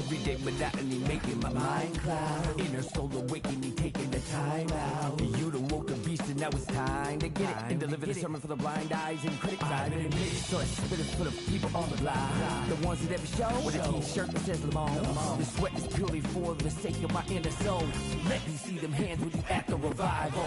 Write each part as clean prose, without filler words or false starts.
Everyday monotony making my mind cloud. Inner soul awakening, taking the time out. You done woke the beast and now it's time to get it. And deliver the sermon for the blind eyes and critics. I'm in a mix, so I spit it full of people on the line. The ones that never show with a t-shirt that says Lamont. The sweat is purely for the sake of my inner soul. Let me see them hands when you at the revival.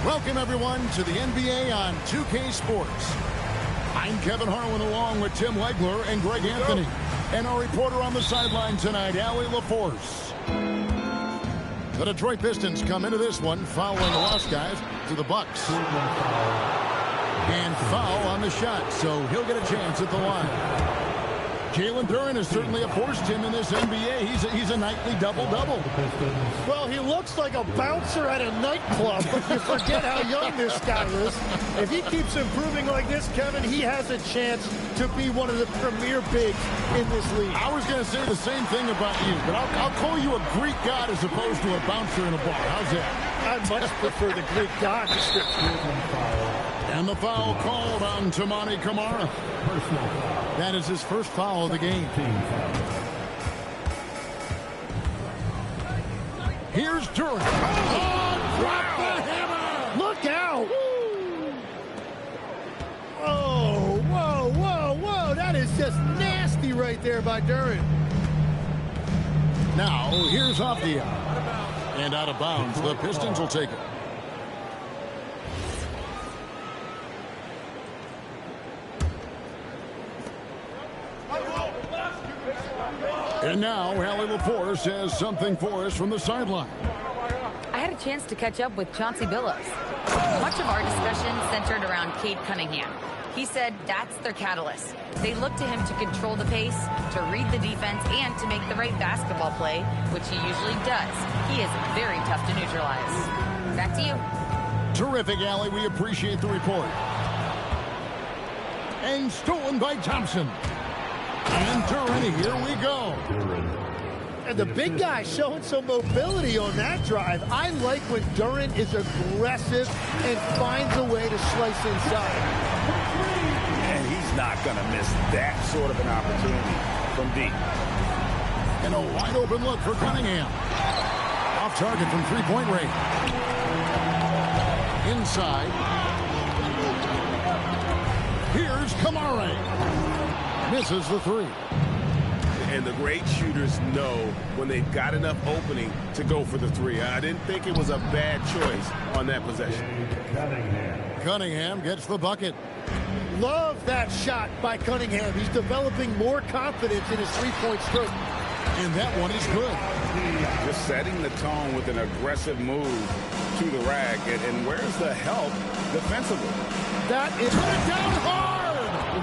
Welcome, everyone, to the NBA on 2K Sports. I'm Kevin Harlan along with Tim Legler and Greg Anthony. And our reporter on the sideline tonight, Allie LaForce. The Detroit Pistons come into this one following the loss, guys, to the Bucks. And foul on the shot, so he'll get a chance at the line. Jalen Duren has certainly forced him in this NBA. He's a nightly double-double. Well, he looks like a bouncer at a nightclub, but you forget how young this guy is. If he keeps improving like this, Kevin, he has a chance to be one of the premier bigs in this league. I was going to say the same thing about you, but I'll call you a Greek god as opposed to a bouncer in a bar. How's that? I much prefer the Greek god description. And the foul called on Toumani Camara. That is his first foul of the game. Here's Duren. Oh, drop the hammer! Look out! Oh, whoa, whoa, whoa! That is just nasty right there by Duren. Now, here's Avdia. And out of bounds, the Pistons will take it. And now, Allie LaForce has something for us from the sideline. I had a chance to catch up with Chauncey Billups. Much of our discussion centered around Cade Cunningham. He said that's their catalyst. They look to him to control the pace, to read the defense, and to make the right basketball play, which he usually does. He is very tough to neutralize. Back to you. Terrific, Allie. We appreciate the report. And stolen by Thompson. And Duren, here we go. And the big guy showing some mobility on that drive. I like when Duren is aggressive and finds a way to slice inside. And he's not going to miss that sort of an opportunity from deep. And a wide open look for Cunningham. Off target from three-point range. Inside. Here's Camara. Misses the three. And the great shooters know when they've got enough opening to go for the three. I didn't think it was a bad choice on that possession. Cunningham gets the bucket. Love that shot by Cunningham. He's developing more confidence in his three-point stroke. And that one is good. Just setting the tone with an aggressive move to the rack. And where's the help defensively? That is... Put it down hard!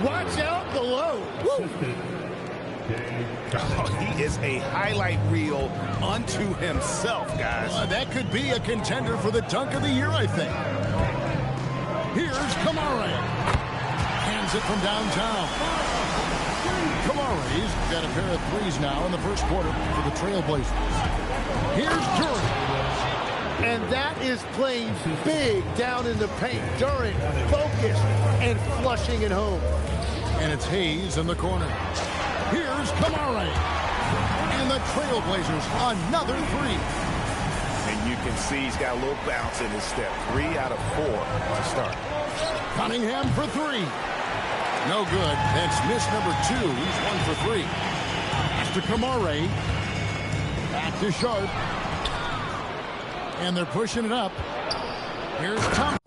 Watch out below. Woo. Oh, he is a highlight reel unto himself, guys. That could be a contender for the dunk of the year, I think. Here's Camara. Hands it from downtown. Camara's got a pair of threes now in the first quarter for the Trailblazers. Here's Duren. And that is playing big down in the paint. Duren focused and flushing it home. And it's Hayes in the corner. Here's Camara. And the Trailblazers, another three. And you can see he's got a little bounce in his step. 3 out of 4 to start. Cunningham for three. No good. That's miss number 2. He's 1 for 3. That's to Kamare. Back to Sharp. And they're pushing it up. Here's Thompson.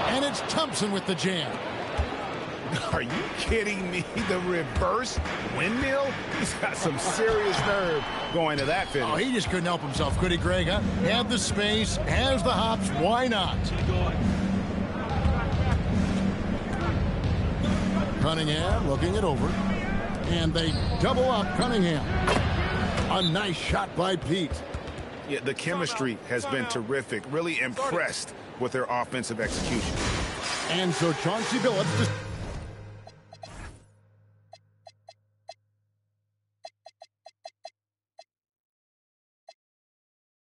And it's Thompson with the jam. Are you kidding me? The reverse windmill? He's got some serious nerve going to that finish. Oh, he just couldn't help himself, could he, Greg? Huh? Had the space, has the hops. Why not? Cunningham looking it over. And they double up Cunningham. A nice shot by Pete. Yeah, the chemistry has been terrific. Really impressed with their offensive execution. And so Chauncey Billups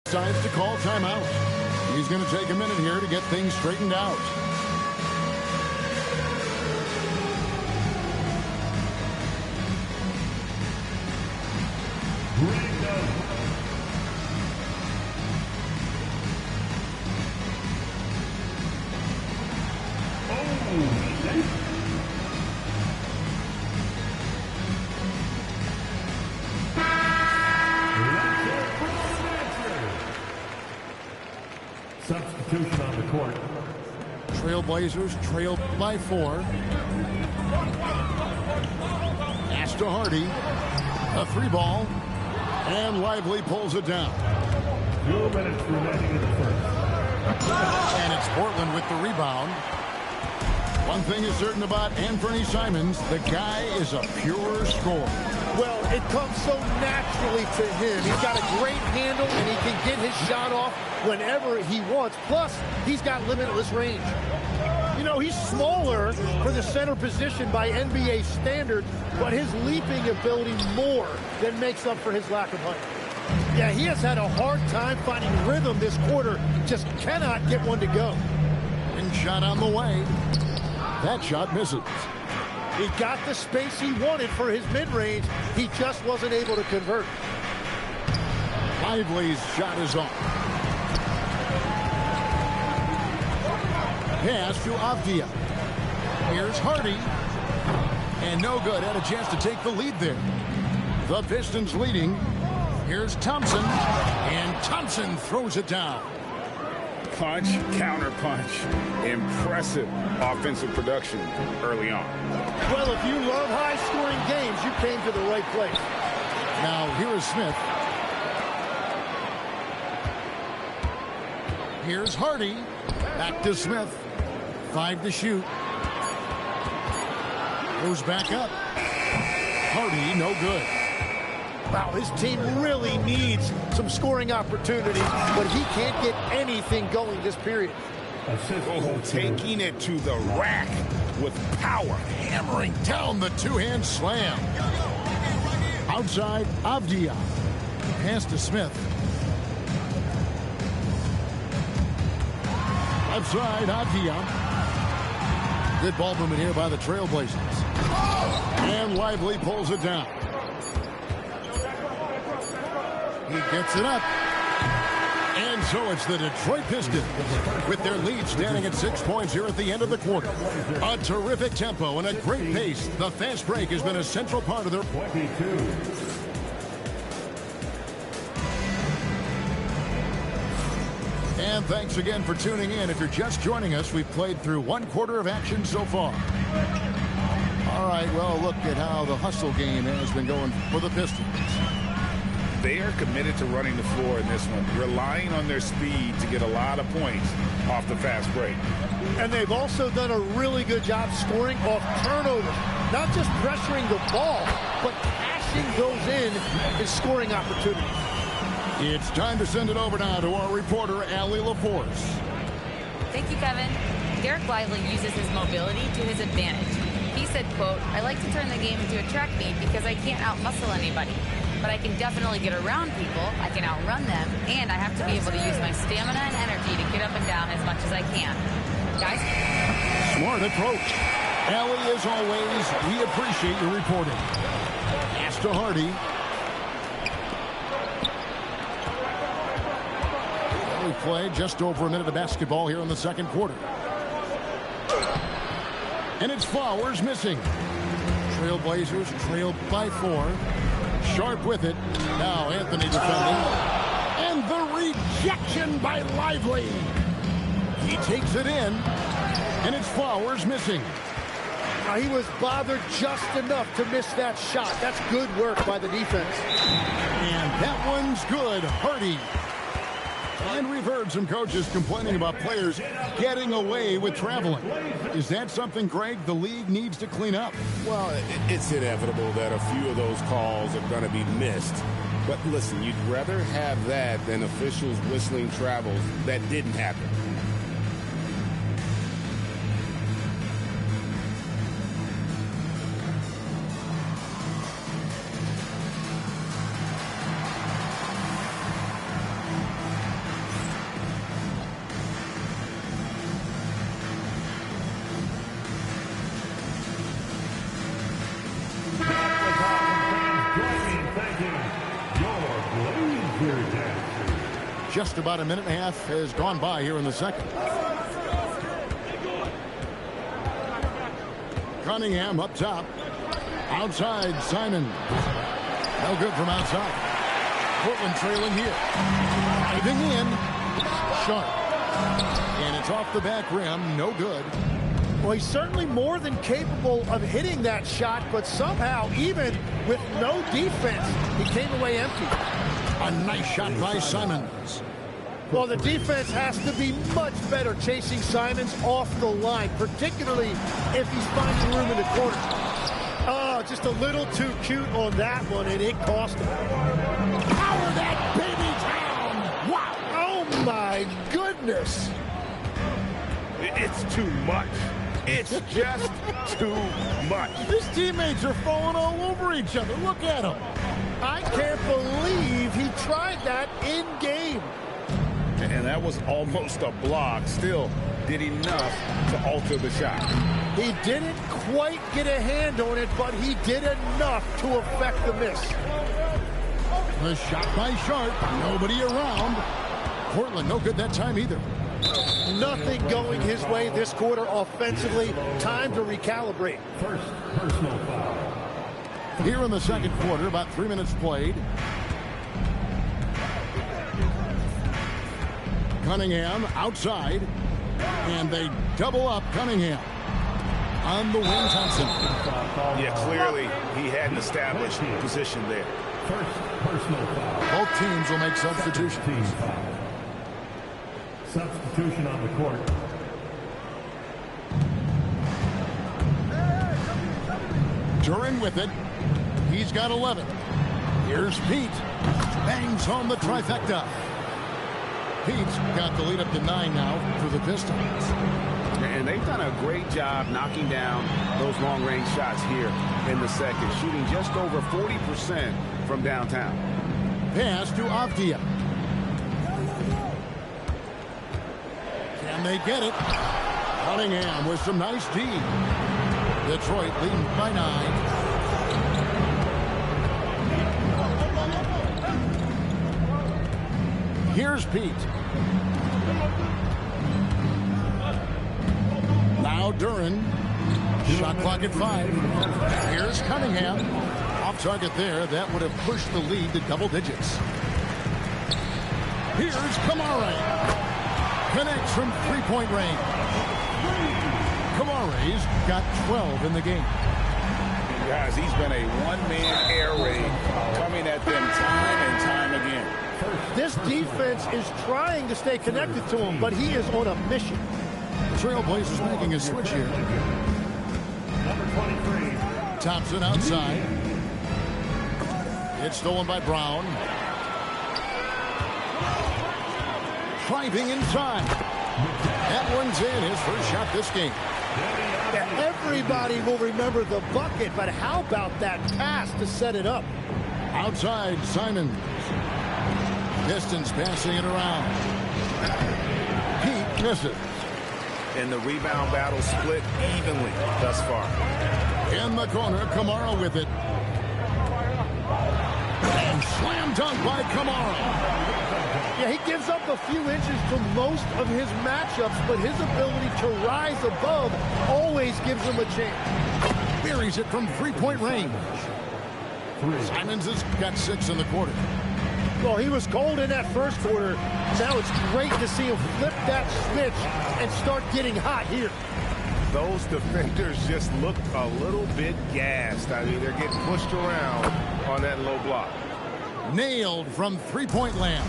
decides to call timeout. He's going to take a minute here to get things straightened out. Substitution on the court. Trailblazers trailed by 4. Pass to Hardy. A 3-ball. And Lively pulls it down. 2 minutes remaining in the first. And it's Portland with the rebound. One thing is certain about Anthony Simons, the guy is a pure scorer. Well, it comes so naturally to him. He's got a great handle, and he can get his shot off whenever he wants. Plus, he's got limitless range. You know, he's smaller for the center position by NBA standards, but his leaping ability more than makes up for his lack of height. Yeah, he has had a hard time finding rhythm this quarter. Just cannot get one to go. And shot on the way. That shot misses. He got the space he wanted for his mid-range. He just wasn't able to convert. Lively's shot is off. Pass to Avdia. Here's Hardy. And no good. Had a chance to take the lead there. The Pistons leading. Here's Thompson. And Thompson throws it down. Punch, counter punch. Impressive offensive production early on. Well, if you love high-scoring games, you came to the right place. Now, here is Smith. Here's Hardy. Back to Smith. 5 to shoot. Goes back up. Hardy, no good. Wow, his team really needs some scoring opportunities, but he can't get anything going this period. Oh, taking it to the rack with power. Hammering down the two-hand slam. Outside, Avdia. Pass to Smith. Left side, Avdia. Good ball movement here by the Trailblazers. And Lively pulls it down. He gets it up. And so it's the Detroit Pistons with their lead standing at 6 points here at the end of the quarter. A terrific tempo and a great pace. The fast break has been a central part of their 22. And thanks again for tuning in. If you're just joining us, we've played through 1 quarter of action so far. All right, well, look at how the hustle game has been going for the Pistons. They are committed to running the floor in this one, relying on their speed to get a lot of points off the fast break. And they've also done a really good job scoring off turnovers. Not just pressuring the ball, but cashing those in and scoring opportunities. It's time to send it over now to our reporter, Allie LaForce. Thank you, Kevin. Derek Lively uses his mobility to his advantage. He said, quote, "I like to turn the game into a track meet because I can't outmuscle anybody. But I can definitely get around people, I can outrun them, and I have to be able to use my stamina and energy to get up and down as much as I can." Guys? Smart approach. Allie, as always, we appreciate your reporting. Pass to Hardy. We play just over a minute of basketball here in the second quarter. And it's Flowers missing. Trailblazers trailed by 4. Sharp with it. Now Anthony defending. And the rejection by Lively. He takes it in. And it's Flowers missing. Now, he was bothered just enough to miss that shot. That's good work by the defense. And that one's good. Hardy. And we've heard some coaches complaining about players getting away with traveling. Is that something, Greg, the league needs to clean up? Well, it's inevitable that a few of those calls are going to be missed. But listen, you'd rather have that than officials whistling travels that didn't happen. Just about a minute and a half has gone by here in the second. Cunningham up top. Outside, Simon. No good from outside. Portland trailing here. Diving in. Sharp. And it's off the back rim. No good. Well, he's certainly more than capable of hitting that shot, but somehow, even with no defense, he came away empty. A nice shot by Simons. Well, the defense has to be much better chasing Simons off the line, particularly if he's finding room in the corner. Oh, just a little too cute on that one, and it cost him. Power that baby down! Wow! Oh, my goodness! It's too much. It's just too much. His teammates are falling all over each other. Look at him. I can't believe he tried that in game. And that was almost a block. Still did enough to alter the shot. He didn't quite get a hand on it, but he did enough to affect the miss. The shot by Sharp. Nobody around. Portland no good that time either. Nothing going his way this quarter offensively. Time to recalibrate. First personal foul. Here in the second quarter, about 3 minutes played. Cunningham outside. And they double up Cunningham. On the wing, Thompson. Yeah, clearly he had an established position there. First personal foul. Both teams will make substitutions. Team foul. Substitution on the court. Duran with it. He's got 11. Here's Pete. Bangs home the trifecta. Pete's got the lead up to 9 now for the Pistons. And they've done a great job knocking down those long-range shots here in the second, shooting just over 40% from downtown. Pass to Avdia. Can they get it? Cunningham with some nice D. Detroit leading by 9. Here's Pete. Now Duran. Shot clock at 5. Here's Cunningham. Off target there. That would have pushed the lead to double digits. Here's Kamare. Connects from three-point range. Kamare's got 12 in the game. Guys, he's been a one-man air raid coming at them time and time again. This defense is trying to stay connected to him, but he is on a mission. Trailblazers making a switch here. Number 23. Thompson outside. It's stolen by Brown. Driving inside. That one's in, his first shot this game. Yeah, everybody will remember the bucket, but how about that pass to set it up? Outside, Simons. Pistons passing it around. Pete misses. And the rebound battle split evenly thus far. In the corner, Kamara with it. And slam dunk by Kamara. Yeah, he gives up a few inches to most of his matchups, but his ability to rise above always gives him a chance. Buries it from three-point range. Simons has got 6 in the quarter. Well, he was cold in that first quarter. Now it's great to see him flip that switch and start getting hot here. Those defenders just look a little bit gassed. I mean, they're getting pushed around on that low block. Nailed from three-point land.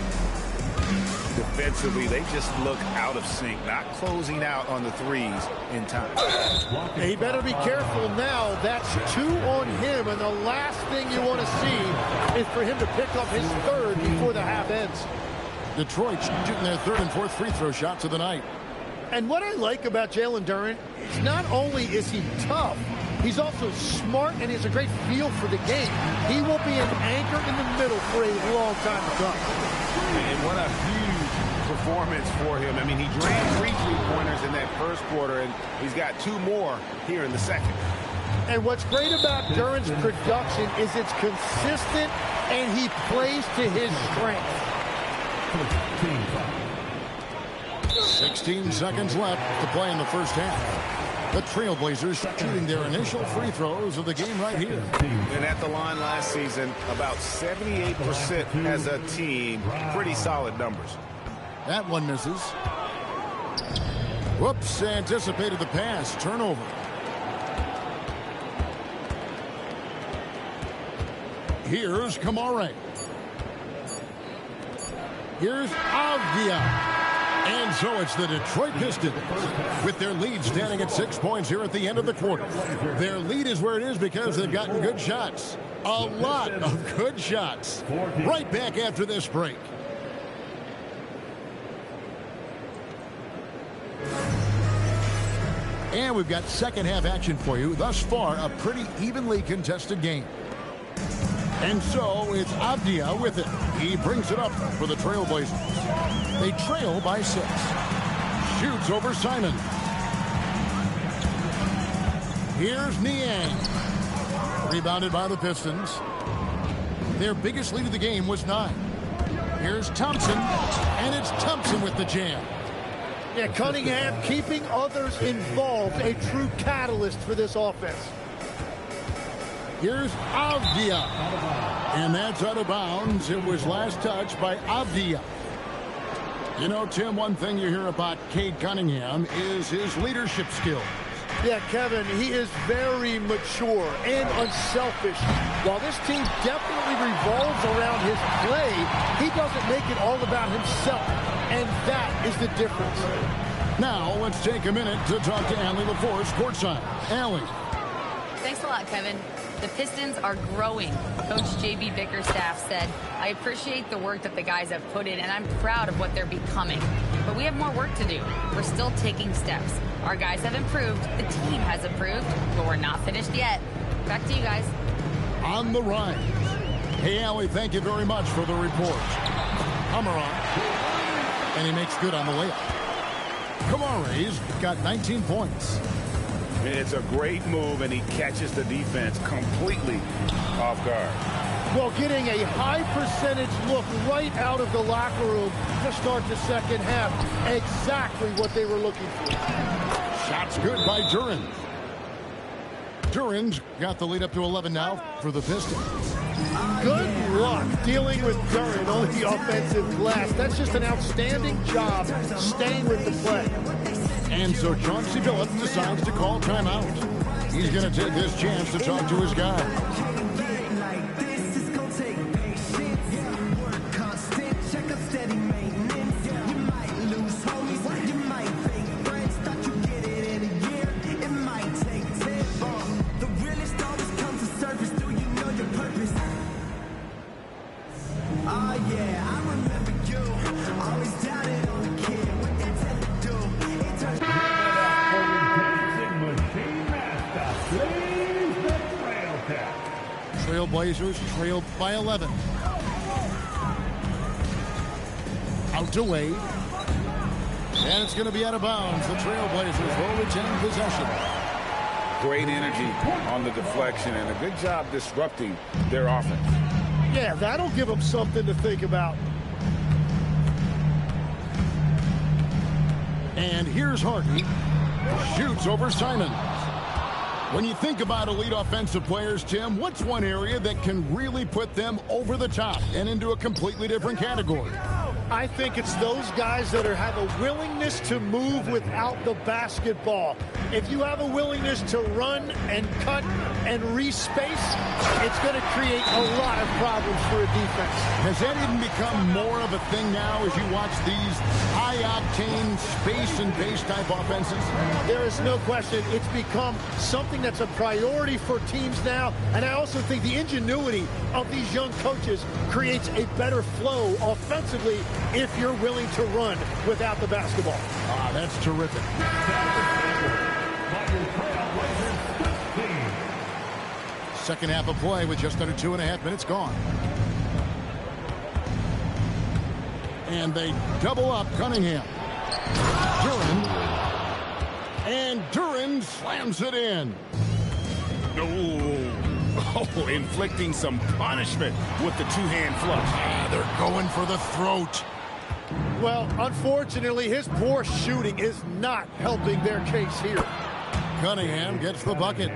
Defensively, they just look out of sync, not closing out on the threes in time. Yeah, he better be careful now. That's 2 on him, and the last thing you want to see is for him to pick up his 3rd before the half ends. Detroit shooting their 3rd and 4th free throw shots of the night. And what I like about Jalen Duren is not only is he tough, he's also smart and he has a great feel for the game. He will be an anchor in the middle for a long time to come. And what a huge performance for him. I mean, he drained 3 3-pointers in that first quarter, and he's got 2 more here in the second. And what's great about Duren's production is it's consistent and he plays to his strength. 16 seconds left to play in the first half. The Trailblazers shooting their initial free throws of the game right here. And at the line last season, about 78% as a team. Pretty solid numbers. That one misses. Whoops, anticipated the pass. Turnover. Here's Kamara. Here's Avdia. And so it's the Detroit Pistons with their lead standing at 6 points here at the end of the quarter. Their lead is where it is because they've gotten good shots. A lot of good shots. Right back after this break. And we've got second half action for you. Thus far, a pretty evenly contested game. And so it's Avdia with it. He brings it up for the Trailblazers. They trail by 6. Shoots over Simon. Here's Niang. Rebounded by the Pistons. Their biggest lead of the game was 9. Here's Thompson. And it's Thompson with the jam. Yeah, Cunningham keeping others involved. A true catalyst for this offense. Here's Avdia. And that's out of bounds. It was last touched by Avdia. You know, Tim, one thing you hear about Cade Cunningham is his leadership skills. Yeah, Kevin, he is very mature and unselfish. While this team definitely revolves around his play, he doesn't make it all about himself. And that is the difference. Now, let's take a minute to talk to Allie LaForce courtside. Allie. Thanks a lot, Kevin. The Pistons are growing. Coach J.B. Bickerstaff said, I appreciate the work that the guys have put in, and I'm proud of what they're becoming. But we have more work to do. We're still taking steps. Our guys have improved. The team has improved, but we're not finished yet. Back to you guys. On the rise. Hey, Allie, thank you very much for the report. Kamara. And he makes good on the layup. Kamara's got 19 points. It's a great move, and he catches the defense completely off guard. Well, getting a high percentage look right out of the locker room to start the second half. Exactly what they were looking for. Shots good by Duren. Duren's got the lead up to 11 now for the Pistons. Good luck dealing with Duren on the offensive glass. That's just an outstanding job staying with the play. And so Chauncey Billups decides to call timeout. He's going to take this chance to talk to his guys. Trailblazers trailed by 11. Out to Wade. And it's going to be out of bounds. The Trailblazers will retain possession. Great energy on the deflection and a good job disrupting their offense. Yeah, that'll give them something to think about. And here's Harden. Shoots over Simons. When you think about elite offensive players, Tim, what's one area that can really put them over the top and into a completely different category? I think it's those guys that have a willingness to move without the basketball. If you have a willingness to run and cut and respace, it's going to create a lot of problems for a defense. Has that even become more of a thing now as you watch these high-octane space and pace type offenses? There is no question. It's become something that's a priority for teams now. And I also think the ingenuity of these young coaches creates a better flow offensively if you're willing to run without the basketball. Ah, that's terrific. Second half of play with just under 2.5 minutes gone. And they double up Cunningham. Duren. And Duren slams it in. Oh, inflicting some punishment with the two-hand flush. Ah, they're going for the throat. Well, unfortunately, his poor shooting is not helping their case here. Cunningham gets the bucket.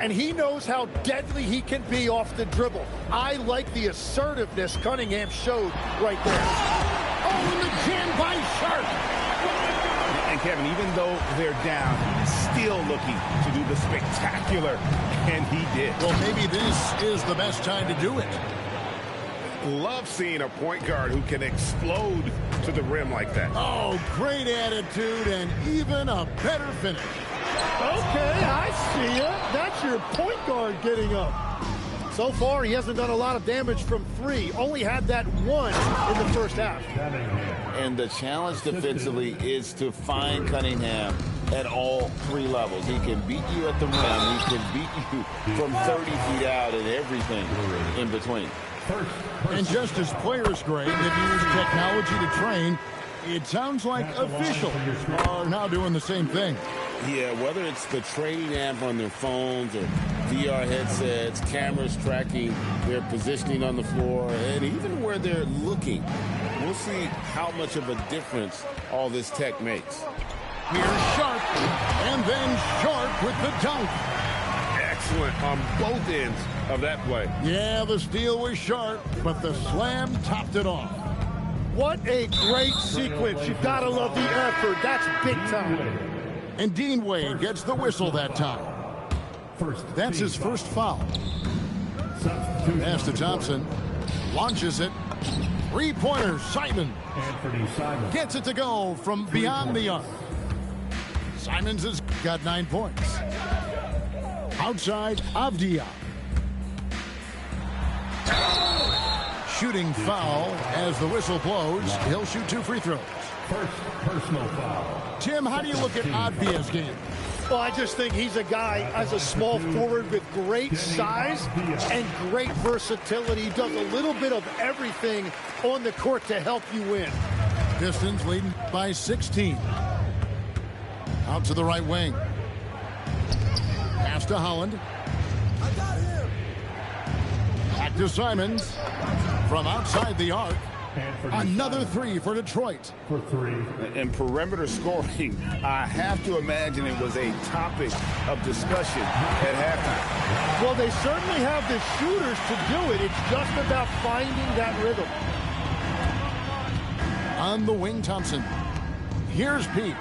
And he knows how deadly he can be off the dribble. I like the assertiveness Cunningham showed right there. Oh, and the jam by Sharp. And Kevin, even though they're down, he's still looking to do the spectacular, and he did. Well, maybe this is the best time to do it. Love seeing a point guard who can explode to the rim like that. Oh, great attitude and even a better finish. Okay, I see ya. That's your point guard getting up. So far, he hasn't done a lot of damage from three. Only had that one in the first half. And the challenge defensively is to find Cunningham at all three levels. He can beat you at the rim. He can beat you from 30 feet out and everything in between. And just as players, Greg, have used technology to train, it sounds like officials are now doing the same thing. Yeah, whether it's the training app on their phones or VR headsets, cameras tracking their positioning on the floor, and even where they're looking, we'll see how much of a difference all this tech makes. Here's Sharp, and then Sharp with the dunk. Excellent on both ends of that play. Yeah, the steal was Sharp, but the slam topped it off. What a great sequence. You've got to love the effort. That's big time. And Dean Wade gets the whistle that time. That's his first foul. Pass to Thompson. Launches it. Three-pointer, Simon. Gets it to go from beyond the arc. Simons has got 9 points. Outside, Avdia. Shooting foul as the whistle blows. He'll shoot 2 free throws. First personal foul. Tim, how do you look at Avdia's game? Well, I just think he's a guy as a small forward with great size and great versatility. He does a little bit of everything on the court to help you win. Pistons leading by 16. Out to the right wing. Pass to Holland. Back to Simons. From outside the arc. Another 3 for Detroit. For 3. And perimeter scoring, I have to imagine it was a topic of discussion at halftime. Well, they certainly have the shooters to do it. It's just about finding that rhythm. On the wing, Thompson. Here's Pete.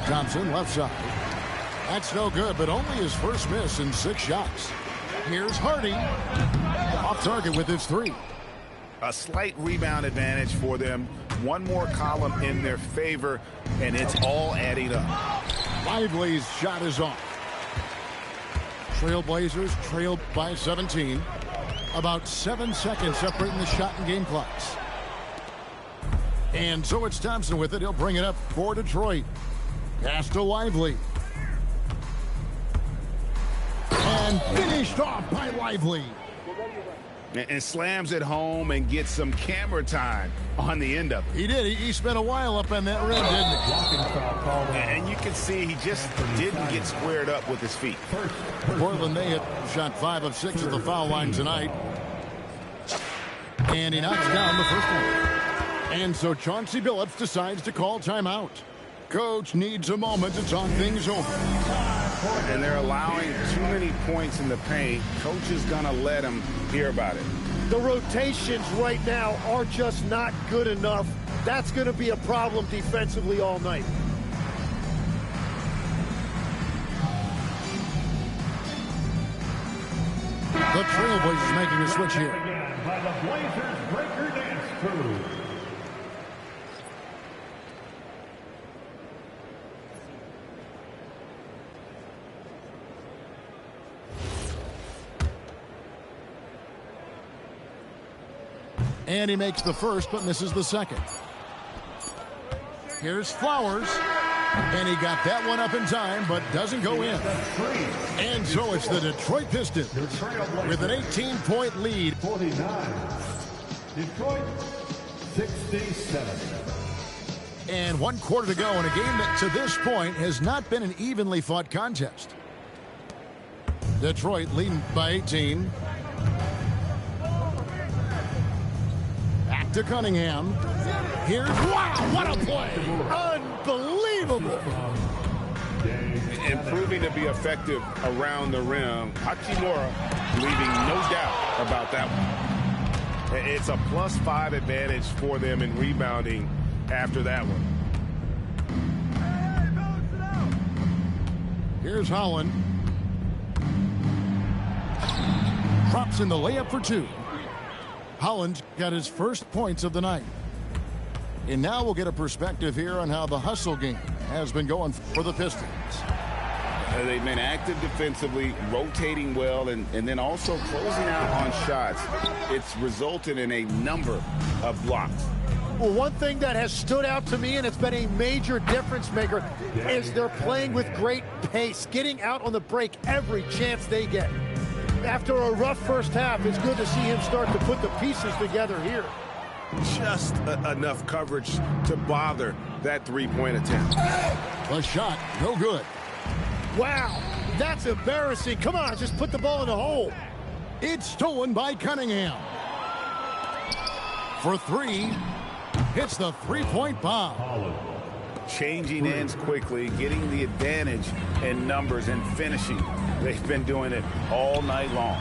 Thompson, left side. That's no good, but only his first miss in 6 shots. Here's Hardy. Off target with his 3. A slight rebound advantage for them. One more column in their favor, and it's all adding up. Lively's shot is off. Trailblazers trailed by 17. About 7 seconds separating the shot and game clocks. And so it's Thompson with it. He'll bring it up for Detroit. Pass to Lively. And finished off by Lively. And slams it home and gets some camera time on the end of it. He did. He spent a while up on that rim, didn't he? And you can see he just didn't get squared up with his feet. Portland, they have shot 5 of 6 at the foul line tonight. And he knocks down the first one. And so Chauncey Billups decides to call timeout. Coach needs a moment to talk things over. And they're allowing too many points in the paint. Coach is going to let him hear about it. The rotations right now are just not good enough. That's going to be a problem defensively all night. The Trailblazers making a switch here. By the Blazers Breaker Dance Crew. And he makes the first, but misses the second. Here's Flowers. And he got that one up in time, but doesn't go in. And so it's the Detroit Pistons with an 18-point lead. 49. Detroit, 67. And 1 quarter to go in a game that to this point has not been an evenly fought contest. Detroit leading by 18. Back to Cunningham. Here's, wow, what a play. Unbelievable. And proving to be effective around the rim. Hachimura leaving no doubt about that one. It's a +5 advantage for them in rebounding after that one. Here's Holland. Drops in the layup for 2. Holland got his first points of the night. And now we'll get a perspective here on how the hustle game has been going for the Pistons. They've been active defensively, rotating well, and then also closing out on shots. It's resulted in a number of blocks. Well, one thing that has stood out to me, and it's been a major difference maker, is they're playing with great pace, getting out on the break every chance they get. After a rough first half, it's good to see him start to put the pieces together here. Just enough coverage to bother that three-point attempt. The shot, no good. Wow, that's embarrassing. Come on, just put the ball in the hole. It's stolen by Cunningham. For 3, hits the three-point bomb. Changing ends quickly, getting the advantage in numbers and finishing. They've been doing it all night long.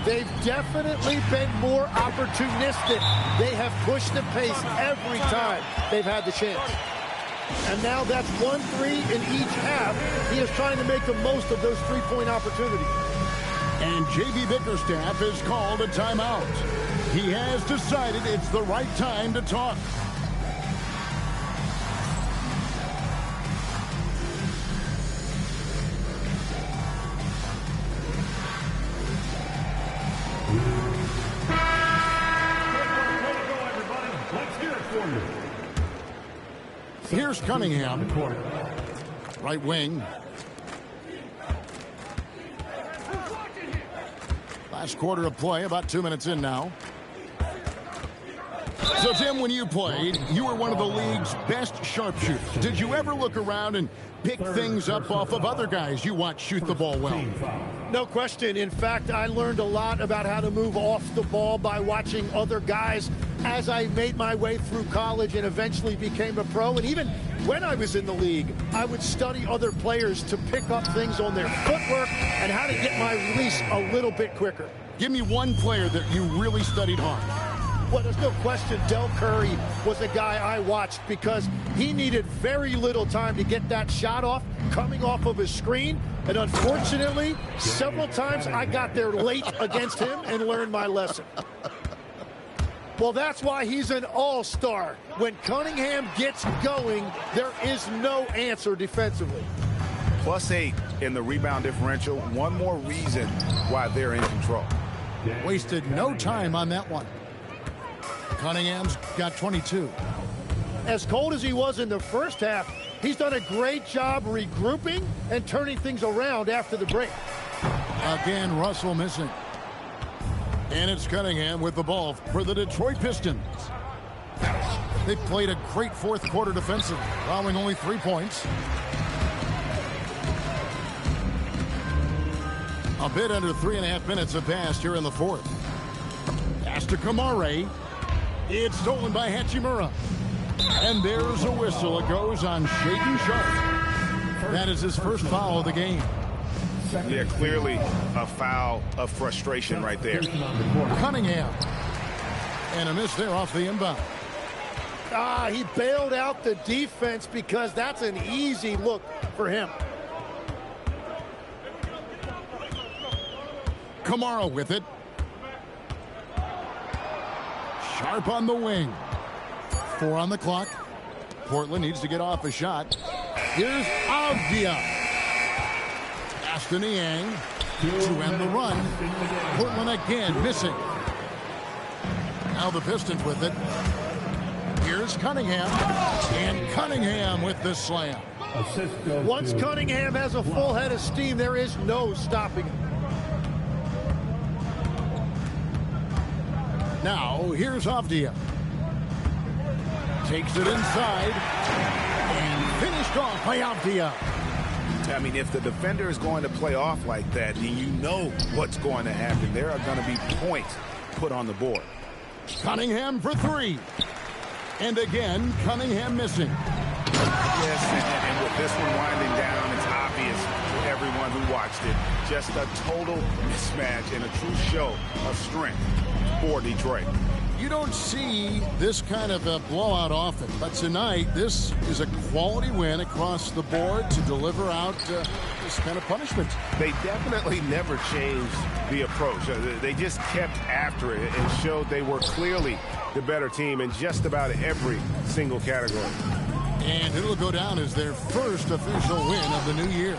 They've definitely been more opportunistic. They have pushed the pace every time they've had the chance. And now that's 1-3 in each half. He is trying to make the most of those three-point opportunities. And J.B. Bickerstaff has called a timeout. He has decided it's the right time to talk. Here's Cunningham, right wing. Last quarter of play, about 2 minutes in now. So, Tim, when you played, you were one of the league's best sharpshooters. Did you ever look around and pick things up off of other guys you watch shoot the ball well? No question. In fact, I learned a lot about how to move off the ball by watching other guys as I made my way through college and eventually became a pro. And even when I was in the league, I would study other players to pick up things on their footwork and how to get my release a little bit quicker. Give me one player that you really studied hard. Well, there's no question Del Curry was a guy I watched because he needed very little time to get that shot off coming off of his screen. And unfortunately, several times I got there late against him and learned my lesson. Well, that's why he's an all-star. When Cunningham gets going, there is no answer defensively. +8 in the rebound differential. One more reason why they're in control. Wasted no time on that one. Cunningham's got 22. As cold as he was in the first half, he's done a great job regrouping and turning things around after the break. Again, Russell missing. And it's Cunningham with the ball for the Detroit Pistons. They played a great fourth quarter defensively, allowing only 3 points. A bit under 3.5 minutes have passed here in the fourth. Pass to Kamare. It's stolen by Hachimura. And there's a whistle. It goes on Shaedon Sharpe. That is his first foul of the game. Yeah, clearly a foul of frustration right there. Cunningham. And a miss there off the inbound. He bailed out the defense because that's an easy look for him. Kamara with it. Sharpe on the wing. 4 on the clock. Portland needs to get off a shot. Here's Avdia. Aston Niang to end the run. Portland again missing. Now the Pistons with it. Here's Cunningham. And Cunningham with the slam. Once Cunningham has a full head of steam, there is no stopping him. Now, here's Avdia. Takes it inside. And finished off by Avdia. I mean, if the defender is going to play off like that, then you know what's going to happen. There are going to be points put on the board. Cunningham for 3. And again, Cunningham missing. Yes, and with this one winding down, it's obvious to everyone who watched it. Just a total mismatch and a true show of strength for Detroit. You don't see this kind of a blowout often, but tonight this is a quality win across the board to deliver out this kind of punishment. They definitely never changed the approach. They just kept after it and showed they were clearly the better team in just about every single category. And it'll go down as their first official win of the new year.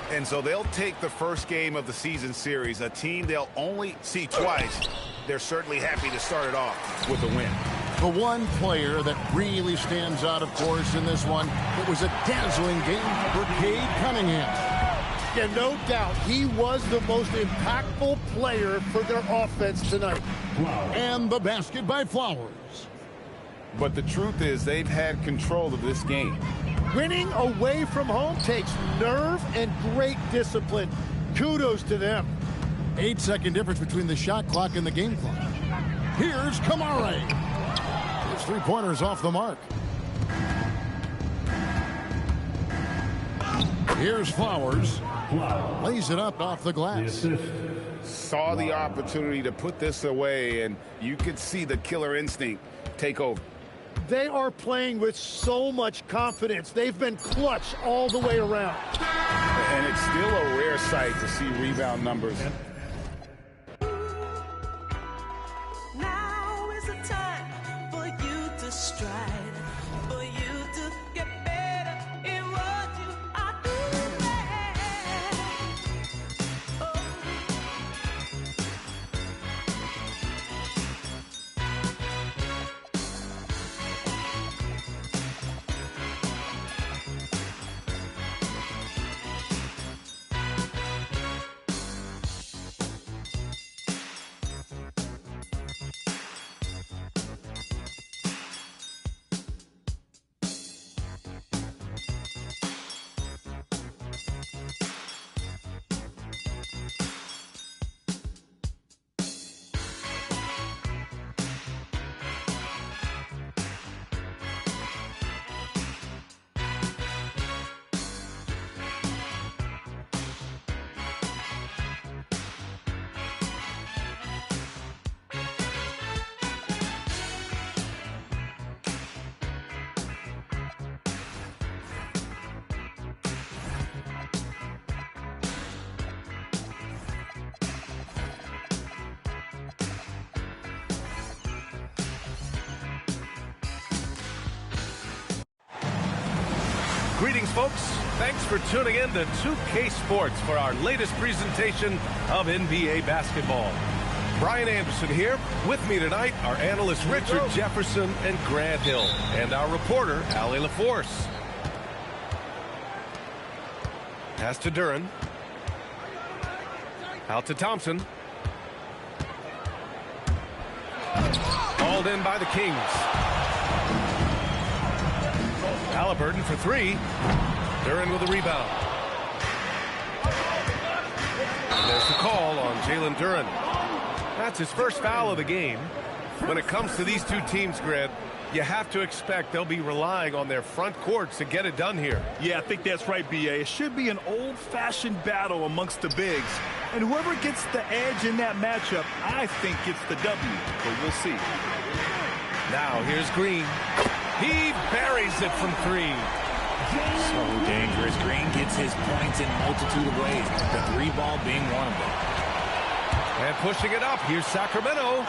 And so they'll take the first game of the season series, a team they'll only see twice. They're certainly happy to start it off with a win. The one player that really stands out, of course, in this one, it was a dazzling game for Cade Cunningham. Yeah, no doubt. He was the most impactful player for their offense tonight. And the basket by Flowers. But the truth is they've had control of this game. Winning away from home takes nerve and great discipline. Kudos to them. 8-second difference between the shot clock and the game clock. Here's Kamare. His 3-pointer's off the mark. Here's Flowers. Lays it up off the glass. Saw the opportunity to put this away, and you could see the killer instinct take over. They are playing with so much confidence. They've been clutch all the way around. And it's still a rare sight to see rebound numbers. Now is the time for you to stride, for you to get better in what you are doing. Oh. Greetings, folks. Thanks for tuning in to 2K Sports for our latest presentation of NBA basketball. Brian Anderson here. With me tonight are analysts Richard Jefferson and Grant Hill, and our reporter, Allie LaForce. Pass to Duren. Out to Thompson. Hauled in by the Kings. Halliburton for three. Duren with a rebound. And there's the call on Jalen Duren. That's his first foul of the game. When it comes to these two teams, Grant, you have to expect they'll be relying on their front courts to get it done here. Yeah, I think that's right, B.A. It should be an old-fashioned battle amongst the bigs. And whoever gets the edge in that matchup, I think gets the W. But we'll see. Now here's Green. He buries it from three. So dangerous. Green gets his points in a multitude of ways, the three ball being one of them. And pushing it up, here's Sacramento.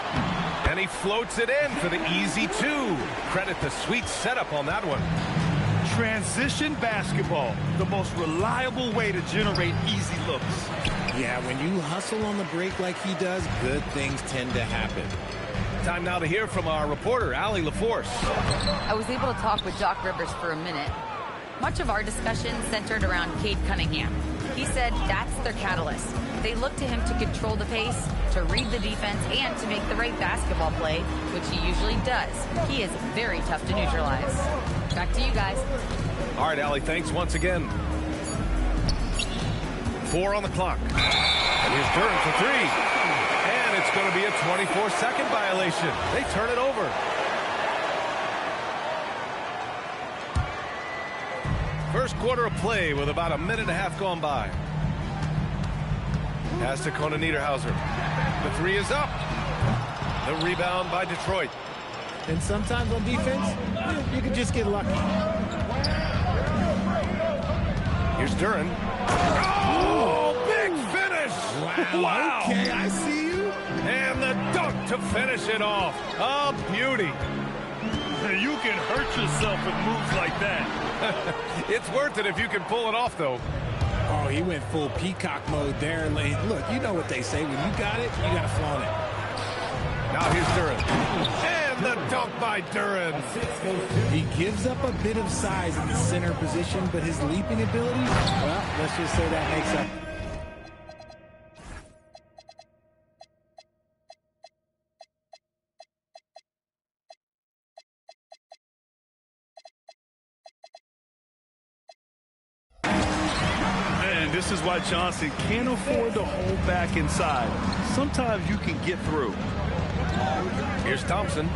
And he floats it in for the easy two. Credit the sweet setup on that one. Transition basketball, the most reliable way to generate easy looks. Yeah, when you hustle on the break like he does, good things tend to happen. Time now to hear from our reporter, Allie LaForce. I was able to talk with Doc Rivers for a minute. Much of our discussion centered around Cade Cunningham. He said that's their catalyst. They look to him to control the pace, to read the defense, and to make the right basketball play, which he usually does. He is very tough to neutralize. Back to you guys. All right, Allie, thanks once again. 4 on the clock. And here's Duren for three. And it's going to be a 24-second violation. They turn it over. First quarter of play with about a minute and a half gone by. Pass to Conan Niederhauser. The three is up. The rebound by Detroit. And sometimes on defense, you can just get lucky. Here's Duren. Oh, big finish! Wow. Okay, I see you. And the dunk to finish it off. A beauty. You can hurt yourself with moves like that. It's worth it if you can pull it off, though. Oh, he went full peacock mode there. Look, you know what they say. When you got it, you got to flaunt it. Now here's Duren. And the dunk by Duren. He gives up a bit of size in the center position, but his leaping ability, well, let's just say that makes up. This is why Johnson can't afford to hold back inside. Sometimes you can get through. Here's Thompson.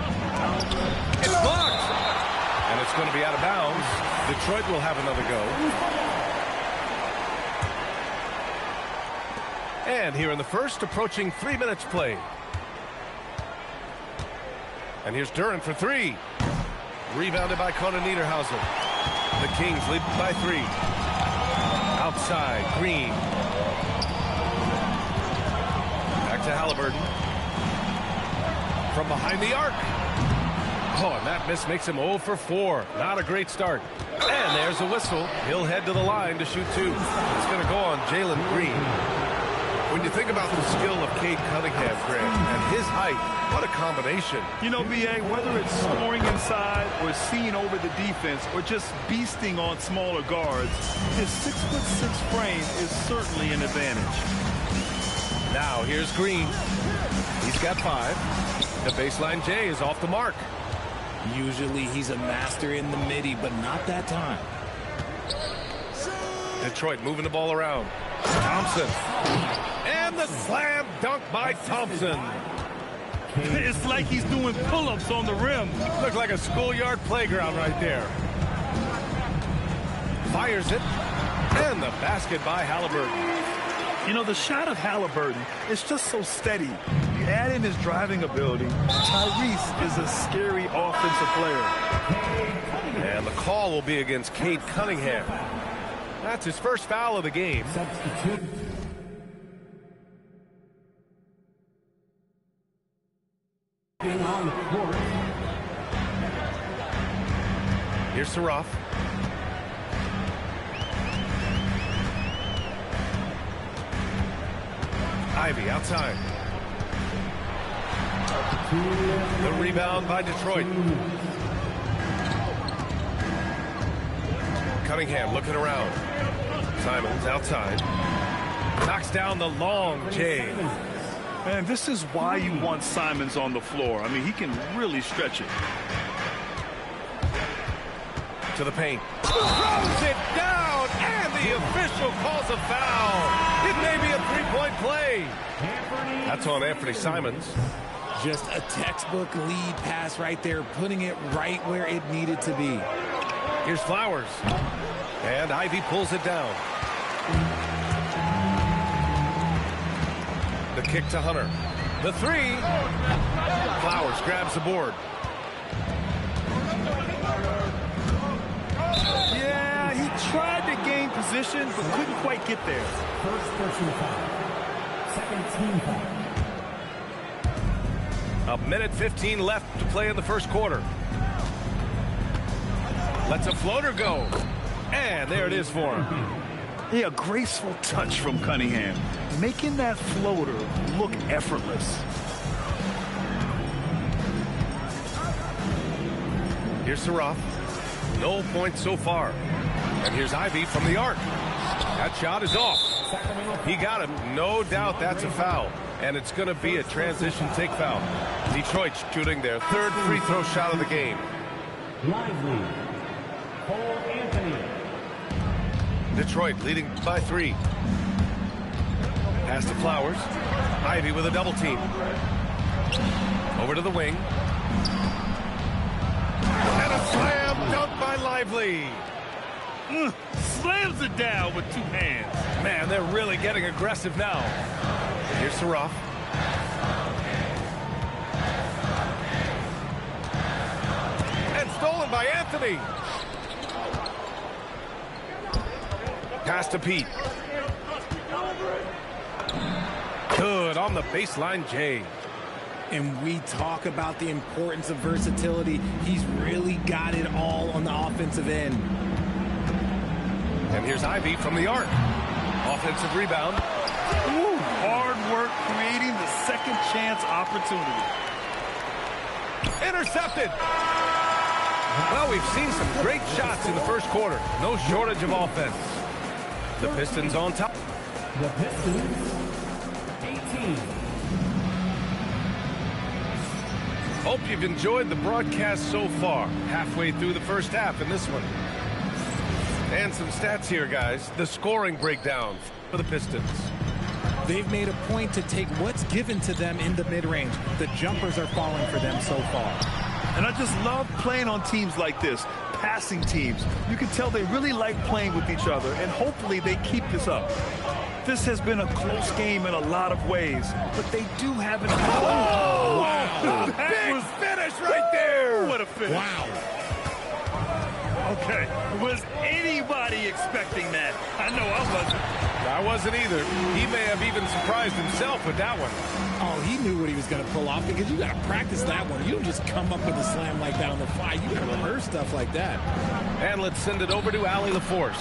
It's blocked. And it's going to be out of bounds. Detroit will have another go. And here in the first, approaching 3 minutes played. And here's Duren for three. Rebounded by Conan Niederhauser. The Kings lead by 3. Outside, Green. Back to Halliburton. From behind the arc. Oh, and that miss makes him 0 for 4. Not a great start. And there's a whistle. He'll head to the line to shoot 2. It's going to go on Jalen Green. When you think about the skill of Cade Cunningham, Grant, and his height, what a combination. You know, B.A., whether it's scoring inside or seeing over the defense or just beasting on smaller guards, his 6'6" frame is certainly an advantage. Now here's Green. He's got 5. The baseline J is off the mark. Usually he's a master in the midi, but not that time. Detroit moving the ball around. Thompson. And the slam dunk by Thompson. It's like he's doing pull-ups on the rim. Looked like a schoolyard playground right there. Fires it. And the basket by Halliburton. You know, the shot of Halliburton is just so steady. You add in his driving ability, Tyrese is a scary offensive player. And the call will be against Cade Cunningham. That's his first foul of the game. Substitute. On the court. Here's Saraf. Ivy outside. The rebound by Detroit. Cunningham looking around. Simons outside. Knocks down the long J. Man, this is why you want Simons on the floor. I mean, he can really stretch it. To the paint. Throws it down, and the official calls a foul. It may be a three-point play. That's on Anthony Simons. Just a textbook lead pass right there, putting it right where it needed to be. Here's Flowers. And Ivey pulls it down. The kick to Hunter. The three. Flowers grabs the board. Yeah, he tried to gain position, but couldn't quite get there. First personal foul. Second team foul. A minute 15 left to play in the first quarter. Lets a floater go. And there it is for him. Yeah, a graceful touch from Cunningham, making that floater look effortless. Here's Saroff. No points so far. And here's Ivey from the arc. That shot is off. He got him. No doubt that's a foul. And it's going to be a transition take foul. Detroit shooting their third free throw shot of the game. Lively. Cole Anthony. Detroit leading by 3. Pass to Flowers. Ivey with a double team. Over to the wing. And a slam dunk by Lively. Slams it down with 2 hands. Man, they're really getting aggressive now. Here's Saroff. And stolen by Anthony. Pass to Pete. Good on the baseline, Jay. And we talk about the importance of versatility. He's really got it all on the offensive end. And here's Ivey from the arc. Offensive rebound. Ooh, hard work creating the second chance opportunity. Intercepted. Well, we've seen some great shots in the first quarter. No shortage of offense. The Pistons on top. The Pistons, 18. Hope you've enjoyed the broadcast so far. Halfway through the first half in this one. And some stats here, guys. The scoring breakdown for the Pistons. They've made a point to take what's given to them in the mid-range. The jumpers are falling for them so far. And I just love playing on teams like this, passing teams. You can tell they really like playing with each other, and hopefully they keep this up. This has been a close game in a lot of ways, but they do have an... Oh! Wow! Big finish right there! What a finish. Wow. Okay, was anybody expecting that? I know I wasn't. I wasn't either. He may have even surprised himself with that one. Oh, he knew what he was going to pull off because you got to practice that one. You don't just come up with a slam like that on the fly. You got to rehearse stuff like that. And let's send it over to Allie LaForce.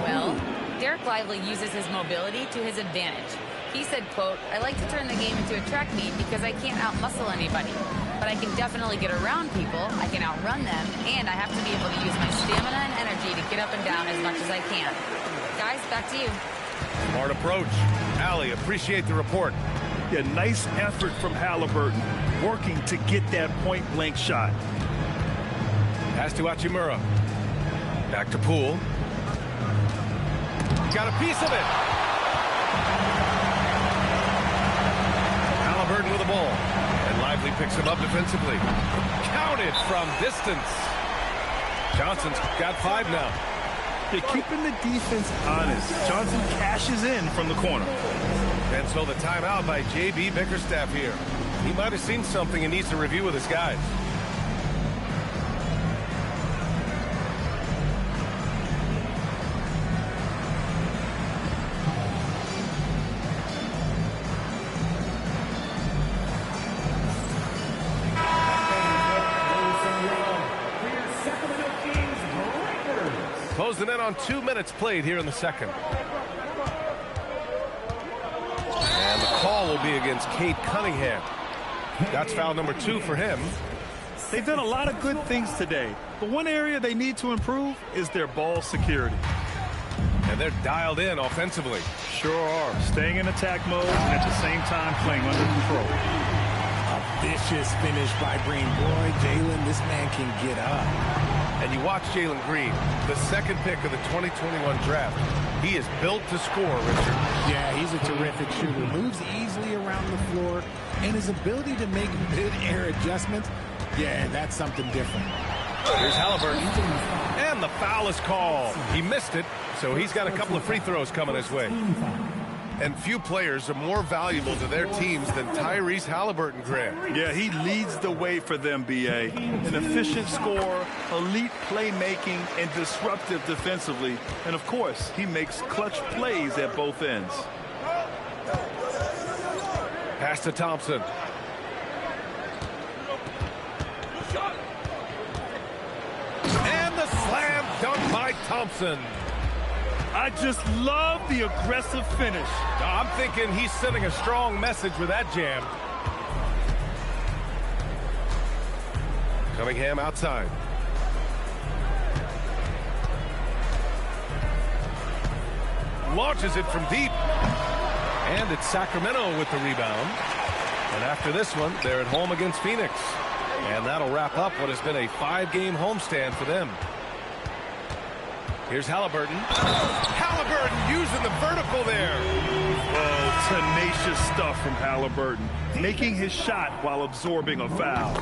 Well, Derek Lively uses his mobility to his advantage. He said, quote, "I like to turn the game into a track meet because I can't outmuscle anybody. But I can definitely get around people, I can outrun them, and I have to be able to use my stamina and energy to get up and down as much as I can." Guys, back to you. Smart approach. Allie, appreciate the report. Yeah, nice effort from Halliburton, working to get that point-blank shot. Pass to Hachimura. Back to Poole. Got a piece of it. Halliburton with the ball. And Lively picks him up defensively. Counted from distance. Johnson's got 5 now. They're keeping the defense honest. Johnson cashes in from the corner. And so the timeout by J.B. Bickerstaff here. He might have seen something and needs to review with his guys. Closing in on 2 minutes played here in the second. And the call will be against Cade Cunningham. That's foul number 2 for him. They've done a lot of good things today, but one area they need to improve is their ball security. And they're dialed in offensively. sure are. Staying in attack mode and at the same time playing under control. A vicious finish by Green. Boy, Jalen, this man can get up. And you watch Jalen Green, the second pick of the 2021 draft. He is built to score, Richard. Yeah, he's a terrific shooter. Moves easily around the floor, and his ability to make mid-air adjustments, yeah, that's something different. Here's Halliburton, and the foul is called. He missed it, so he's got a couple of free throws coming his way. And few players are more valuable to their teams than Tyrese Halliburton, Graham. Yeah, he leads the way for them, B.A. An efficient scorer, elite playmaking, and disruptive defensively. And, of course, he makes clutch plays at both ends. Pass to Thompson. And the slam dunk by Thompson. I just love the aggressive finish. I'm thinking he's sending a strong message with that jam. Cunningham outside. Launches it from deep. And it's Sacramento with the rebound. And after this one, they're at home against Phoenix. And that'll wrap up what has been a 5-game homestand for them. Here's Halliburton. Halliburton using the vertical there. Oh, tenacious stuff from Halliburton. Making his shot while absorbing a foul.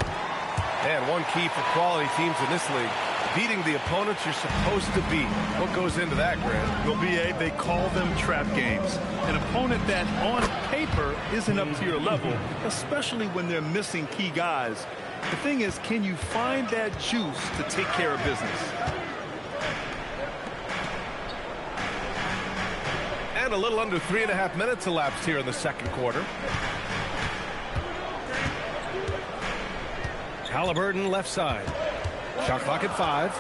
And one key for quality teams in this league, beating the opponents you're supposed to beat. What goes into that, Grant? Well, B.A., they call them trap games. An opponent that on paper isn't up to your level, especially when they're missing key guys. The thing is, can you find that juice to take care of business? And a little under 3.5 minutes elapsed here in the second quarter. Halliburton left side. Shot clock at 5.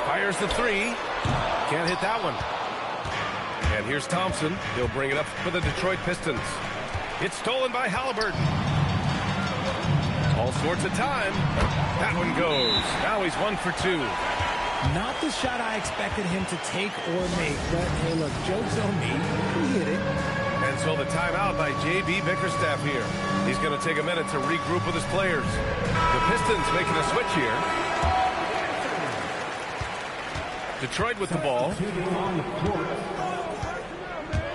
Fires the 3. Can't hit that one. And here's Thompson. He'll bring it up for the Detroit Pistons. It's stolen by Halliburton. All sorts of time. That one goes. Now he's 1 for 2. Not the shot I expected him to take or make, but hey, look, joke's on me. He hit it. And so the timeout by J.B. Bickerstaff here. He's going to take a minute to regroup with his players. The Pistons making a switch here. Detroit with the ball.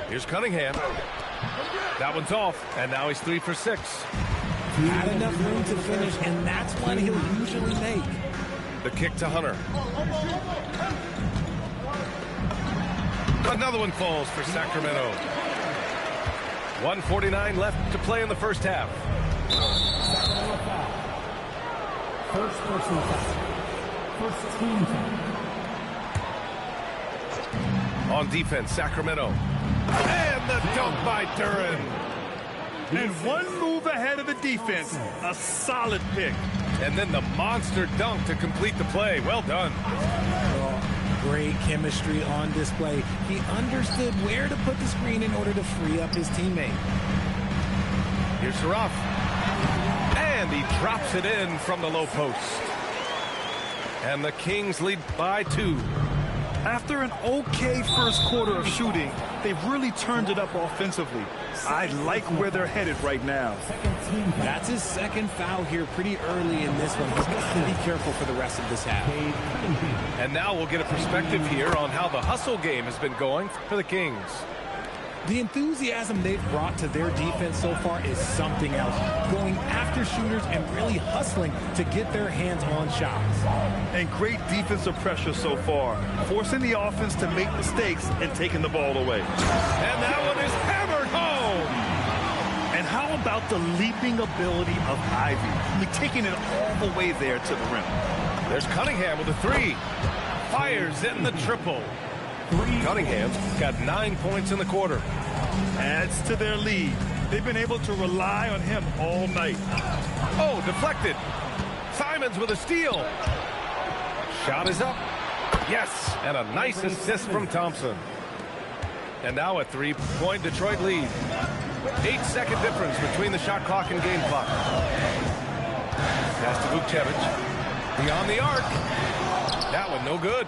Here's Cunningham. That one's off, and now he's 3 for 6. Not enough room to finish, and that's one he'll usually make. The kick to Hunter. Another one falls for Sacramento. 1:49 left to play in the first half. First person foul. First team foul. On defense, Sacramento. And the dunk by Duren. And one move ahead of the defense. A solid pick. And then the monster dunk to complete the play. Well done. Great chemistry on display. He understood where to put the screen in order to free up his teammate. Here's Saraf. And he drops it in from the low post. And the Kings lead by 2. After an okay first quarter of shooting, they've really turned it up offensively. I like where they're headed right now. That's his second foul here pretty early in this one. He's got to be careful for the rest of this half. And now we'll get a perspective here on how the hustle game has been going for the Kings. The enthusiasm they've brought to their defense so far is something else. Going after shooters and really hustling to get their hands on shots. And great defensive pressure so far, forcing the offense to make mistakes and taking the ball away. And that one is hammered home. And how about the leaping ability of Ivy? I mean, taking it all the way there to the rim. There's Cunningham with a 3. Fires in the triple. Cunningham's got 9 points in the quarter. Adds to their lead. They've been able to rely on him all night. Oh, deflected. Simons with a steal. Shot is up. Yes, and a nice assist from Thompson. And now a 3-point Detroit lead. 8-second difference between the shot clock and game clock. Pass to Vukcevic. Beyond the arc. That one no good.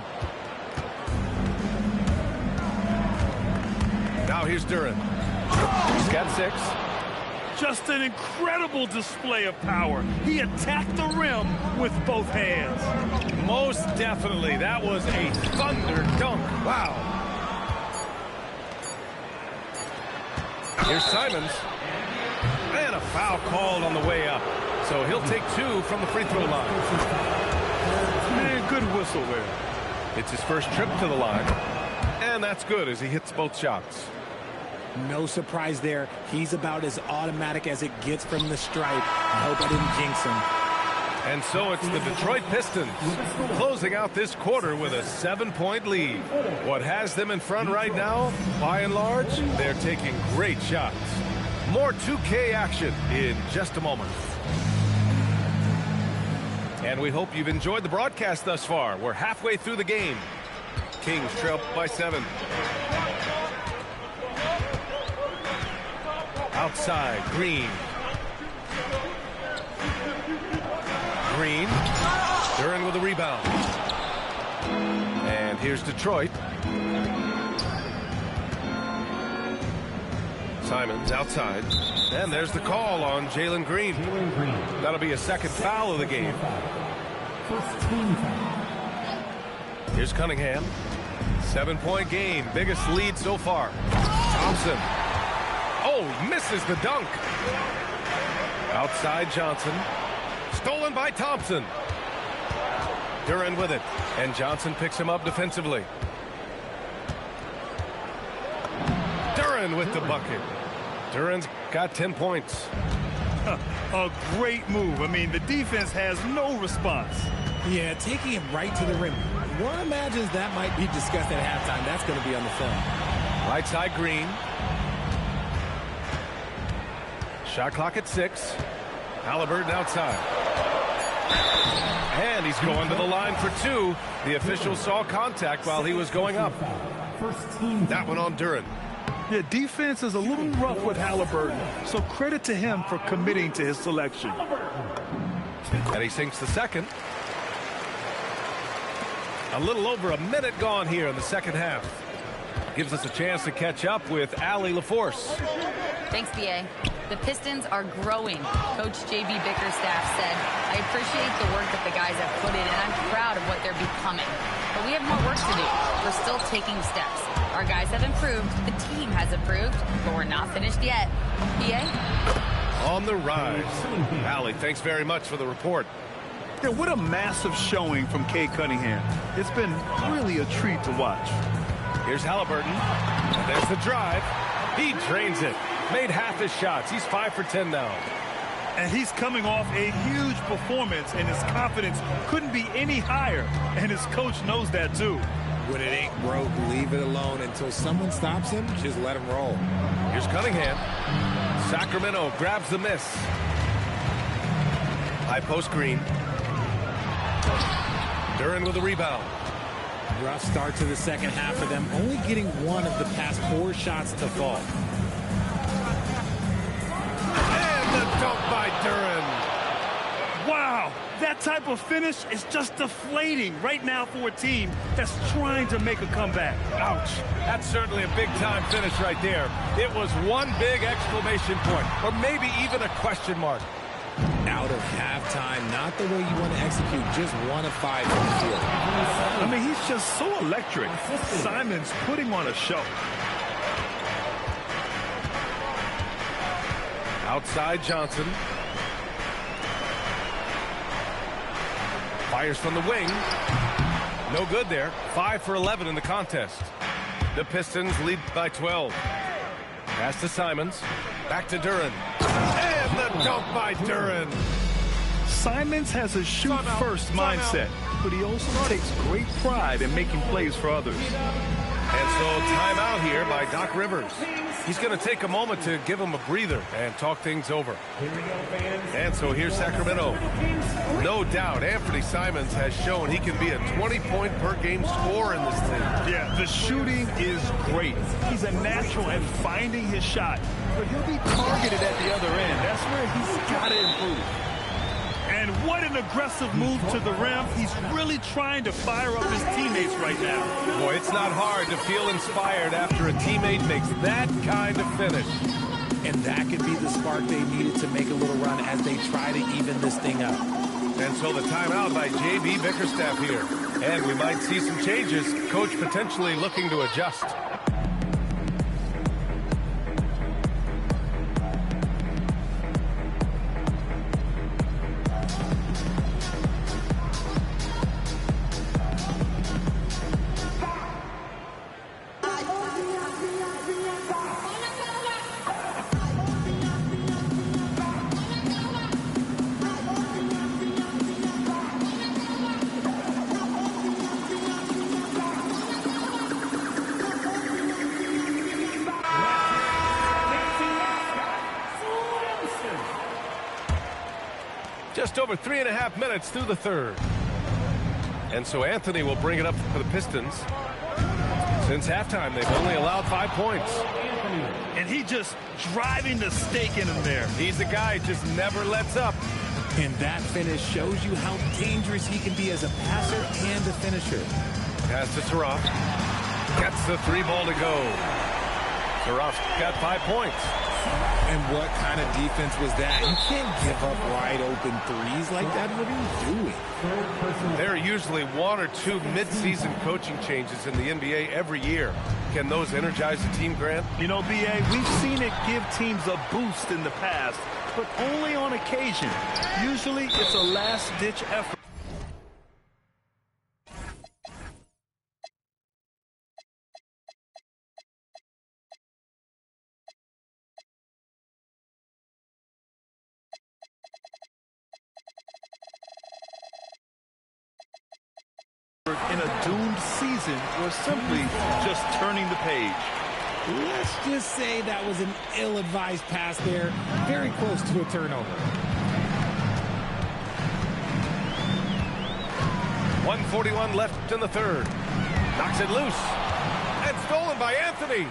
here's Duren. He's got 6. Just an incredible display of power. He attacked the rim with both hands. Most definitely. That was a thunder dunk. Wow. Here's Simons. And a foul called on the way up. So he'll take 2 from the free throw line. Man, good whistle there. It's his first trip to the line. And that's good as he hits both shots. No surprise there. He's about as automatic as it gets from the stripe. I hope I didn't jinx him. And so it's the Detroit Pistons closing out this quarter with a 7-point lead. What has them in front right now, by and large, they're taking great shots. More 2K action in just a moment. And we hope you've enjoyed the broadcast thus far. We're halfway through the game. Kings trail by 7. Outside, Green. Green. Duren with a rebound. And here's Detroit. Simons outside. And there's the call on Jalen Green. That'll be a second foul of the game. Here's Cunningham. 7-point game. Biggest lead so far. Thompson. Oh, misses the dunk. Outside Johnson. Stolen by Thompson. Duren with it. And Johnson picks him up defensively. Duren with the bucket. Duren's got 10 points. A great move. I mean, the defense has no response. Yeah, taking him right to the rim. One imagines that might be discussed at halftime. That's going to be on the film. Right side, Green. Shot clock at 6. Halliburton outside. And he's going to the line for 2. The official saw contact while he was going up. That one on Duren. Yeah, defense is a little rough with Halliburton, so credit to him for committing to his selection. And he sinks the second. A little over a minute gone here in the second half. Gives us a chance to catch up with Allie LaForce. Thanks, B.A. The Pistons are growing. Coach J.B. Bickerstaff said, I appreciate the work that the guys have put in, and I'm proud of what they're becoming. But we have more work to do. We're still taking steps. Our guys have improved. The team has improved, but we're not finished yet. B.A.? On the rise. Allie, thanks very much for the report. Yeah, what a massive showing from Cade Cunningham. It's been really a treat to watch. Here's Halliburton. And there's the drive. He drains it. Made half his shots. He's 5 for 10 now. And he's coming off a huge performance, and his confidence couldn't be any higher. And his coach knows that, too. When it ain't broke, leave it alone. Until someone stops him, just let him roll. Here's Cunningham. Sacramento grabs the miss. High post Green. Duren with a rebound. Rough start to the second half for them, only getting one of the past 4 shots to fall. And the dunk by Duren. Wow, that type of finish is just deflating right now for a team that's trying to make a comeback. Ouch. That's certainly a big-time finish right there. It was one big exclamation point, or maybe even a question mark. Out of halftime, not the way you want to execute, just 1 of 5 from the field. I mean, he's just so electric. Simons putting on a show. Outside Johnson. Fires from the wing. No good there. 5 for 11 in the contest. The Pistons lead by 12. Pass to Simons. Back to Duren. And the dunk by Duren. Simons has a shoot-first mindset, but he also takes great pride in making plays for others. And so timeout here by Doc Rivers. He's going to take a moment to give him a breather and talk things over. And so here's Sacramento. No doubt, Anthony Simons has shown he can be a 20-point-per-game scorer in this team. Yeah, the shooting is great. He's a natural at finding his shot, but he'll be targeted at the other end. That's where he's got to improve. And what an aggressive move to the rim. He's really trying to fire up his teammates right now. Boy, it's not hard to feel inspired after a teammate makes that kind of finish. And that could be the spark they needed to make a little run as they try to even this thing up. And so the timeout by J.B. Bickerstaff here. And we might see some changes. Coach potentially looking to adjust. Just over 3.5 minutes through the third. And so Anthony will bring it up for the Pistons. Since halftime, they've only allowed 5 points. And he just driving the stake in him there. He's the guy who just never lets up. And that finish shows you how dangerous he can be as a passer and a finisher. Pass to Saraf. Gets the 3 ball to go. Saraf's got 5 points. And what kind of defense was that? You can't give up wide open threes like that. What are you doing? There are usually 1 or 2 mid-season coaching changes in the NBA every year. Can those energize the team, Grant? You know, B.A., we've seen it give teams a boost in the past, but only on occasion. Usually it's a last-ditch effort. In a doomed season or simply just turning the page. Let's just say that was an ill-advised pass there. Very close to a turnover. 1:41 left in the third. Knocks it loose. And stolen by Anthony.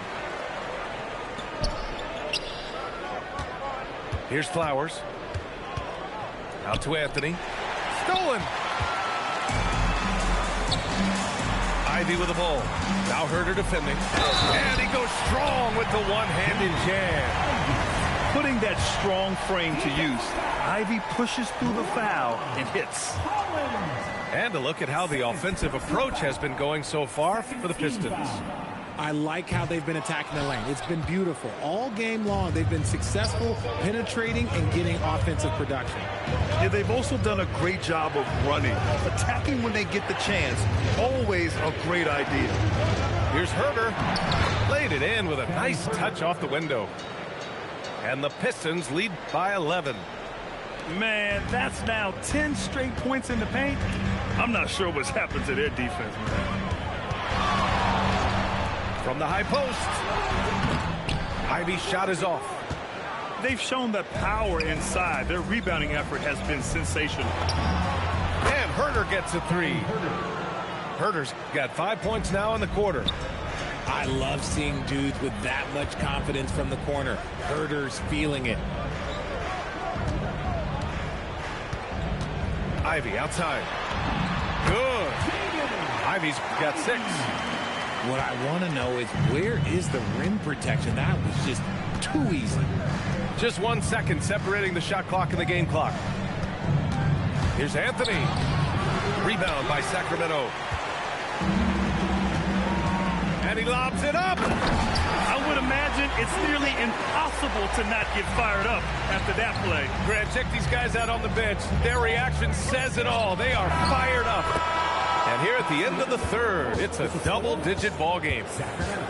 Here's Flowers. Out to Anthony. Stolen. Ivy with the ball. Now Herder defending. And he goes strong with the one-handed jam. Putting that strong frame to use. Ivy pushes through the foul and hits. And a look at how the offensive approach has been going so far for the Pistons. I like how they've been attacking the lane. It's been beautiful. All game long, they've been successful penetrating and getting offensive production. Yeah, they've also done a great job of running. Attacking when they get the chance. Always a great idea. Here's Herder. Laid it in with a nice touch off the window. And the Pistons lead by 11. Man, that's now 10 straight points in the paint. I'm not sure what's happened to their defense, man. From the high post. Ivy's shot is off. They've shown that power inside. Their rebounding effort has been sensational. And Herder gets a 3. Herder's got 5 points now in the quarter. I love seeing dudes with that much confidence from the corner. Herder's feeling it. Ivy outside. Good. Ivy's got 6. What I want to know is, where is the rim protection? That was just too easy. Just 1 second separating the shot clock and the game clock. Here's Anthony. Rebound by Sacramento. And he lobs it up. I would imagine it's nearly impossible to not get fired up after that play. Grant, check these guys out on the bench. Their reaction says it all. They are fired up. And here at the end of the third, it's a double-digit ball game.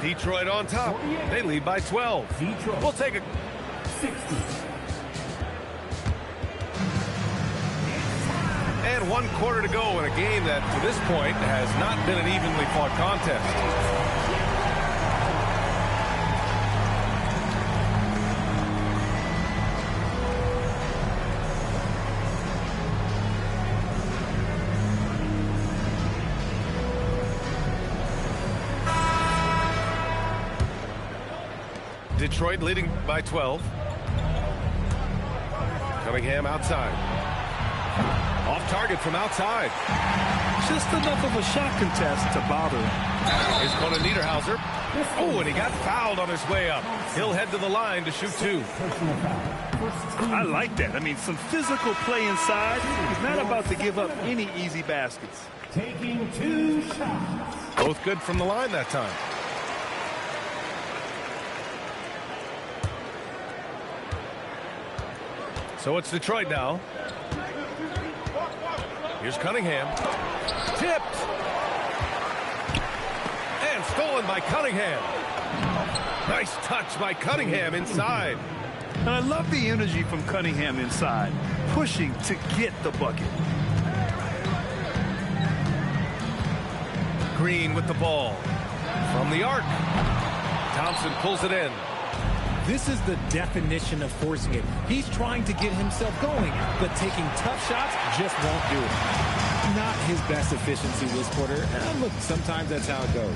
Detroit on top. They lead by 12. We'll take a 60. And 1 quarter to go in a game that, to this point, has not been an evenly fought contest. Detroit leading by 12. Cunningham outside. off target from outside. Just enough of a shot contest to bother him. Here's Conan Niederhauser. Oh, and he got fouled on his way up. He'll head to the line to shoot 2. I like that. I mean, some physical play inside. He's not about to give up any easy baskets. Taking 2 shots. Both good from the line that time. So it's Detroit now. Here's Cunningham. Tipped. And stolen by Cunningham. Nice touch by Cunningham inside. And I love the energy from Cunningham inside, pushing to get the bucket. Green with the ball. From the arc. Thompson pulls it in. This is the definition of forcing it. He's trying to get himself going, but taking tough shots just won't do it. Not his best efficiency this quarter. And look, sometimes that's how it goes.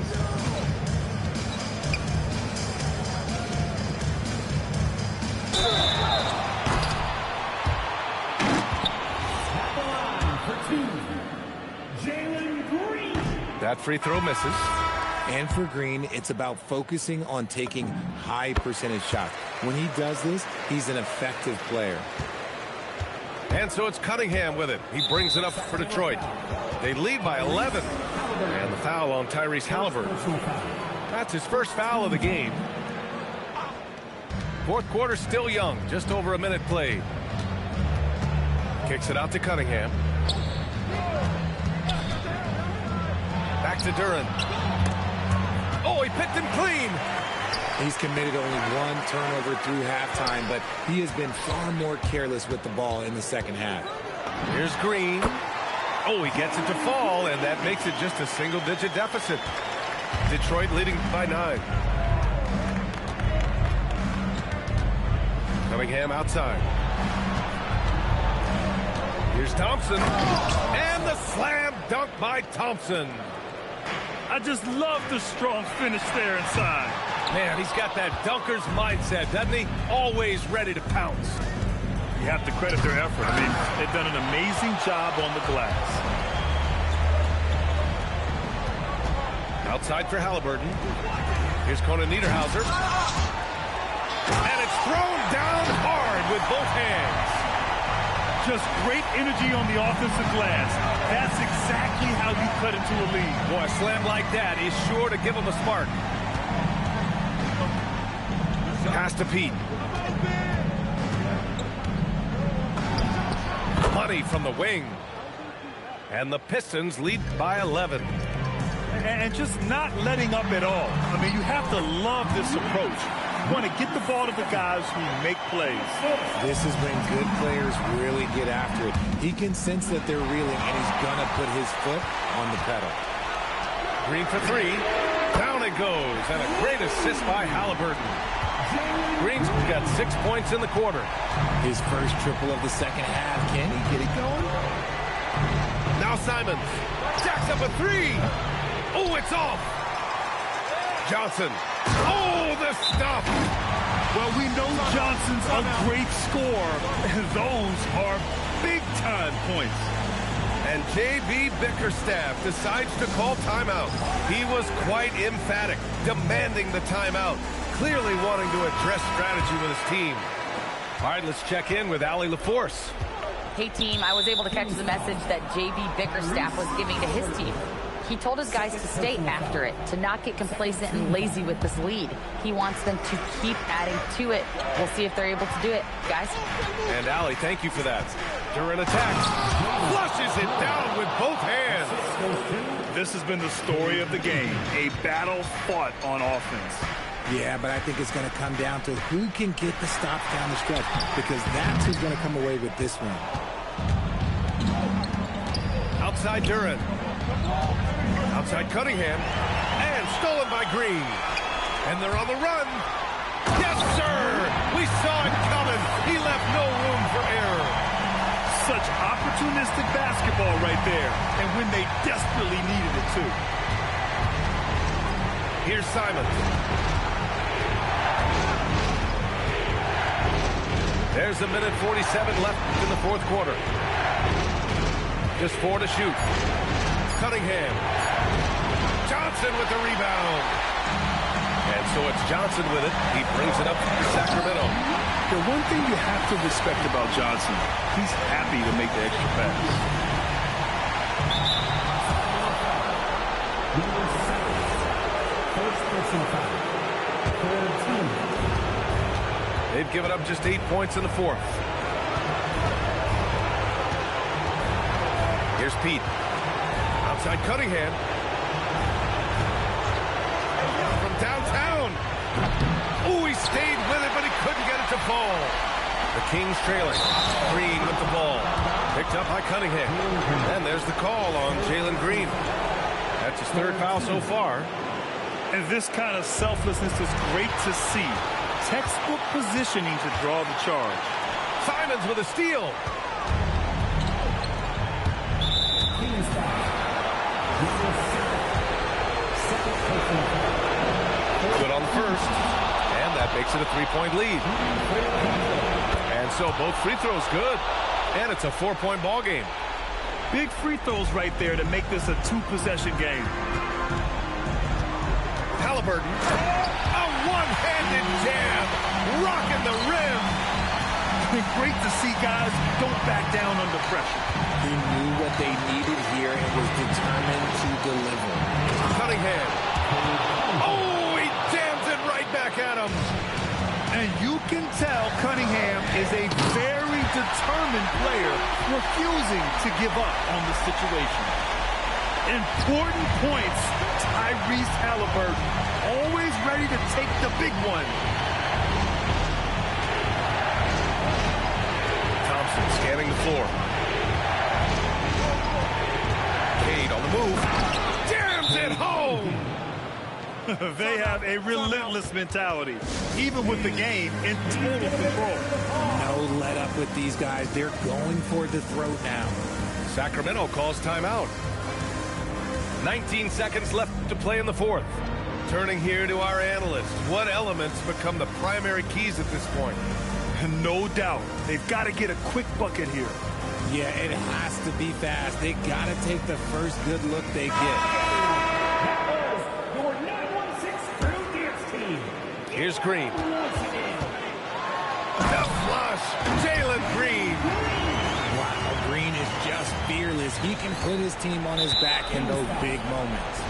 That free throw misses. And for Green, it's about focusing on taking high percentage shots. When he does this, he's an effective player. And so it's Cunningham with it. He brings it up for Detroit. They lead by 11. And the foul on Tyrese Halliburton. That's his first foul of the game. Fourth quarter still young. Just over a minute played. Kicks it out to Cunningham. Back to Duren. Oh, he picked him clean. He's committed only 1 turnover through halftime, but he has been far more careless with the ball in the second half. Here's Green. Oh, he gets it to fall, and that makes it just a single-digit deficit. Detroit leading by 9. Cunningham outside. Here's Thompson. And the slam dunk by Thompson. I just love the strong finish there inside. Man, he's got that dunker's mindset, doesn't he? Always ready to pounce. You have to credit their effort. I mean, they've done an amazing job on the glass. Outside for Halliburton. Here's Conan Niederhauser. And it's thrown down hard with both hands. Just great energy on the offensive glass. That's exactly how you cut into a lead. Boy, a slam like that is sure to give him a spark. Pass to Pete. Money from the wing. And the Pistons lead by 11. And just not letting up at all. I mean, you have to love this approach. You want to get the ball to the guys who make plays. This is when good players really get after it. He can sense that they're reeling, and he's going to put his foot on the pedal. Green for 3. Down it goes. And a great assist by Halliburton. Green's got 6 points in the quarter. His first triple of the second half. Can he get it going? Now Simons. Jacks up a 3. Oh, it's off. Johnson. Oh, the stuff. Well, we know Johnson's a great scorer. Those are big-time points. And J.B. Bickerstaff decides to call timeout. He was quite emphatic, demanding the timeout, clearly wanting to address strategy with his team. All right, let's check in with Allie LaForce. Hey, team, I was able to catch the message that J.B. Bickerstaff was giving to his team. He told his guys to stay after it, to not get complacent and lazy with this lead. He wants them to keep adding to it. We'll see if they're able to do it, guys. And Allie, thank you for that. Duren attacks. Flushes it down with both hands. This has been the story of the game. A battle fought on offense. Yeah, but I think it's going to come down to who can get the stops down the stretch, because that's who's going to come away with this one. Outside Duren. Outside Cunningham. And stolen by Green. And they're on the run. Yes, sir! We saw it coming. He left no room for error. Such opportunistic basketball right there. And when they desperately needed it, too. Here's Simons. There's a minute 47 left in the fourth quarter. Just 4 to shoot. Cunningham. Johnson with the rebound. And so it's Johnson with it. He brings it up to Sacramento. The one thing you have to respect about Johnson, he's happy to make the extra pass. They've given up just 8 points in the fourth. Here's Pete. Outside Cunningham. From downtown. Oh, he stayed with it, but he couldn't get it to fall. The Kings trailing. Green with the ball. Picked up by Cunningham. And there's the call on Jalen Green. That's his 3rd foul so far. And this kind of selflessness is great to see. Textbook positioning to draw the charge. Simons with a steal. Good on the first. And that makes it a 3-point lead. And so both free throws good. And it's a 4-point ball game. Big free throws right there to make this a 2-possession game. Halliburton. A one-handed jam. Rocking the rim. Great to see guys don't back down under pressure. He knew what they needed here and was determined to deliver. Cunningham. Oh, he jams it right back at him. And you can tell Cunningham is a very determined player, refusing to give up on the situation. Important points, Tyrese Halliburton, always ready to take the big one. Thompson scanning the floor. Cade on the move. Jams it home! They have a relentless mentality, even with the game in total control. No let up with these guys. They're going for the throat now. Sacramento calls timeout. 19 seconds left to play in the fourth. Turning here to our analysts. What elements become the primary keys at this point? No doubt. They've got to get a quick bucket here. Yeah, it has to be fast. They got to take the first good look they get. Your 916 Crew Dance Team. Here's Green. The flush. Jalen Green. Wow, Green is just fearless. He can put his team on his back in those big moments.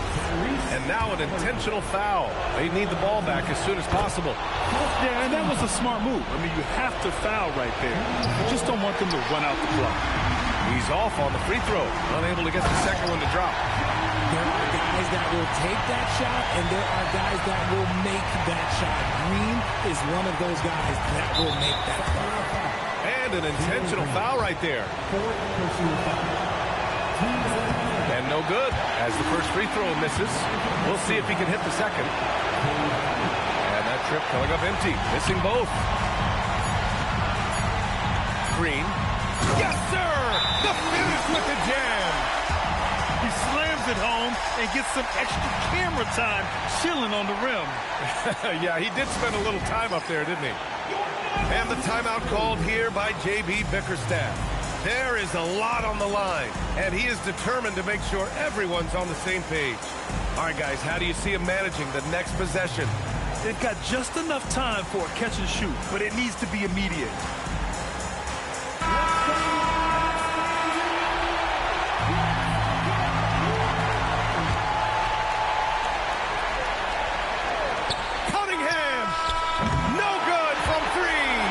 And now an intentional foul. They need the ball back as soon as possible. Yeah, and that was a smart move. I mean, you have to foul right there. You just don't want them to run out the clock. He's off on the free throw. Unable to get the second one to drop. There are guys that will take that shot, and there are guys that will make that shot. Green is one of those guys that will make that shot. And an intentional foul right there. And no good, as the first free throw misses. We'll see if he can hit the second. And that trip coming up empty, missing both. Green. Yes, sir! The finish with the jam! He slams it home and gets some extra camera time chilling on the rim. Yeah, he did spend a little time up there, didn't he? And the timeout called here by J.B. Bickerstaff. There is a lot on the line, and he is determined to make sure everyone's on the same page. All right, guys, how do you see him managing the next possession? They've got just enough time for a catch and shoot, but it needs to be immediate. Cunningham! No good from three!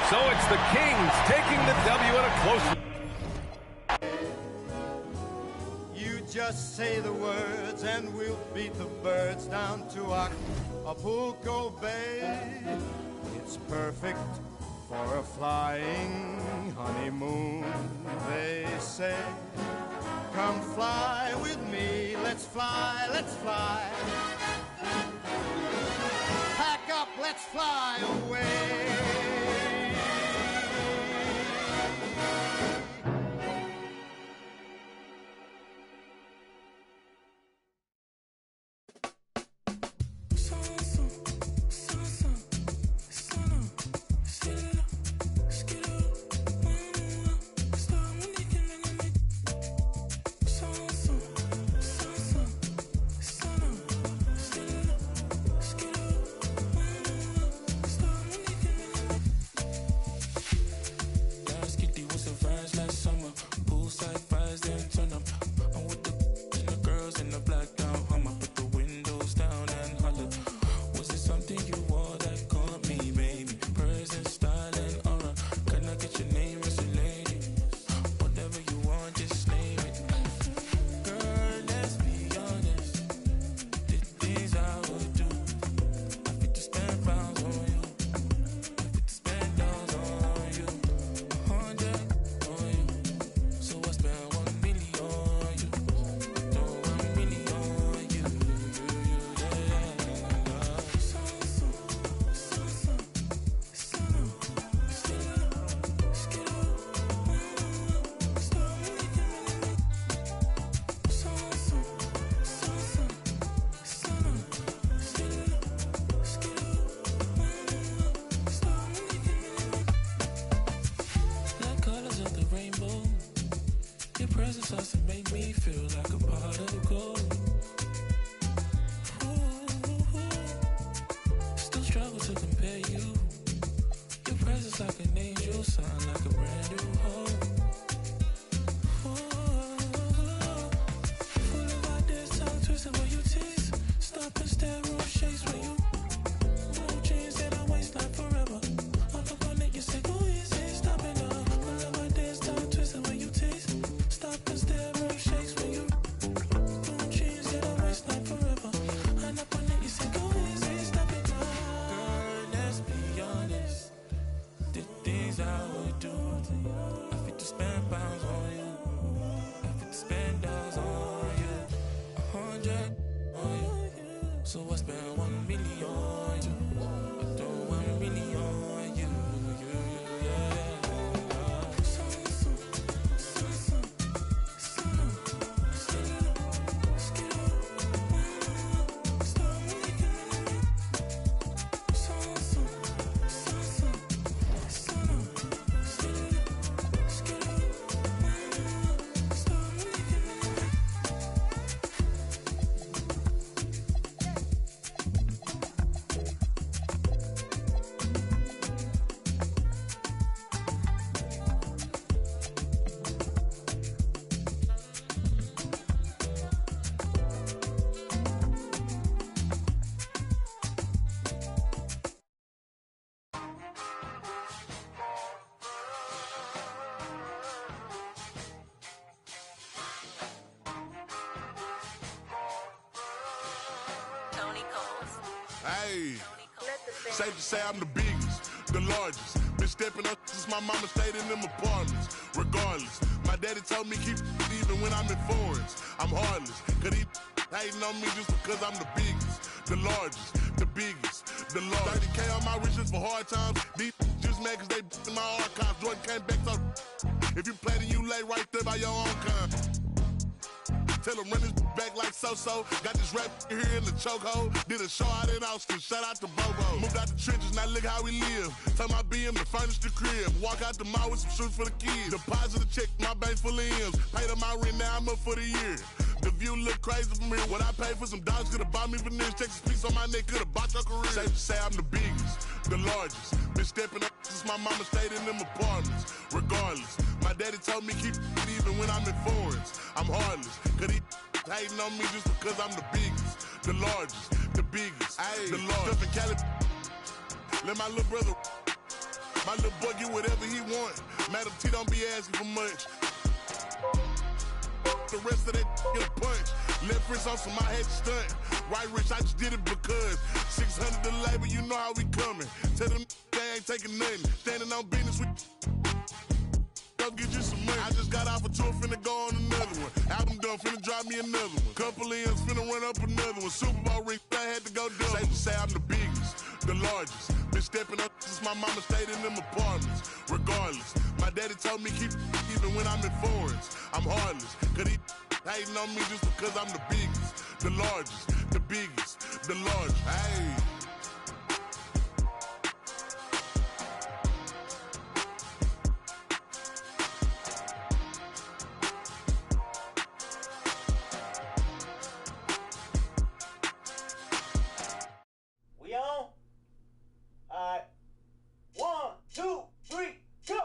So it's the Kings taking the W in a close one. Just say the words and we'll beat the birds down to Acapulco Bay. It's perfect for a flying honeymoon, they say. Come fly with me, let's fly, let's fly. Pack up, let's fly away. presence starts to make me feel like a part of the gold. Still struggle to compare you. Your presence like an angel, something like a brand new hope. Full of ideas, tongue twisting when you tease. Stop and stare, roll shakes when you. No chains that I waste like forever. All up on it, you say go easy, stop it now. Full of ideas, tongue twisting when you tease. Stop and stare, roll shakes when you. No chains that I waste like forever. All up on it, you say go easy, stop it now. Girl, let's be honest. The things I would do, I fit to spend pounds on you. I fit to spend dollars on you. 100 on you. So I spend 1 million on you. I throw 1 million on you. Hey, safe to say I'm the biggest, the largest. Been stepping up since my mama stayed in them apartments. Regardless, my daddy told me keep even when I'm in foreigns. I'm heartless, cause he hating on me just because I'm the biggest, the largest, the biggest, the largest. 30K on my riches for hard times. These just mad cause they in my archives. Jordan came back, so if you play then you lay right there by your own kind. Tell him run his back like so-so. Got this rap here in the chokehold. Did a show out in Austin. Shout out to Bobo. Moved out the trenches, now look how we live. Tell my BM to furnish the crib. Walk out the mall with some shoes for the kids. Deposit a check, my bank full of M's. Paid on my rent, now I'm up for the year. The view look crazy from here. What I paid for some dogs could've bought me veneers. Texas piece on my neck could've bought your career. Safe to say I'm the biggest, the largest. Been stepping up since my mama stayed in them apartments. Regardless, my daddy told me keep it even when I'm in foreigns. I'm heartless, cause he hating on me just because I'm the biggest, the largest, the biggest, the largest. Stuff in Cali, let my little brother, my little boy get whatever he want. Madam T don't be asking for much. The rest of that get a punch. Left wrist on some I had to stunt. Right wrist, I just did it because 600 the labor, you know how we coming. Tell them they ain't taking nothing. Standing on business with go get you some money. I just got off a tour, finna go on another one. Album done, finna drop me another one. Couple M's, finna run up another one. Super Bowl ring, I had to go double. Safe to say I'm the biggest, the largest. Been stepping up since my mama stayed in them apartments. Regardless, my daddy told me keep even when I'm in foreigns. I'm heartless, cause he hating on me just because I'm the biggest, the largest, the biggest, the largest. Hey. We on? Alright. 1, 2, 3, go!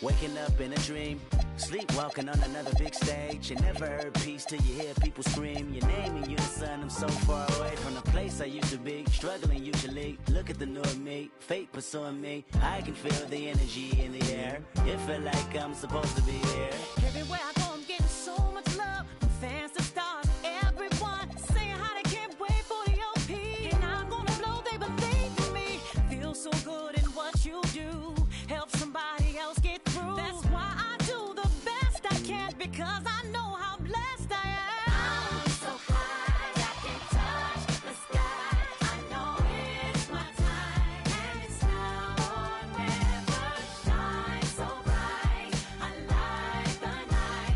Waking up in a dream, sleepwalking on another big stage. You never heard peace till you hear people scream your name in unison. I'm so far away from the place I used to be, struggling usually. Look at the new me, fate pursuing me. I can feel the energy in the air. It feel like I'm supposed to be here. Everywhere I go, I'm getting so much love from fans to stars. Everyone saying how they can't wait for the LP. And I'm gonna blow, they believe in me. Feel so good in what you do. Help somebody else get through. That's why I do the best I can, because I know how blessed I am. I'm so high, I can touch the sky. I know it's my time, and it's now or never. Shine so bright, I light the night.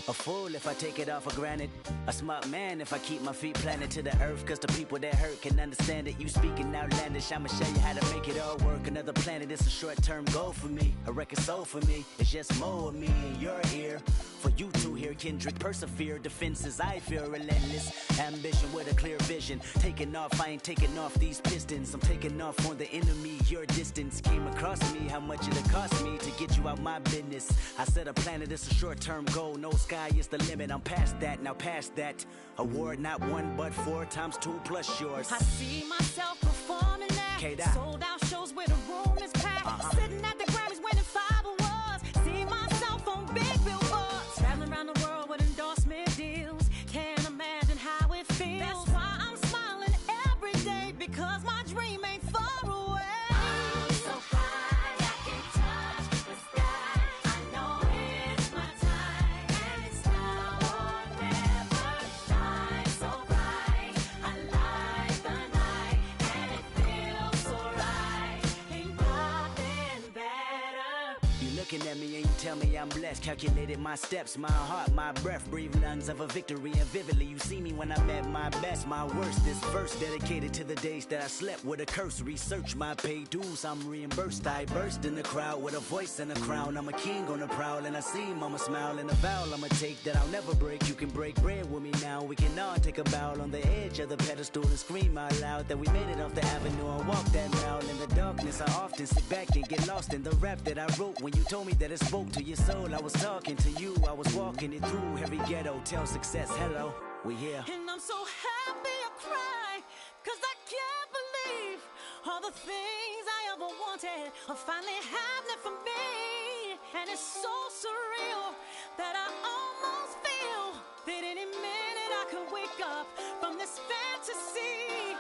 A fool if I take it all for granted. A smart man if I keep my feet planted to the earth. Cause the people that hurt can understand it. You speaking outlandish, I'ma show you how to make it all work. Another planet, it's a short-term goal for me. A record soul for me, it's just more of me in your ear. For you to hear Kendrick persevere. Defenses, I feel relentless. Ambition with a clear vision. Taking off, I ain't taking off these pistons. I'm taking off on the enemy. Your distance came across me. How much it'll cost me to get you out my business. I said a planet, it's a short-term goal. No sky is the limit. I'm past that, now past that. Award not 1 but 4 times 2 plus yours. I see myself performing that. K-Dot. Sold out shows where the room is packed. Sitting at the Grammys winning 5 awards. See myself on big billboards. Traveling around the world with endorsement deals. Can't imagine how it feels. That's why I'm smiling every day. Because my dream ain't far away. I'm so high I can touch the sky. I know it's my time. And it's now or never. Shine so bright. I light the night. And it feels so right. Ain't nothing better. You looking at me and you tell me I'm blessed. Calculated my steps, my heart, my breath. Breathe lungs of a victory and vividly you see me when I'm at my best. My worst, this verse dedicated to the days that I slept with a curse. Research my paid dues, I'm reimbursed. I burst in the crowd with a voice and a crown. I'm a king on the prowl and I see mama smile. And a vow I'ma take that I'll never break. You can break bread with me now. We can all take a bow on the edge of the pedestal and scream out loud that we made it off the avenue and walk that mile. In the darkness I often sit back and get lost in the rap that I wrote. When you told me that it spoke to your soul, I was talking to you. I was walking it through every ghetto. Tell success hello, we here. And I'm so happy I cry. Cause I can't believe all the things I ever wanted are finally happening for me. And it's so surreal that I almost feel that any minute I could wake up from this fantasy.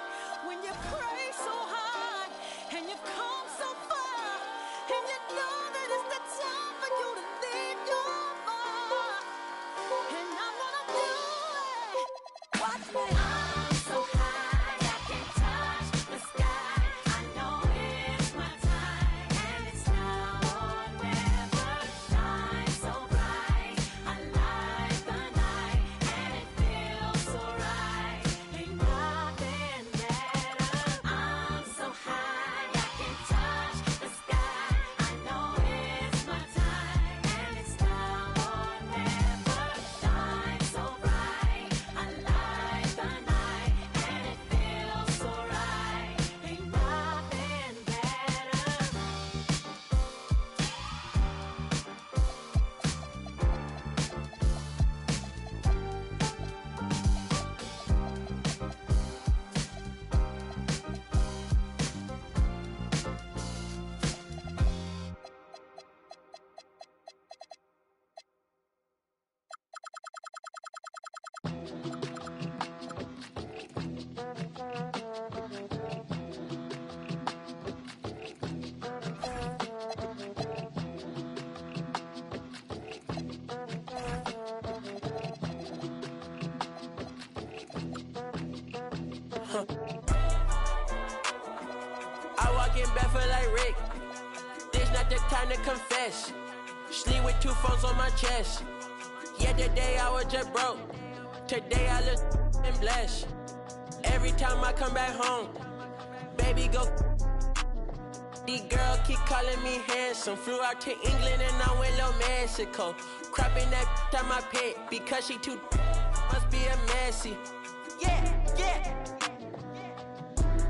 When you pray so hard and you've come so far, and you know that it's the time for you to leave your mark. And I'm gonna do it. Watch me. I'm so high I can touch the sky. I know it's my time, and it's now or never. Shine so bright. I light the night, and it feels so right. Ain't nothing better. I'm so high I can touch the sky. I know it's my time, and it's now or never. Shine so bright. I light the night, and it feels so right. Ain't nothing better. I walk in barefoot like Rick. This not the time to confess. Sleep with 2 phones on my chest. Yesterday I was just broke. Today I look and blessed. Every time I come back home, baby go. These girls keep calling me handsome. Flew out to England and I went to Mexico. Cropping that on my pet because she too must be a messy. Yeah, yeah.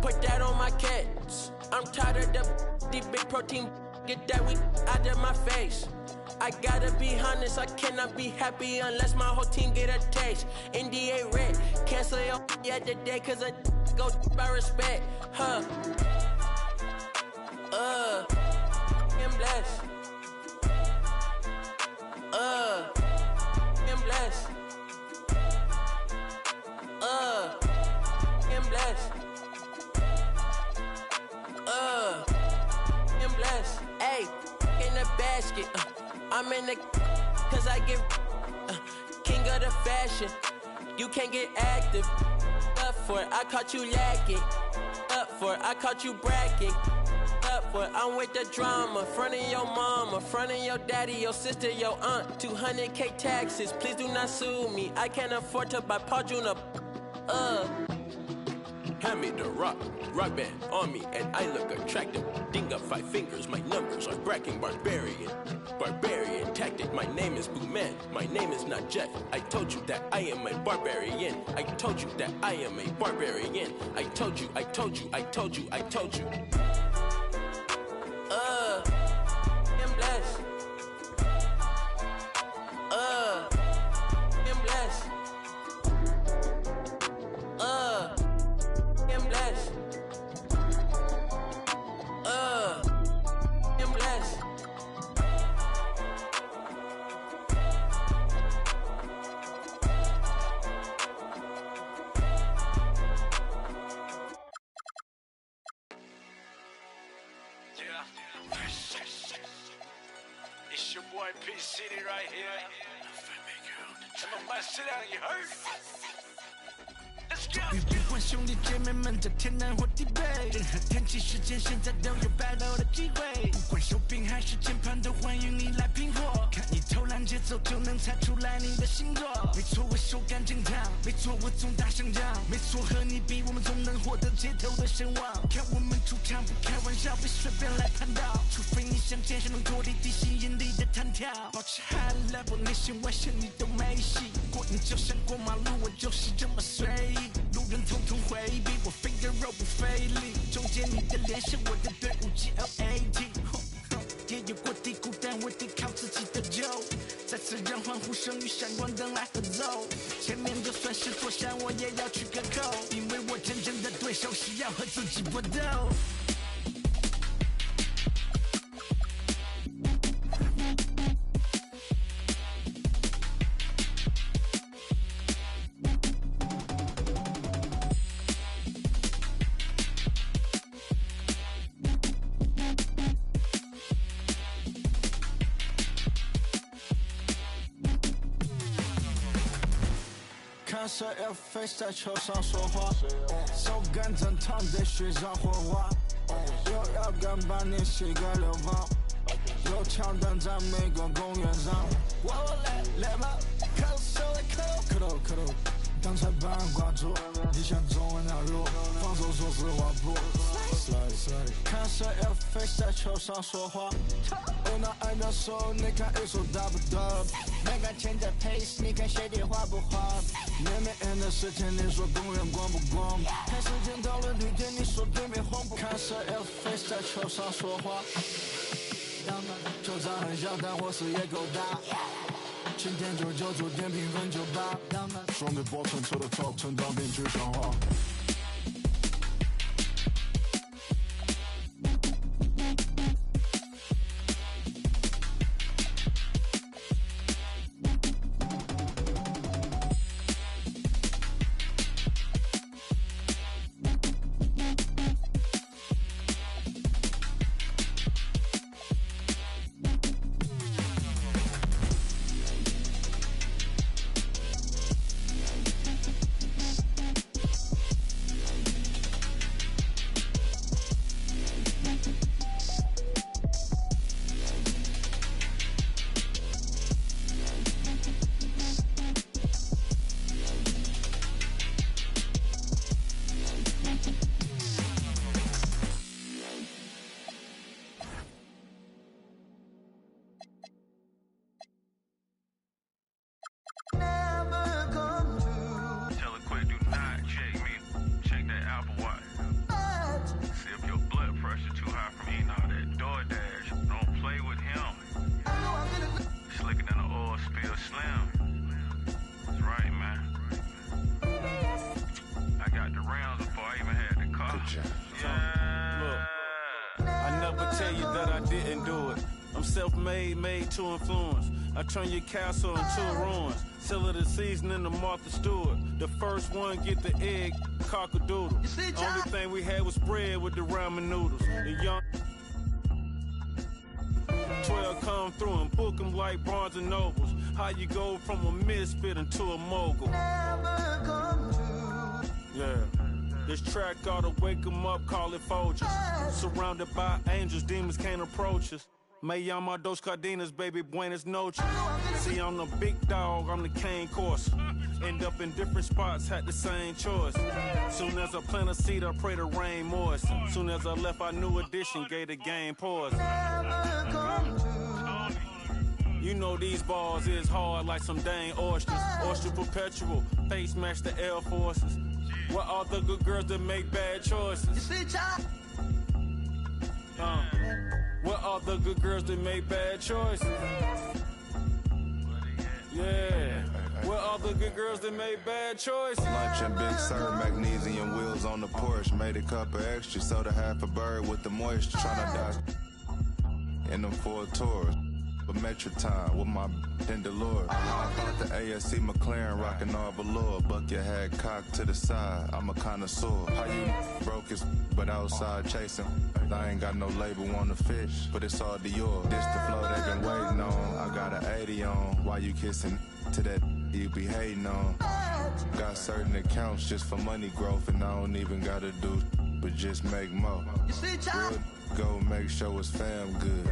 Put that on my cats. I'm tired of the big protein. Get that weak out of my face. I gotta be honest, I cannot be happy unless my whole team get a taste. NDA red, cancel your at the day cause I go by respect. Huh? I'm blessed. I'm blessed. I'm blessed. I'm blessed. Ayy, in the basket. I'm in the cause I get king of the fashion. You can't get active. Up for it, I caught you lacking. Up for it, I caught you bragging. Up what? I'm with the drama. Front of your mama, front of your daddy, your sister, your aunt. 200K taxes, please do not sue me. I can't afford to buy Paul Jr. Hand me the rock band on me, and I look attractive. Ding up 5 fingers, my numbers are bracking. Barbarian tactic. My name is Booman, my name is not Jeff. I told you that I am a barbarian. I told you that I am a barbarian. I told you. I'm blessed. I'm blessed. I'm blessed. I'm blessed. It's your boy P City right here. Come on, man, sit down, you heard? Let's go. 与不管兄弟姐妹们在天南或地北，任何天气时间，现在都有 battle 的机会。不管手柄还是键盘，都欢迎你来拼货。看你偷懒节奏，就能猜出来你的星座。没错，我手感正烫，没错，我总大声讲，没错，和你比，我们总能获得街头的声望。看我们出场，不开玩笑，别随便来攀到，除非你想健身能脱离地心引力的弹跳。保持 high level， 内线外线你都没戏。过你就像过马路，我就是这么随意。路人统统回避，我 finger roll 不费力，中间你的脸是我的队伍 GLAT。也有过低谷，但我得靠自己的救。再次让欢呼声与闪光灯来合奏。前面就算是坐山，我也要去个够，因为我真正的对手是要和自己搏斗。看谁要 face 在球上说话，手感正烫得水上火花，又要敢把你膝盖流放，有枪弹在每个公园上。我来嘛，看手来磕头，当裁判挂住，你想走那路，防守说实话不。看谁要 face 在球上说话，我拿爱的手，你看一手打不得，没敢前在 pace， 你看鞋底滑不滑？妹妹 N 的事情，你说公园光不光？看时间到了绿点，你说对面红不？看谁要 face 在球上说话，球场很小，但火势也够大。今天99主点评分98，双对波乘车的 top 成当兵具象化。Made to influence. I turn your castle into ruins. Seller the seasoning to Martha Stewart. The first one get the egg, cock-a-doodle. Only thing we had was bread with the ramen noodles. The young 12 come through and book them like Barnes and Nobles. How you go from a misfit into a mogul? Yeah. This track ought to wake them up, call it Folgers. Surrounded by angels, demons can't approach us. Me llamo dos cardenas, baby, buenas noches. See, I'm the big dog, I'm the cane course. End up in different spots, had the same choice. Soon as I plant a seed, I pray the rain moist. Soon as I left, I knew addition, gave the game pause. You know these balls is hard like some dang oysters. Oyster perpetual, face match the Air Forces. What all the good girls that make bad choices? What all the good girls that make bad choices? Yeah. What all the good girls that make bad choices? Lunch and Big Sur, magnesium wheels on the Porsche. Made a cup of extra, sold a half a bird with the moisture. Tryna dodge in them 4 tours. But Metro time with my Delore. I bought the ASC McLaren, rocking all velour. Buck your head cocked to the side, I'm a connoisseur. How you broke is but outside chasing? I ain't got no label on the fish, but it's all Dior. This the flow they been waiting on. I got an 80 on. Why you kissing to that you be hating on? Got certain accounts just for money growth, and I don't even gotta do but just make more. Real go make sure it's fam good.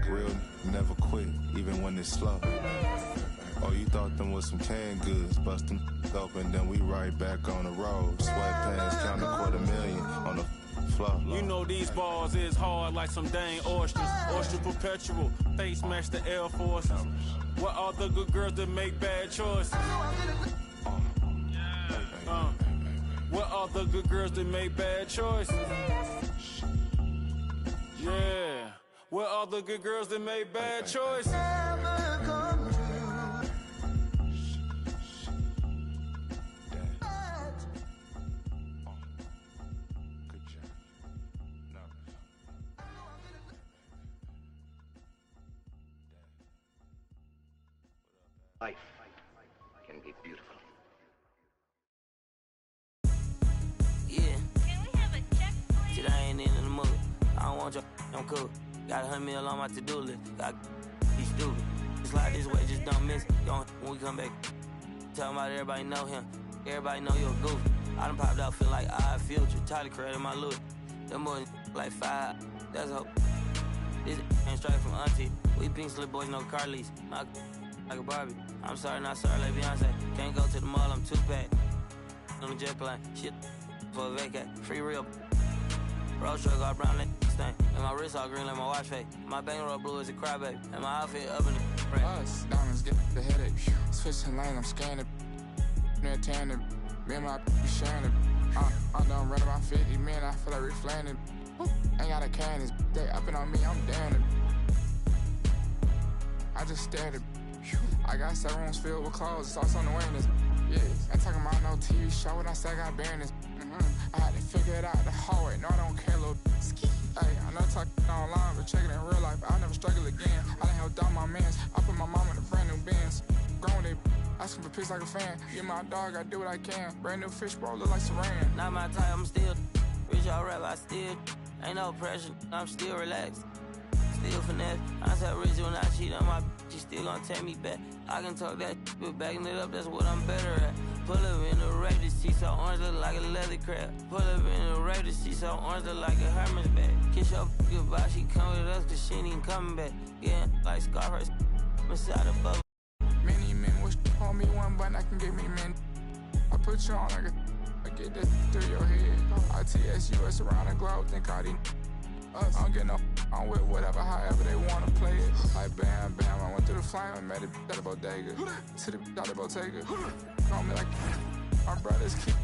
Real never quit, even when it's slow. Oh, you thought them was some canned goods. Bust them open, then we right back on the road. Sweatpants, count $250,000 on the floor. You know these balls is hard like some dang oysters. Oyster perpetual, face match the Air Forces. What all the good girls that make bad choices? What all the good girls that make bad choices? Yeah. What all the good girls that make bad choices? Life can be beautiful. Yeah. Can we have a check, please? Shit, I ain't in the mood. I don't want your I'm cool. Got 100 mil on my to-do list. Got be stupid. It's like this way, just don't miss. Don't when we come back. Tell about everybody know him. Everybody know you're a goof. I done popped out feel like I Future. Tyler created my look. Them boys like 5. That's hope. This ain't straight from auntie. We pink slip boys, no car lease. My like a Barbie. I'm sorry, not sorry, like Beyonce. Can't go to the mall, I'm 2-pack. On the jet plane, shit for a vacate. Free real. Road truck all brown like thing. And my wrist all green like my watch face. My bankroll blue as a crybaby. And my outfit up in the rain. Us, diamonds get the headache. Switching lanes, I'm scanning. Near tanning. Me and my be sharing it. I'm done running my 50 men, I feel like reflating. Ain't got a can, they upping on me, I'm down it. I just stared at. I got 7 rooms filled with clothes, it's also on the witness. Yeah, ain't talking about no TV show when I say I got bareness. I had to figure it out the hallway, no I don't care, little ski. Hey, I know talking online, but check it in real life, I'll never struggle again. I done helped out my mans, I put my mom in a brand new Benz. Grown they asking for pics like a fan. You my dog, I do what I can. Brand new fish bowl, look like Saran. Not my type, I'm still rich, all rap, I still ain't no pressure, I'm still relaxed. Still finesse, I said rich when I cheat on my she still gonna take me back. I can talk that but backing it up, that's what I'm better at. Pull up in the rape, this she so orange look like a leather crab. Pull up in the rape, this she so orange look like a Hermes bag. Kiss your goodbye, she come with us cause she ain't even coming back. Yeah, like Scarface, inside the bubble. Many men wish on me one button, I can give me men. I put you on like I get this through your head. ITS around the globe, think all these I don't get no on with whatever, however they wanna play it. Like bam, bam, I went through the flame and met it at the bodega. To the out the Bottega. Call me like my brothers keep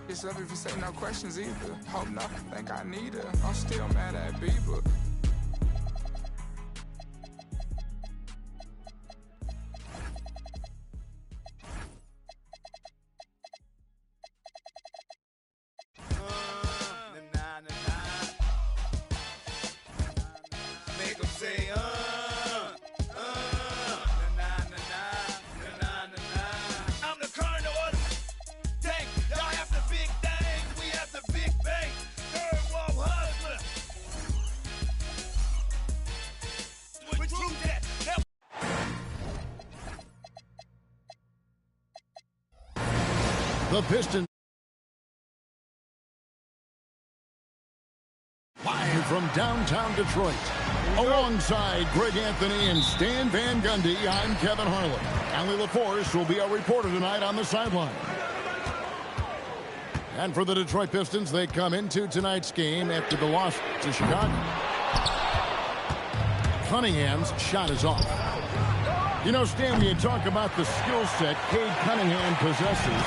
it's up if you say no questions either. Hope not, think I need her. I'm still mad at Bieber. The Pistons from downtown Detroit. Alongside Greg Anthony and Stan Van Gundy, I'm Kevin Harlan. Allie LaForce will be our reporter tonight on the sideline. And for the Detroit Pistons, they come into tonight's game after the loss to Chicago. Cunningham's shot is off. You know, Stan, when you talk about the skill set Cade Cunningham possesses,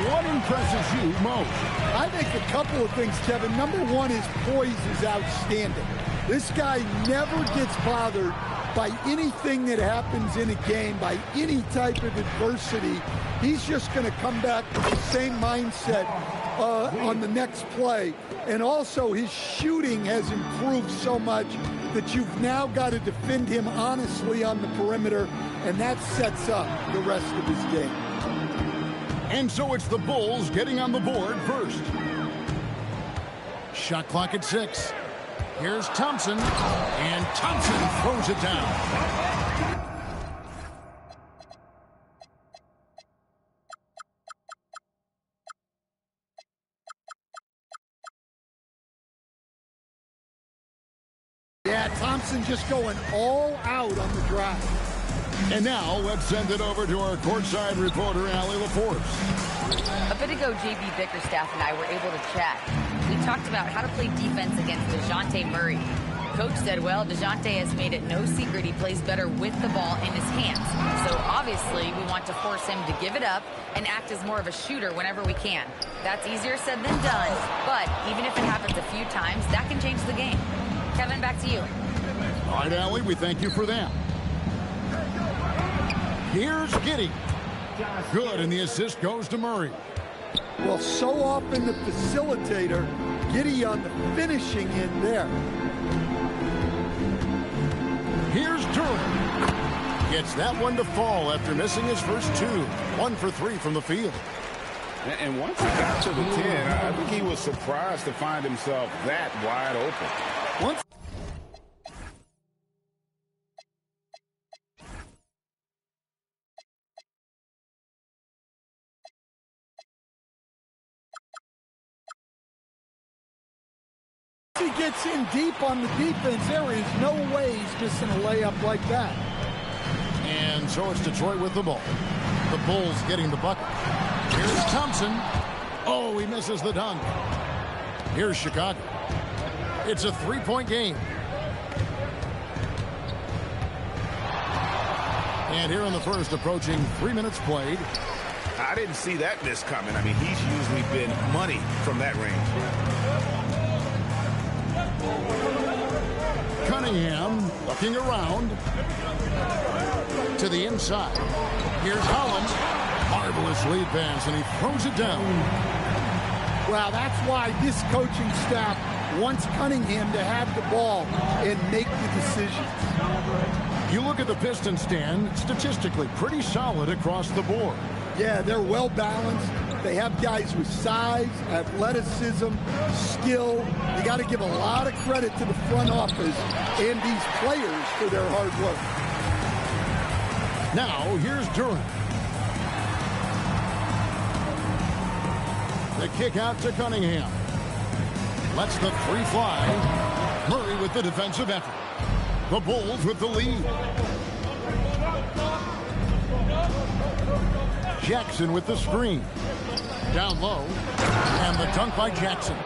what impresses you most? I think a couple of things, Kevin. Number one, his poise is outstanding. This guy never gets bothered by anything that happens in a game, by any type of adversity. He's just going to come back with the same mindset on the next play. And also, his shooting has improved so much that you've now got to defend him honestly on the perimeter, and that sets up the rest of his game. And so it's the Bulls getting on the board first. Shot clock at 6. Here's Thompson, and Thompson throws it down. Yeah, Thompson just going all out on the drive. And now let's send it over to our courtside reporter, Allie LaForce. A bit ago, JB Bickerstaff and I were able to chat. We talked about how to play defense against DeJounte Murray. Coach said, well, DeJounte has made it no secret he plays better with the ball in his hands. So obviously we want to force him to give it up and act as more of a shooter whenever we can. That's easier said than done, but even if it happens a few times, that can change the game. Kevin, back to you. All right, Allie, we thank you for that. Here's Giddey. Good, and the assist goes to Murray. Well, so often the facilitator, Giddey on the finishing end there. Here's Durham. Gets that one to fall after missing his first 2. 1 for 3 from the field. And once he got to the 10, I think he was surprised to find himself that wide open. Once he gets in deep on the defense, there is no way he's missing a layup like that. And so it's Detroit with the ball. The Bulls getting the bucket. Here's Thompson. Oh, he misses the dunk. Here's Chicago. It's a 3-point game. And here in the first, approaching 3 minutes played. I didn't see that miss coming. I mean, he's usually been money from that range. Cunningham looking around to the inside. Here's Holland. Marvelous lead pass, and he throws it down. Well, that's why this coaching staff wants Cunningham to have the ball and make the decisions. You look at the Pistons, Stan, statistically pretty solid across the board. Yeah, they're well balanced. They have guys with size, athleticism, skill. You got to give a lot of credit to the front office and these players for their hard work. Now, here's Durham. The kick out to Cunningham. Lets the 3 fly. Murray with the defensive effort. The Bulls with the lead. Jackson with the screen. Down low. And the dunk by Jackson.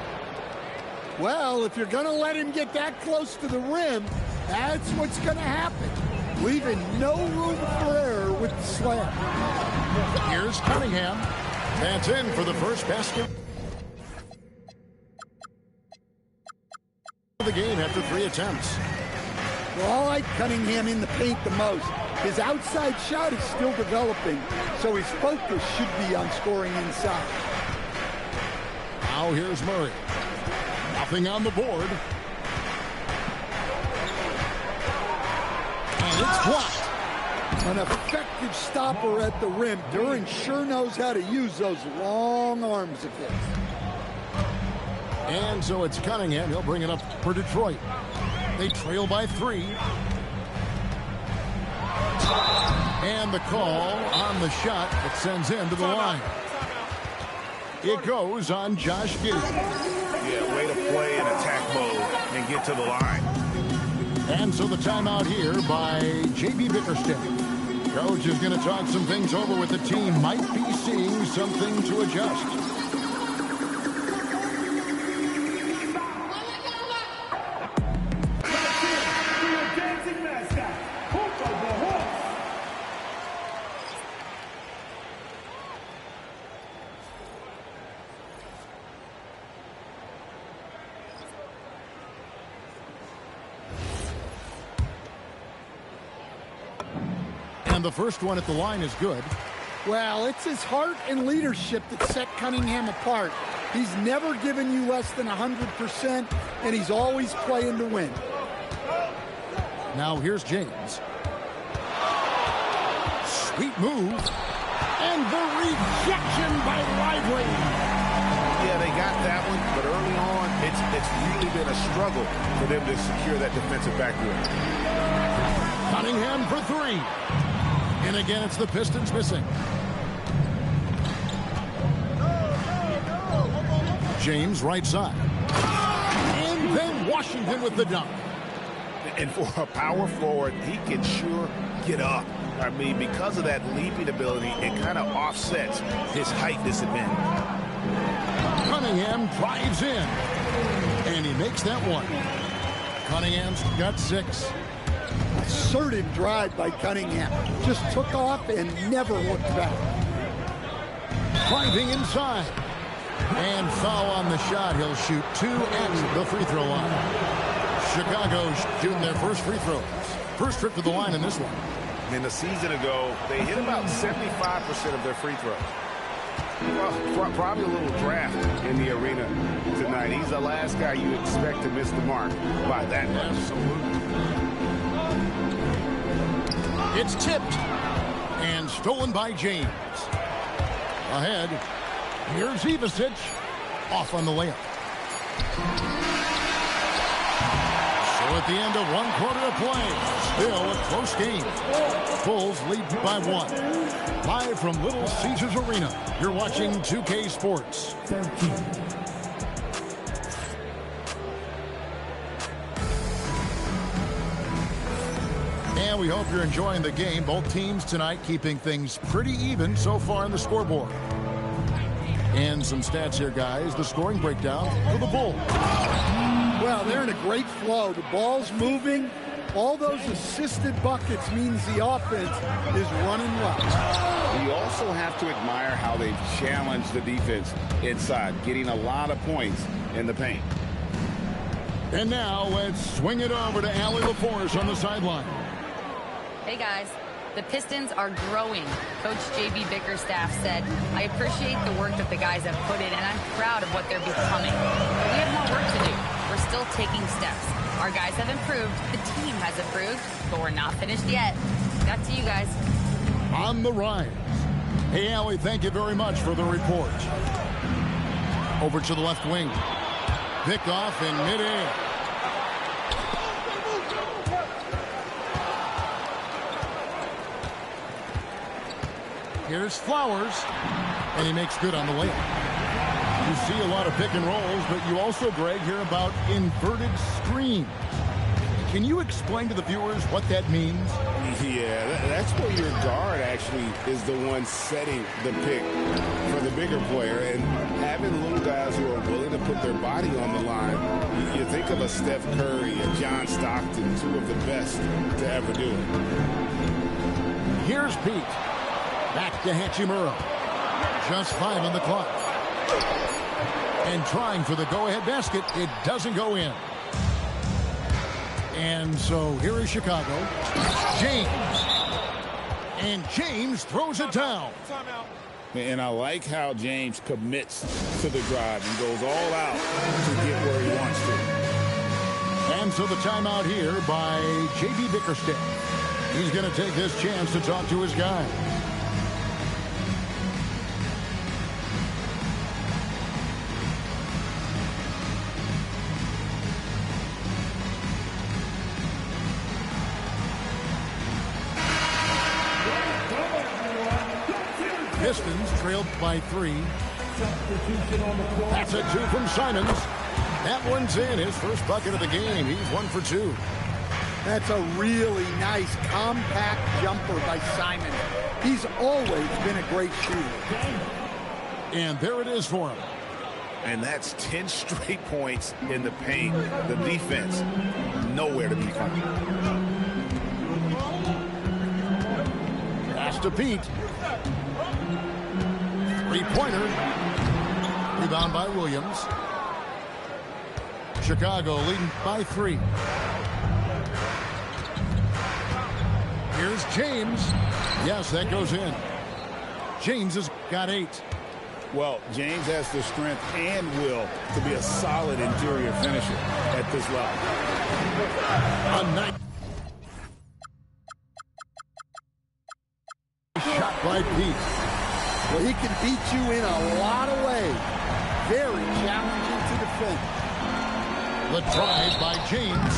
Well, if you're going to let him get that close to the rim, that's what's going to happen. Leaving no room for error with the slam. Here's Cunningham. That's in for the first basket of the game after 3 attempts. Well, I like Cunningham in the paint the most. His outside shot is still developing, so his focus should be on scoring inside. Now here's Murray. Nothing on the board. And it's blocked. An effective stopper at the rim. Duran sure knows how to use those long arms of his. And so it's Cunningham. He'll bring it up for Detroit. They trail by 3. And the call on the shot that sends him to the line. It goes on Josh Giddey. Yeah, way to play in attack mode. and get to the line. And so the timeout here by J.B. Bickerstaff. Coach is going to talk some things over with the team. Might be seeing something to adjust. And the first one at the line is good. Well, it's his heart and leadership that set Cunningham apart. He's never given you less than 100%, and he's always playing to win. Now here's James. Sweet move. And the rejection by Lively. Yeah, they got that one, but early on, it's really been a struggle for them to secure that defensive backboard. Cunningham for three. And again, it's the Pistons missing. James right side. And then Washington with the dunk. And for a power forward, he can sure get up. I mean, because of that leaping ability, it kind of offsets his height disadvantage. Cunningham drives in. And he makes that one. Cunningham's got 6. Assertive drive by Cunningham. Just took off and never looked back. Driving inside. And foul on the shot. He'll shoot 2 at the free throw line. Chicago shooting their first free throws. First trip to the line in this one. And a season ago, they hit about 75% of their free throws. Well, probably a little draft in the arena tonight. He's the last guy you expect to miss the mark by that much. Absolutely. It's tipped and stolen by James. Ahead, here's Ivicic off on the layup. So at the end of 1 quarter of play, still a close game. Bulls lead by 1. Live from Little Caesars Arena, you're watching 2K Sports. 13. And we hope you're enjoying the game. Both teams tonight keeping things pretty even so far in the scoreboard. And some stats here, guys. The scoring breakdown for the Bulls. Well, they're in a great flow. The ball's moving. All those assisted buckets means the offense is running well. You also have to admire how they've challenged the defense inside, getting a lot of points in the paint. And now let's swing it over to Allie LaForce on the sideline. Hey, guys. The Pistons are growing. Coach J.B. Bickerstaff said, I appreciate the work that the guys have put in, and I'm proud of what they're becoming. We have more work to do. We're still taking steps. Our guys have improved. The team has improved, but we're not finished yet. Back to you guys. On the rise. Hey, Allie, thank you very much for the report. Over to the left wing. Pick off in midair. Here's Flowers, and he makes good on the layup. You see a lot of pick and rolls, but you also, Greg, hear about inverted screens. Can you explain to the viewers what that means? Yeah, that's where your guard actually is the one setting the pick for the bigger player. And having little guys who are willing to put their body on the line, you think of a Steph Curry, a John Stockton, 2 of the best to ever do it. Here's Pete. Back to Hachimura. Just 5 on the clock. And trying for the go-ahead basket. It doesn't go in. And so here is Chicago. James. And James throws it down. And I like how James commits to the drive and goes all out to get where he wants to. And so the timeout here by J.B. Bickerstaff. He's going to take this chance to talk to his guy. Pistons trailed by 3. That's a 2 from Simons. That one's in. His first bucket of the game. He's 1 for 2. That's a really nice, compact jumper by Simon. He's always been a great shooter. And there it is for him. And that's 10 straight points in the paint. The defense, nowhere to be found. Pass to Pete. Three-pointer. Rebound by Williams. Chicago leading by 3. Here's James. Yes, that goes in. James has got 8. Well, James has the strength and will to be a solid interior finisher at this level. A nice shot by Pete. Well, he can beat you in a lot of ways. Very challenging to defend. The drive by James.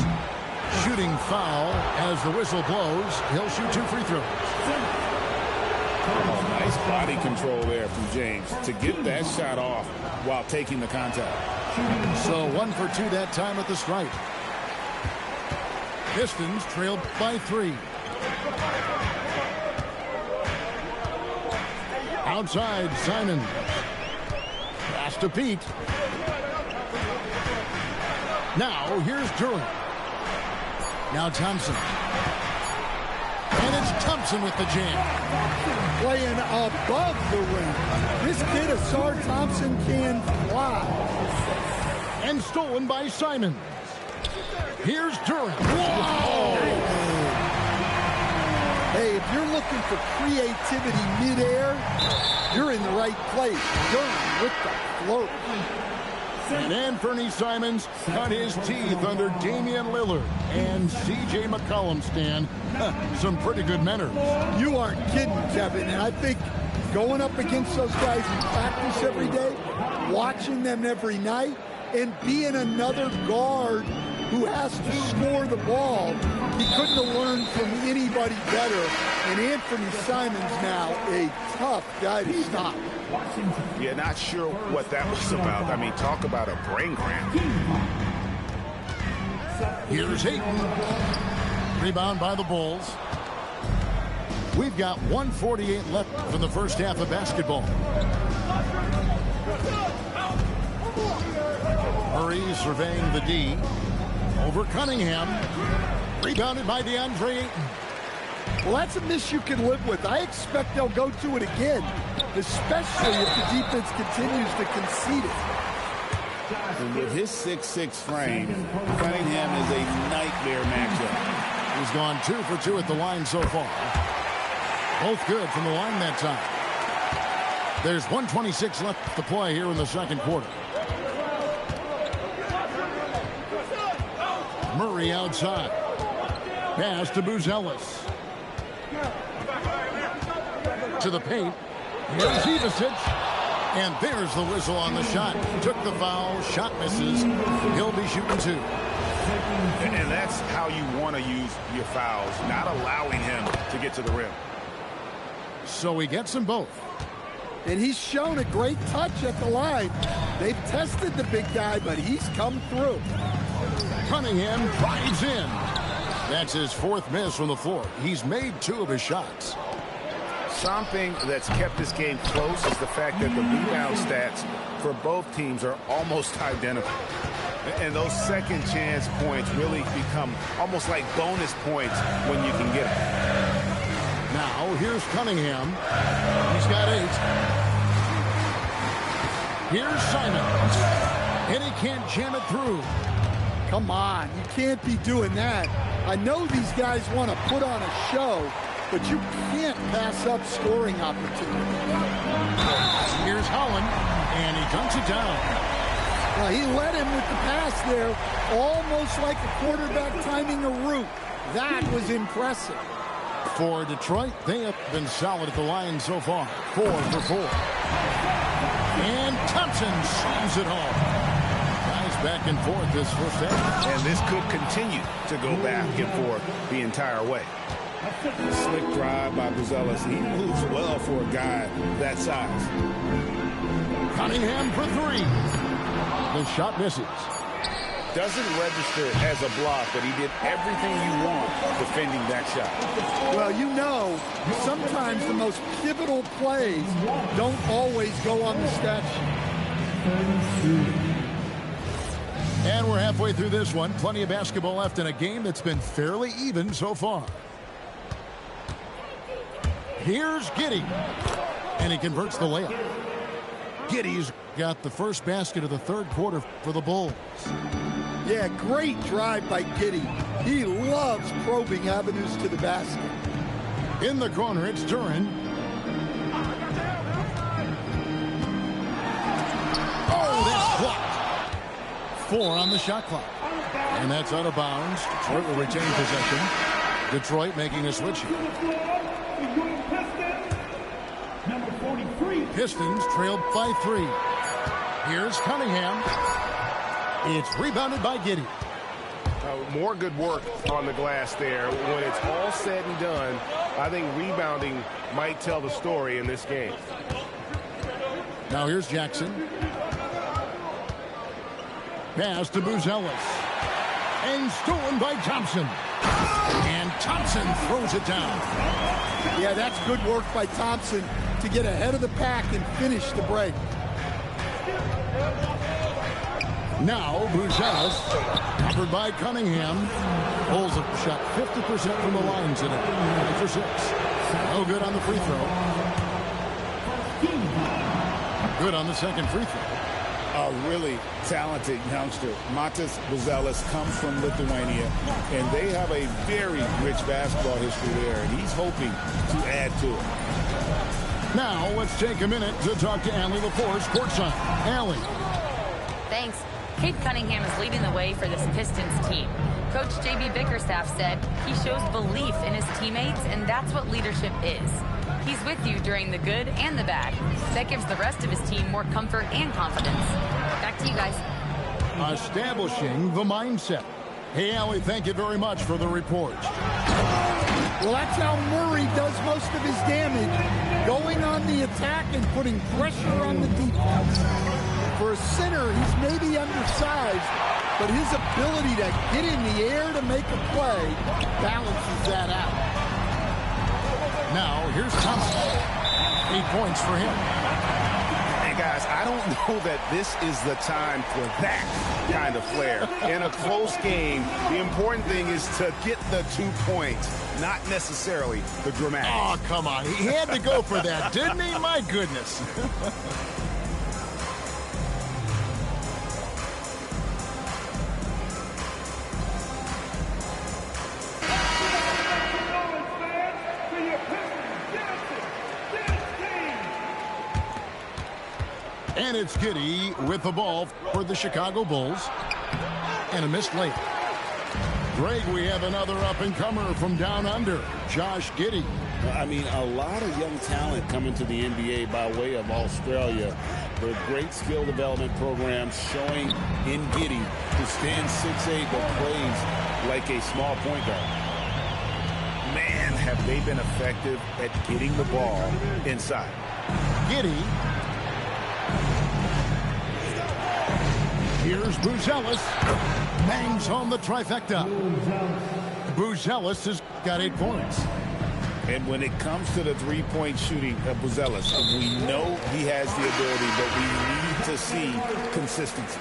Shooting foul as the whistle blows. He'll shoot 2 free throws. Oh, nice body control there from James to get that shot off while taking the contact. So 1 for 2 that time at the stripe. Pistons trailed by 3. Outside, Simon. Pass to Pete. Now, here's Durant. Now Thompson. And it's Thompson with the jam. Playing above the rim. This kid, Asar Thompson, can fly. And stolen by Simon. Here's Durant. Whoa! Hey, if you're looking for creativity midair, you're in the right place. Durant with the float. And Anthony Simons cut his teeth under Damian Lillard and C.J. McCollum, Stan. Some pretty good manners. You aren't kidding, Kevin. And I think going up against those guys in practice every day, watching them every night, and being another guard who has to score the ball, he couldn't have learned from anybody better. And Anthony Simons now a tough guy to stop. Yeah, not sure what that was about. I mean, talk about a brain cramp. Here's Ayton. Rebound by the Bulls. We've got 1:48 left from the first half of basketball. Murray surveying the D. Over Cunningham. Rebounded by DeAndre Ayton. Well, that's a miss you can live with. I expect they'll go to it again, especially if the defense continues to concede it. And with his 6'6" frame, Cunningham is a nightmare matchup. He's gone 2 for 2 at the line so far. Both good from the line that time. There's 1:26 left to play here in the second quarter. Murray outside. Pass to Buzelis. To the paint. Here's Ivicic. And there's the whistle on the shot. Took the foul. Shot misses. He'll be shooting 2. And that's how you want to use your fouls, not allowing him to get to the rim. So he gets them both. And he's shown a great touch at the line. They've tested the big guy, but he's come through. Cunningham drives in. That's his 4th miss from the floor. He's made 2 of his shots. Something that's kept this game close is the fact that the rebound stats for both teams are almost identical. And those second chance points really become almost like bonus points when you can get them. Now, here's Cunningham. He's got 8. Here's Simon. And he can't jam it through. Come on, you can't be doing that. I know these guys want to put on a show, but you can't pass up scoring opportunities. Here's Holland, and he dunks it down. Well, he led him with the pass there, almost like a quarterback timing a route. That was impressive. For Detroit, they have been solid at the line so far. 4 for 4. And Thompson slams it home. Guys back and forth this first half. And this could continue to go back and forth the entire way. Slick drive by Buzelis. He moves well for a guy that size. Cunningham for 3. The shot misses. Doesn't register as a block, but he did everything you want defending that shot. Well, you know, sometimes the most pivotal plays don't always go on the stat sheet. And we're halfway through this one. Plenty of basketball left in a game that's been fairly even so far. Here's Giddey. And he converts the layup. Giddey's got the first basket of the third quarter for the Bulls. Yeah, great drive by Giddey. He loves probing avenues to the basket. In the corner, it's Duren. Oh, that's blocked. 4 on the shot clock. And that's out of bounds. Detroit will retain possession. Detroit making a switch here. Pistons trailed by 3. Here's Cunningham. It's rebounded by Giddey. More good work on the glass there. When it's all said and done, I think rebounding might tell the story in this game. Now here's Jackson. Pass to Buzelis. And stolen by Thompson. And Thompson throws it down. Yeah, that's good work by Thompson to get ahead of the pack and finish the break. Now Buzelis, covered by Cunningham, pulls a shot 50% from the line today. 8 for 6. No good on the free throw. Good on the second free throw. A really talented youngster. Matas Buzelis comes from Lithuania, and they have a very rich basketball history there, and he's hoping to add to it. Now let's take a minute to talk to Allie LaForce courtside. Allie. Thanks. Cade Cunningham is leading the way for this Pistons team. Coach J.B. Bickerstaff said he shows belief in his teammates, and that's what leadership is. He's with you during the good and the bad. That gives the rest of his team more comfort and confidence. Back to you guys. Establishing the mindset. Hey, Allie, thank you very much for the report. Well, that's how Murray does most of his damage, going on the attack and putting pressure on the defense. For a center, he's maybe undersized, but his ability to get in the air to make a play balances that out. Now, here's Thompson. 8 points for him. Hey, guys, I don't know that this is the time for that kind of flair. In a close game, the important thing is to get the 2 points, not necessarily the dramatic. Oh, come on. He had to go for that, didn't he? My goodness. And it's Giddey with the ball for the Chicago Bulls. And a missed layup. Greg, we have another up-and-comer from down under, Josh Giddey. I mean, a lot of young talent coming to the NBA by way of Australia. The great skill development program showing in Giddey who stands 6'8" but plays like a small point guard. Man, have they been effective at getting the ball inside. Giddey. Here's Buzelis. Bangs home the trifecta. Buzelis has got 8 points. And when it comes to the three-point shooting of Buzelis, we know he has the ability, but we need to see consistency.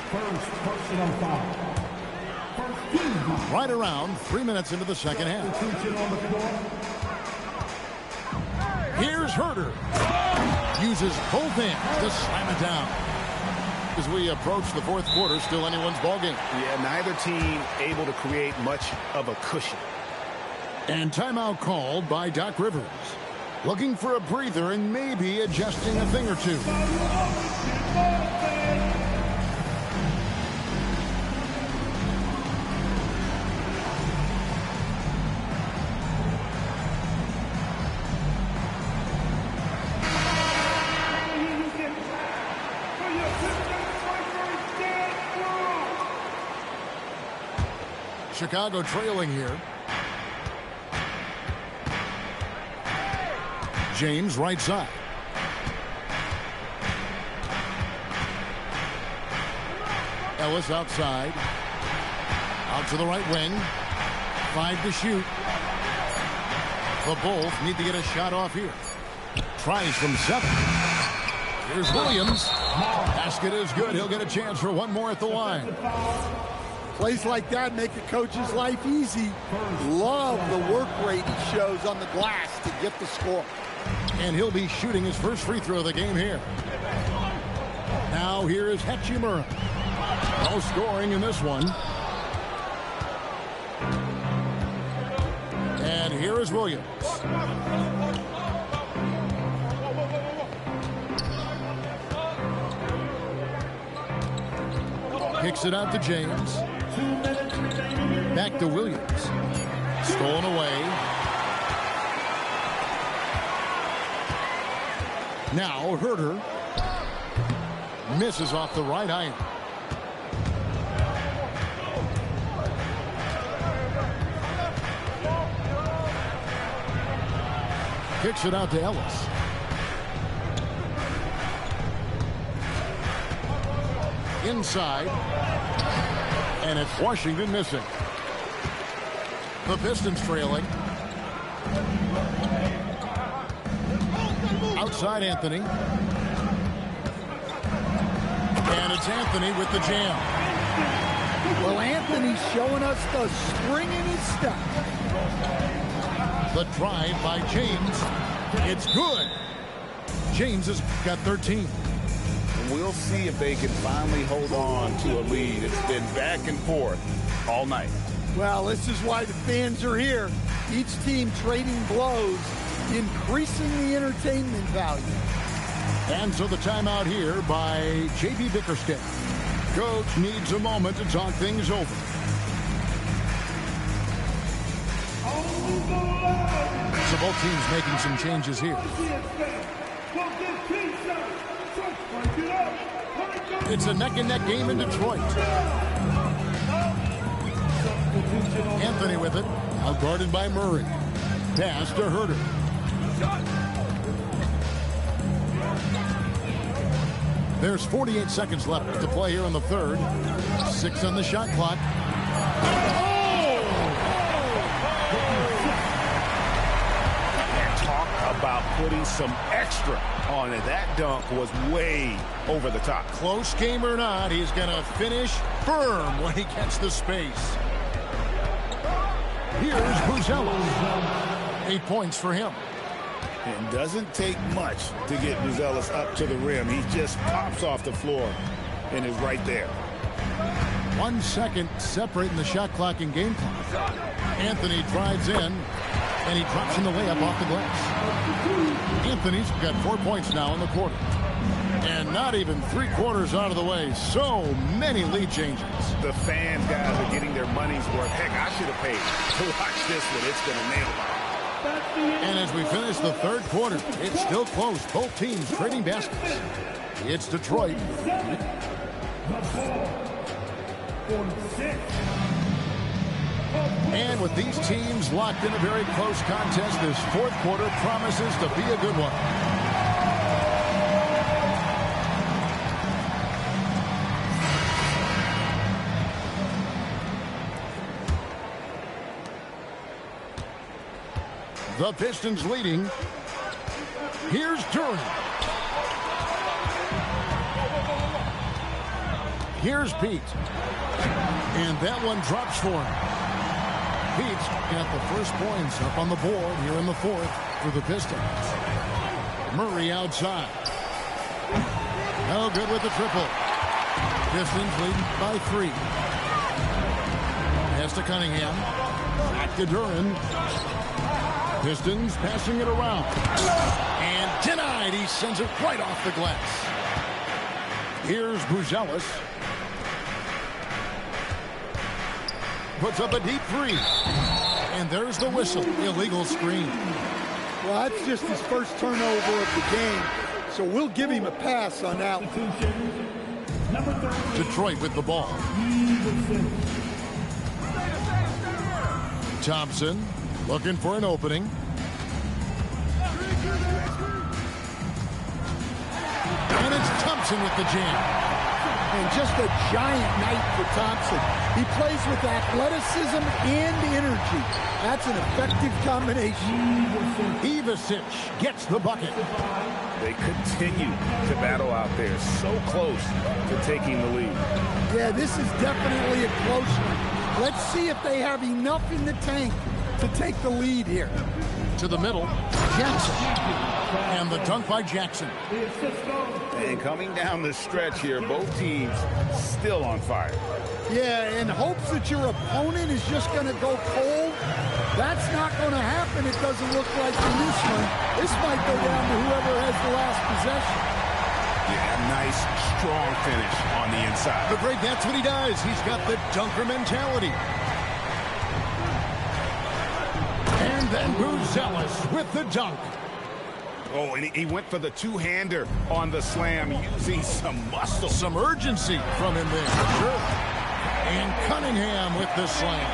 Right around 3 minutes into the second half. Here's Herter. Uses both hands to slam it down. As we approach the fourth quarter, still anyone's ballgame. Yeah, neither team able to create much of a cushion. And timeout called by Doc Rivers. Looking for a breather and maybe adjusting a thing or two. Chicago trailing here. James right side. Ellis outside. Out to the right wing. 5 to shoot. The Bulls need to get a shot off here. Tries from 7. Here's Williams. Basket is good. He'll get a chance for one more at the line. Plays like that make a coach's life easy. Love the work rate he shows on the glass to get the score. And he'll be shooting his first free throw of the game here. Now here is Hachimura. No scoring in this one. And here is Williams. Kicks it out to James. Back to Williams. Stolen away. Now Herter misses off the right iron. Kicks it out to Ellis. Inside. And it's Washington missing. The Pistons trailing. Outside Anthony. And it's Anthony with the jam. Well, Anthony's showing us the spring in his step. The drive by James. It's good. James has got 13. We'll see if they can finally hold on to a lead. It's been back and forth all night. Well, this is why the fans are here. Each team trading blows, increasing the entertainment value. And so the timeout here by J.B. Bickerstaff. Coach needs a moment to talk things over. So both teams making some changes here. It's a neck-and-neck game in Detroit. Anthony with it. Out guarded by Murray. Pass to Herter. There's 48 seconds left to play here in the third. 6 on the shot clock. Talk about putting some extra on it. That dunk was way over the top. Close game or not, he's going to finish firm when he gets the space. Here's Buzelis. 8 points for him. It doesn't take much to get Buzelis up to the rim. He just pops off the floor and is right there. 1 second separating the shot clock and game clock. Anthony drives in, and he drops in the layup off the glass. Anthony's got 4 points now in the quarter. And not even 3 quarters out of the way. So many lead changes. The fans, guys, are getting their money's worth. Heck, I should have paid to watch this one. It's going to nail it. And as we finish the third quarter, it's still close. Both teams trading baskets. It's Detroit. And with these teams locked in a very close contest, this fourth quarter promises to be a good one. The Pistons leading. Here's Duran. Here's Pete. And that one drops for him. Pete's got the first points up on the board here in the fourth for the Pistons. Murray outside. No good with the triple. Pistons leading by 3. Pass to Cunningham. Back to Duran. Pistons passing it around. And denied. He sends it right off the glass. Here's Buzelis. Puts up a deep 3. And there's the whistle. Illegal screen. Well, that's just his first turnover of the game. So we'll give him a pass on that one. Detroit with the ball. Thompson looking for an opening. And it's Thompson with the jam. And just a giant night for Thompson. He plays with athleticism and energy. That's an effective combination. Ivisic gets the bucket. They continue to battle out there, so close to taking the lead. Yeah, this is definitely a close one. Let's see if they have enough in the tank to take the lead here. To the middle, Jackson. And the dunk by Jackson. And coming down the stretch here, both teams still on fire. Yeah, in hopes that your opponent is just going to go cold. That's not going to happen, it doesn't look like in this one. This might go down to whoever has the last possession. Yeah, nice, strong finish on the inside. The great, that's what he does. He's got the dunker mentality. And then Buzelis with the dunk. Oh, and he went for the two-hander on the slam, using some muscle. Some urgency from him there. Sure. And Cunningham with the slam.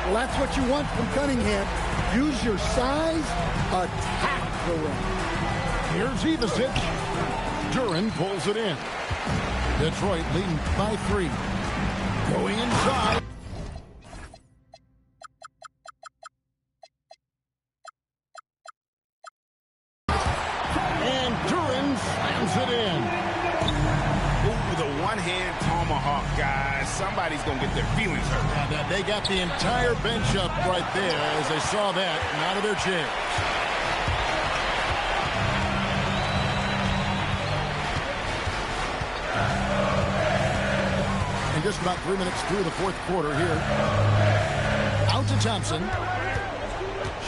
Well, that's what you want from Cunningham. Use your size, attack the rim. Here's Ivisic. Duren pulls it in. Detroit leading by 3. Going inside. And Duren slams it in. Ooh, the one-hand tomahawk, guys. Somebody's going to get their feelings hurt. Yeah, they got the entire bench up right there as they saw that and out of their chairs. And just about 3 minutes through the fourth quarter here. Out to Thompson.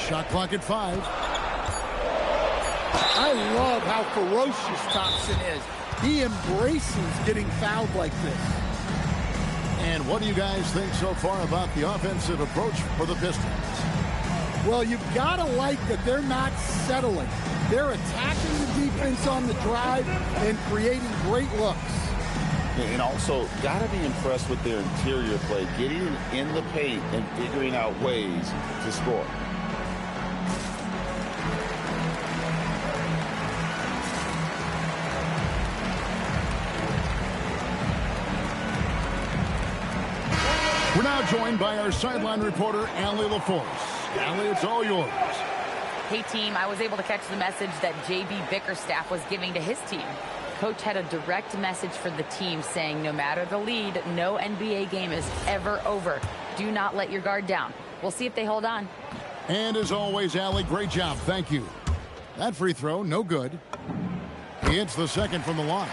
Shot clock at 5. I love how ferocious Thompson is. He embraces getting fouled like this. And what do you guys think so far about the offensive approach for the Pistons? Well, you've got to like that they're not settling. They're attacking the defense on the drive and creating great looks. And also, got to be impressed with their interior play, getting in the paint and figuring out ways to score. We're now joined by our sideline reporter, Allie LaForce. Allie, it's all yours. Hey, team, I was able to catch the message that J.B. Bickerstaff was giving to his team. Coach had a direct message for the team saying no matter the lead, no NBA game is ever over. Do not let your guard down. We'll see if they hold on. And as always, Allie, great job. Thank you. That free throw, no good. He hits the second from the line.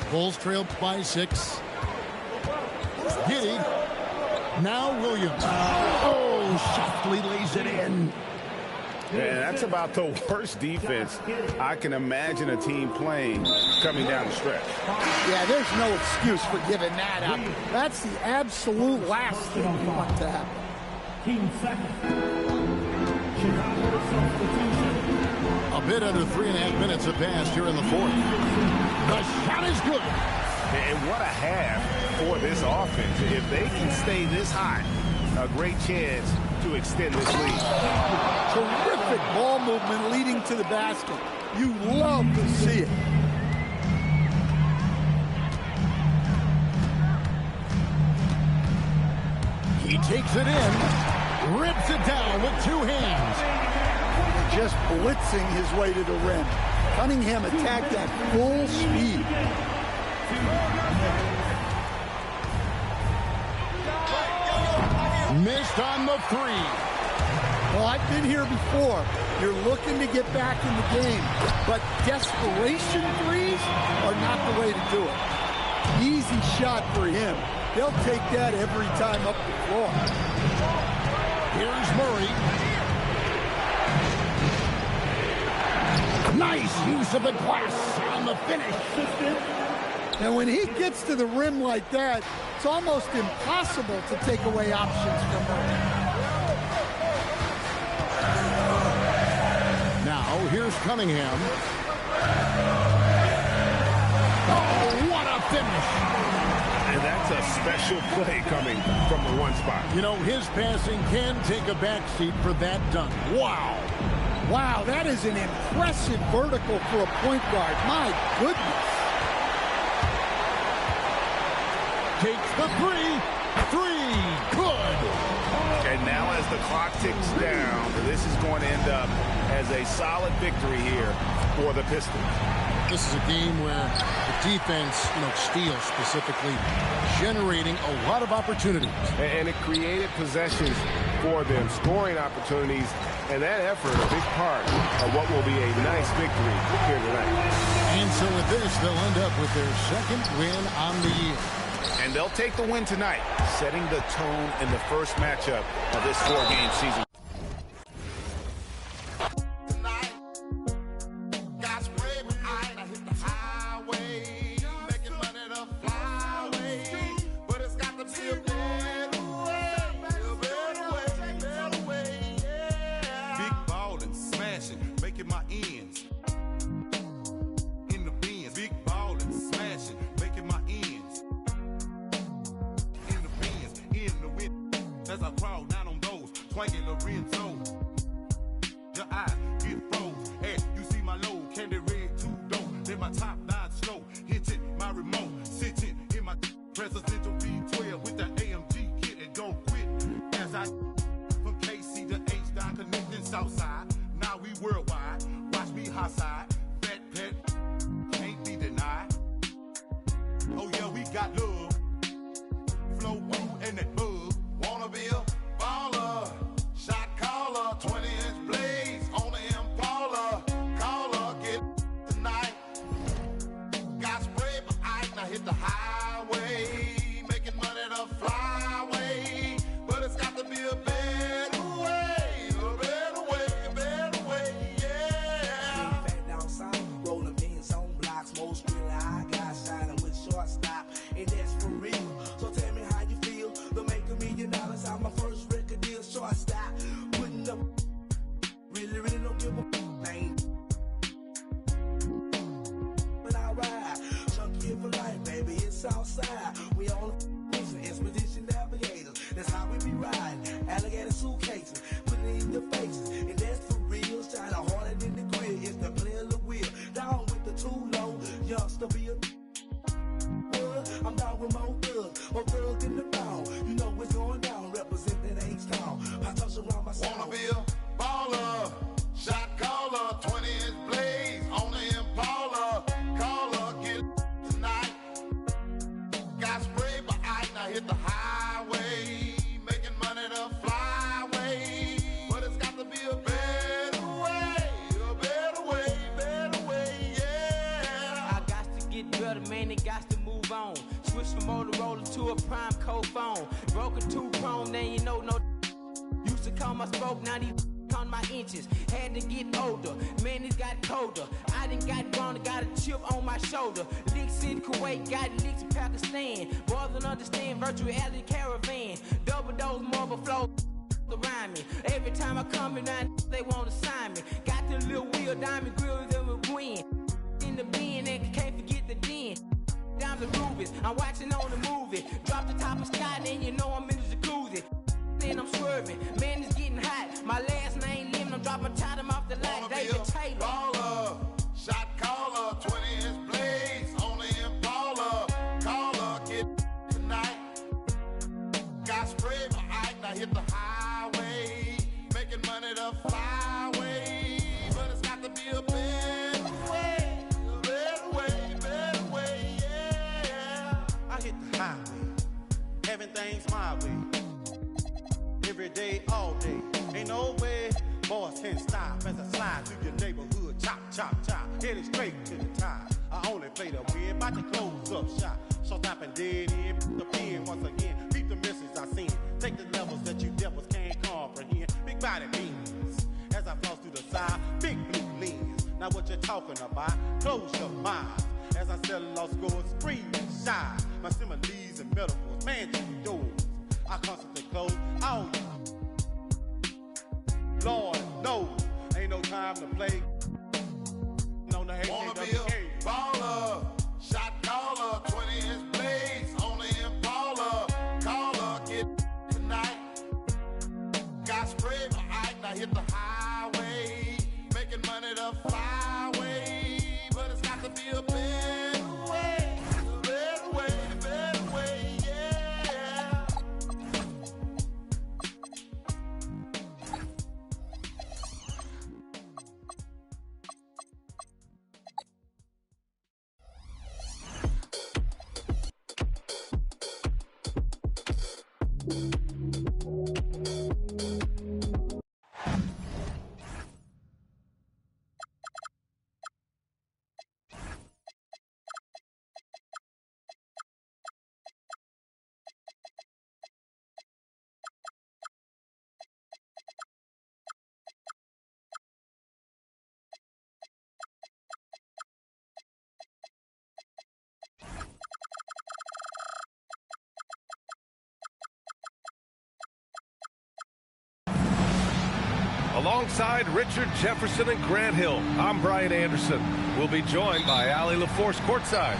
Bulls trailed by 6. Giddey. Now Williams. Oh, softly lays it in. Yeah, that's about the worst defense I can imagine a team playing coming down the stretch. Yeah, there's no excuse for giving that up. That's the absolute last thing you want to happen. Team second. Chicago substitution. A bit under 3.5 minutes have passed here in the fourth. The shot is good. And what a half for this offense. If they can stay this high, a great chance to extend this lead. Terrific ball movement leading to the basket. You love to see it. He takes it in, rips it down with 2 hands. Just blitzing his way to the rim. Cunningham attacked at full speed. Missed on the 3. Well, I've been here before. You're looking to get back in the game, but desperation threes are not the way to do it. Easy shot for him. They'll take that every time up the floor. Here's Murray. Nice use of the glass on the finish. And when he gets to the rim like that, it's almost impossible to take away options from him. Now, here's Cunningham. Oh, what a finish. And that's a special play coming from the one spot. You know, his passing can take a backseat for that dunk. Wow. Wow, that is an impressive vertical for a point guard. My goodness. Takes the three. Good. And now as the clock ticks down, this is going to end up as a solid victory here for the Pistons. This is a game where the defense, steals specifically, generating a lot of opportunities. And it created possessions for them, scoring opportunities, and that effort, a big part of what will be a nice victory here tonight. And so with this, they'll end up with their second win on the year. And they'll take the win tonight, setting the tone in the first matchup of this 4-game season. As I crawl down on those, twanging Lorenzo. Your eyes get froze, and you see my low candy red 2-door. Then my top 9 slow, hitting my remote, sitting in my presidential V12 with the AMG kit and don't quit. As I from KC to H down connecting Southside. Now we worldwide. Watch me high side, fat pet, can't be denied. Oh yeah, we got love, flow through and that bug. Wanna be a baller, shot caller, 20-inch blades on the Impala. Caller, get tonight. Got sprayed by ice, now hit the highway. Making money the flyway. But it's got to be a better way, yeah. Back down south, rolling beans on blocks. Most really I got shining with shortstop, and that's for real. So tell me how you feel. The make $1 million out my first record deal, shortstop. Putting up, really don't give a thing. But I ride, chunky for life, baby, it's outside. We on the expedition navigators. That's how we be riding. Alligator suitcases, put it in your faces, and that's for real. Shine harder than the grill. It's the player of the wheel. Down with the too low, youngster be a. I'm down with more thugs in the pound. You know what's going down, represent that H-Town. I touch around my sound. Wanna be a baller, shot caller, 20-inch blades on the Impala. Caller, get tonight. Got sprayed by ice, now hit the highway. Making money the flyway. But it's got to be a better way, yeah. I got to get better, man, it got to move on. Switch from Motorola to a prime code phone. Broke a 2-prong, then you know no. Used to call my spoke, now these on my inches. Had to get older, man, it got colder. I done got grown, got a chip on my shoulder. Licks in Kuwait, got licks in Pakistan. Boys don't understand virtual reality caravan. Double dose, marble flow around me. Every time I come around, they want to sign me. Got the little wheel, diamond grills, and we win. In the bin, and can't forget the den. Down the Rubens, I'm watching on the movie. Drop the top of sky, then you know I'm in the jacuzzi. Then I'm swerving, man, it's getting hot. My last name Lim, I'm dropping time off the light. David Taylor. Baller, shot caller, 20-inch blades on the Impala. Caller, get tonight. Got sprayed by ice, now hit the highway. Making money the flyway. But it's got to be a better way, yeah. I hit the highway, having things my way. Every day, all day, ain't no way boys can stop as I slide through your neighborhood. Chop, chop, chop, headed straight to the top. I only play the win, about to close up shop. So stop and dead end, the pen once again. Beat the misses I seen, take the levels that you devils can't comprehend. Big body beans, as I floss through the side, big blue lens. Now what you talking about? Close your mind. As I sell lost scores, free and shy. My similes and metaphors, man, you doors. I constantly close all you. Lord knows, ain't no time to play. No, no, Wanna be a baller, shot caller, 20-inch blades on the Impala. Caller, get tonight. Got sprayed by ice, now hit the highway. my way, but it's got to be a better way. A better way, yeah. Alongside Richard Jefferson and Grant Hill, I'm Brian Anderson. We'll be joined by Allie LaForce courtside.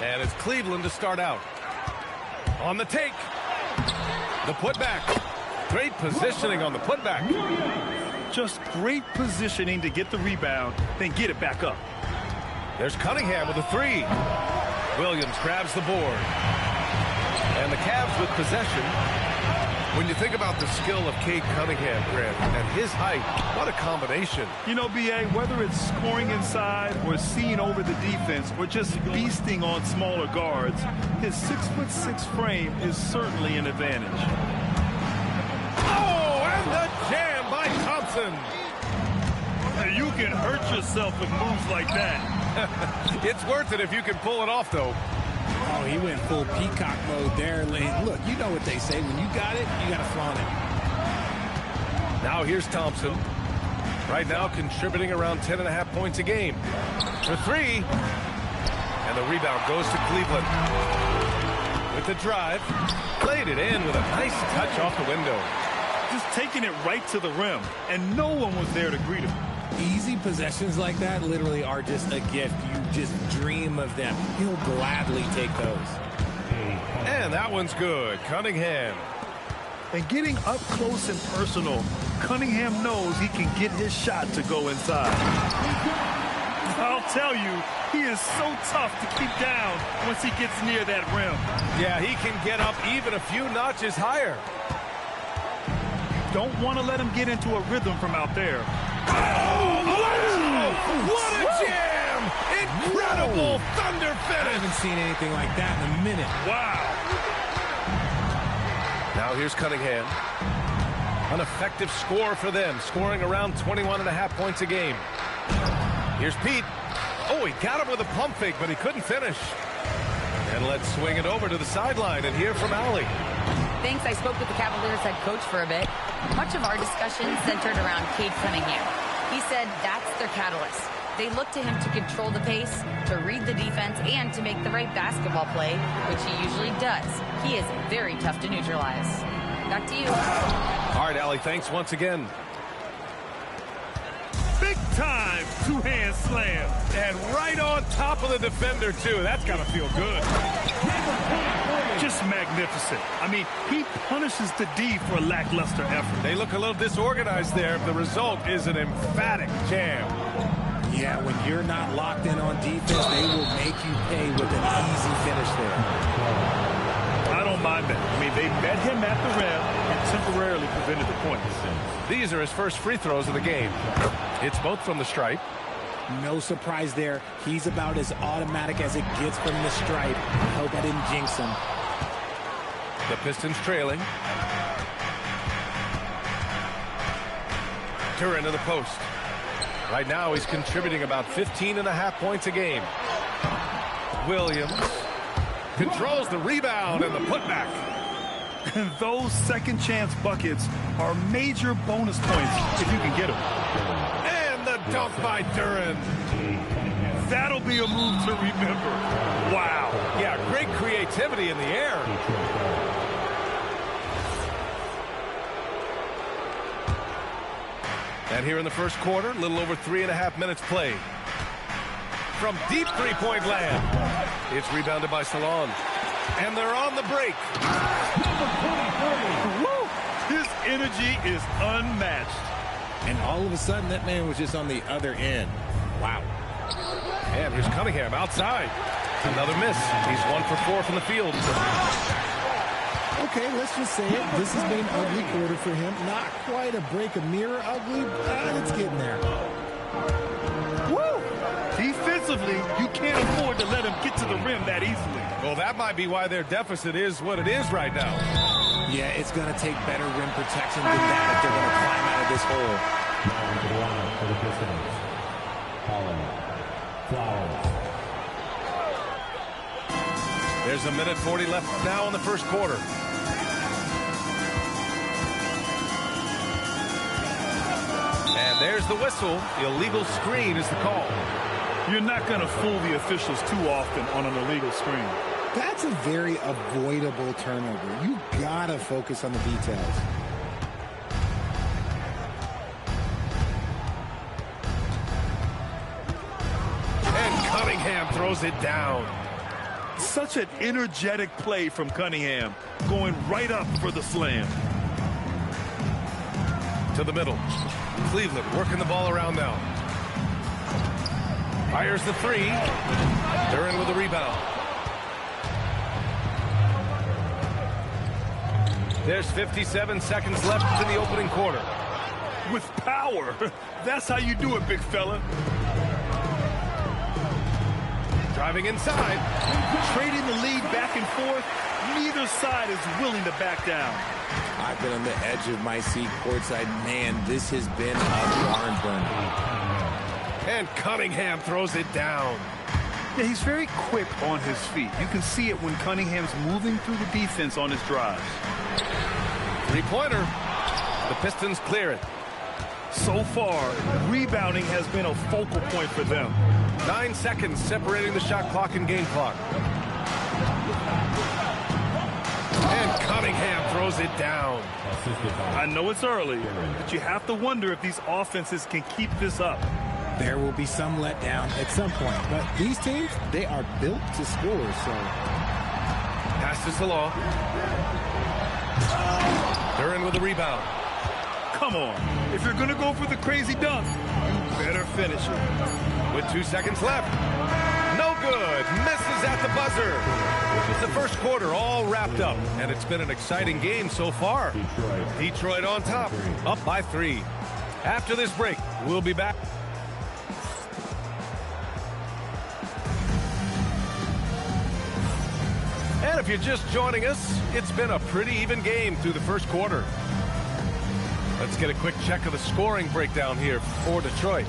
And it's Cleveland to start out. On the take. The putback. Great positioning on the putback. Just great positioning to get the rebound, then get it back up. There's Cunningham with a three. Williams grabs the board. And the Cavs with possession. When you think about the skill of Cade Cunningham, Grant, and his height, what a combination. You know, B.A., whether it's scoring inside or seeing over the defense or just beasting on smaller guards, his 6'6" frame is certainly an advantage. Oh, and the jam by Thompson. You can hurt yourself with moves like that. It's worth it if you can pull it off, though. Oh, he went full peacock mode there. Look, you know what they say. When you got it, you got to flaunt it. Now here's Thompson. Right now contributing around 10.5 points a game. For three. And the rebound goes to Cleveland. With the drive. Played it in with a nice touch off the window. Just taking it right to the rim. And no one was there to greet him. Easy possessions like that literally are just a gift. You just dream of them. He'll gladly take those. And that one's good. Cunningham. And getting up close and personal, Cunningham knows he can get his shot to go inside. I'll tell you, he is so tough to keep down once he gets near that rim. Yeah, he can get up even a few notches higher. Don't want to let him get into a rhythm from out there. What a jam! Incredible thunder finish! I haven't seen anything like that in a minute. Wow! Now here's Cunningham. An effective score for them, scoring around 21.5 points a game. Here's Pete. Oh, he got him with a pump fake, but he couldn't finish. And let's swing it over to the sideline and hear from Allie. Thanks. I spoke with the Cavaliers head coach for a bit. Much of our discussion centered around Cade Cunningham. He said that's their catalyst. They look to him to control the pace, to read the defense, and to make the right basketball play, which he usually does. He is very tough to neutralize. Back to you. All right, Allie, thanks once again. Big time two-hand slam. And right on top of the defender, too. That's got to feel good. Just magnificent. I mean, he punishes the D for a lackluster effort. They look a little disorganized there. The result is an emphatic jam. Yeah, when you're not locked in on defense, they will make you pay with an easy finish there. I don't mind that. I mean, they met him at the rim and temporarily prevented the points. These are his first free throws of the game. It's both from the stripe. No surprise there. He's about as automatic as it gets from the stripe. I hope I didn't jinx him. The Pistons trailing. Duran to the post. Right now he's contributing about 15.5 points a game. Williams controls the rebound and the putback. And those second chance buckets are major bonus points if you can get them. And the dunk by Duran. That'll be a move to remember. Wow. Yeah, great creativity in the air. And here in the first quarter, a little over 3.5 minutes played. From deep three-point land. It's rebounded by Salon. And they're on the break. Woo! His energy is unmatched. And all of a sudden, that man was just on the other end. Wow. And here's Cunningham outside. Another miss. He's 1 for 4 from the field. Okay, let's just say it. This has been an ugly quarter for him. Not quite a break a mirror ugly, but it's getting there. Woo! Defensively, you can't afford to let him get to the rim that easily. Well, that might be why their deficit is what it is right now. Yeah, it's going to take better rim protection than that if they're going to climb out of this hole. There's a minute 40 left now in the first quarter. And there's the whistle. Illegal screen is the call. You're not going to fool the officials too often on an illegal screen. That's a very avoidable turnover. You got to focus on the details. And Cunningham throws it down. Such an energetic play from Cunningham, going right up for the slam. To the middle. Cleveland working the ball around now. Fires the three. They're in with the rebound. There's 57 seconds left in the opening quarter. With power. That's how you do it, big fella. Driving inside. Trading the lead back and forth. Neither side is willing to back down. I've been on the edge of my seat courtside. Man, this has been a barn burner. And Cunningham throws it down. Yeah, he's very quick on his feet. You can see it when Cunningham's moving through the defense on his drives. Three-pointer. The Pistons clear it. So far, rebounding has been a focal point for them. 9 seconds separating the shot clock and game clock. And Cunningham throws it down. I know it's early, but you have to wonder if these offenses can keep this up. There will be some letdown at some point, but these teams, they are built to score, so. Pass to Salah. They're in with the rebound. Come on. If you're going to go for the crazy dunk, you better finish it. With 2 seconds left. No good. Misses at the buzzer. The first quarter all wrapped up, and it's been an exciting game so far. Detroit on top, up by 3. After this break, we'll be back. And if you're just joining us, it's been a pretty even game through the first quarter. Let's get a quick check of the scoring breakdown here for Detroit.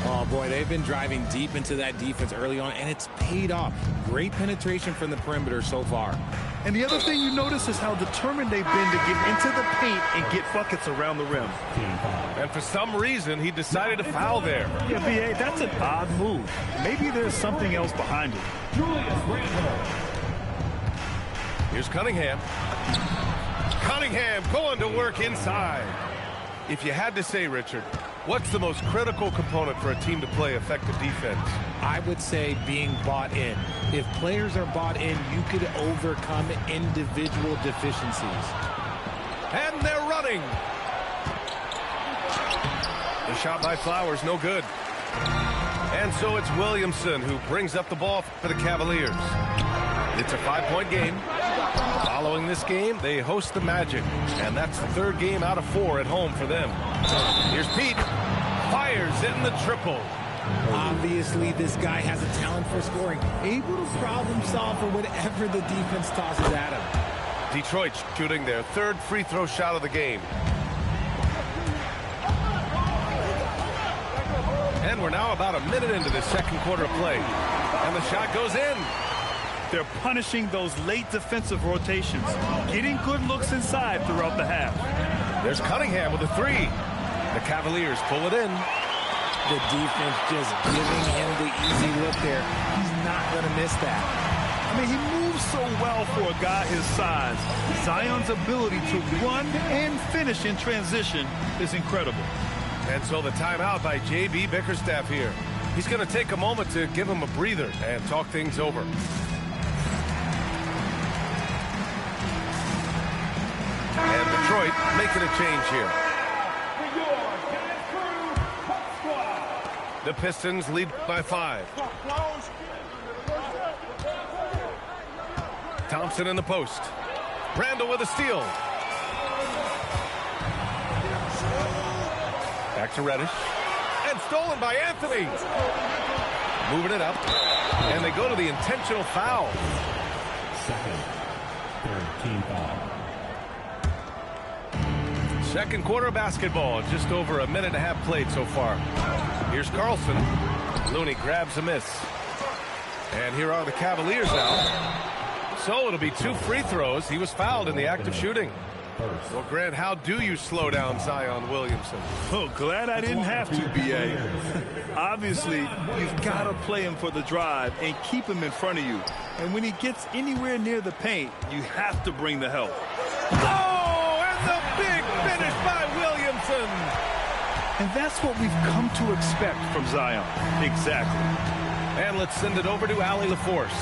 Oh, boy, they've been driving deep into that defense early on, and it's paid off. Great penetration from the perimeter so far. And the other thing you notice is how determined they've been to get into the paint and get buckets around the rim. And for some reason, he decided to foul there. Yeah, B.A., that's an odd move. Maybe there's something else behind it. Here's Cunningham. Cunningham going to work inside. If you had to say, Richard, what's the most critical component for a team to play effective defense? I would say being bought in. If players are bought in, you could overcome individual deficiencies. And they're running. The shot by Flowers, no good. And so it's Williamson who brings up the ball for the Cavaliers. It's a 5-point game. Following this game, they host the Magic, and that's the 3rd game out of 4 at home for them. Here's Pete. Fires in the triple. Obviously, this guy has a talent for scoring. Able to problem solve for whatever the defense tosses at him. Detroit shooting their 3rd free throw shot of the game. And we're now about a minute into the second quarter of play. And the shot goes in. They're punishing those late defensive rotations, getting good looks inside throughout the half. There's Cunningham with a 3. The Cavaliers pull it in. The defense just giving him the easy look there. He's not going to miss that. I mean, he moves so well for a guy his size. Zion's ability to run and finish in transition is incredible. And so the timeout by J.B. Bickerstaff here. He's going to take a moment to give him a breather and talk things over. And Detroit making a change here. The Pistons lead by 5. Thompson in the post. Randall with a steal. Back to Reddish. And stolen by Anthony. Moving it up. And they go to the intentional foul. Second, third team foul. Second quarter basketball. Just over a minute and a half played so far. Here's Carlson. Looney grabs a miss. And here are the Cavaliers now. So it'll be 2 free throws. He was fouled in the act of shooting. Well, Grant, how do you slow down Zion Williamson? Oh, glad I didn't have to, B.A. Obviously, you've got to play him for the drive and keep him in front of you. And when he gets anywhere near the paint, you have to bring the help. Oh, and the big finish by Williamson. And that's what we've come to expect from Zion. Exactly. And let's send it over to Allie LaForce.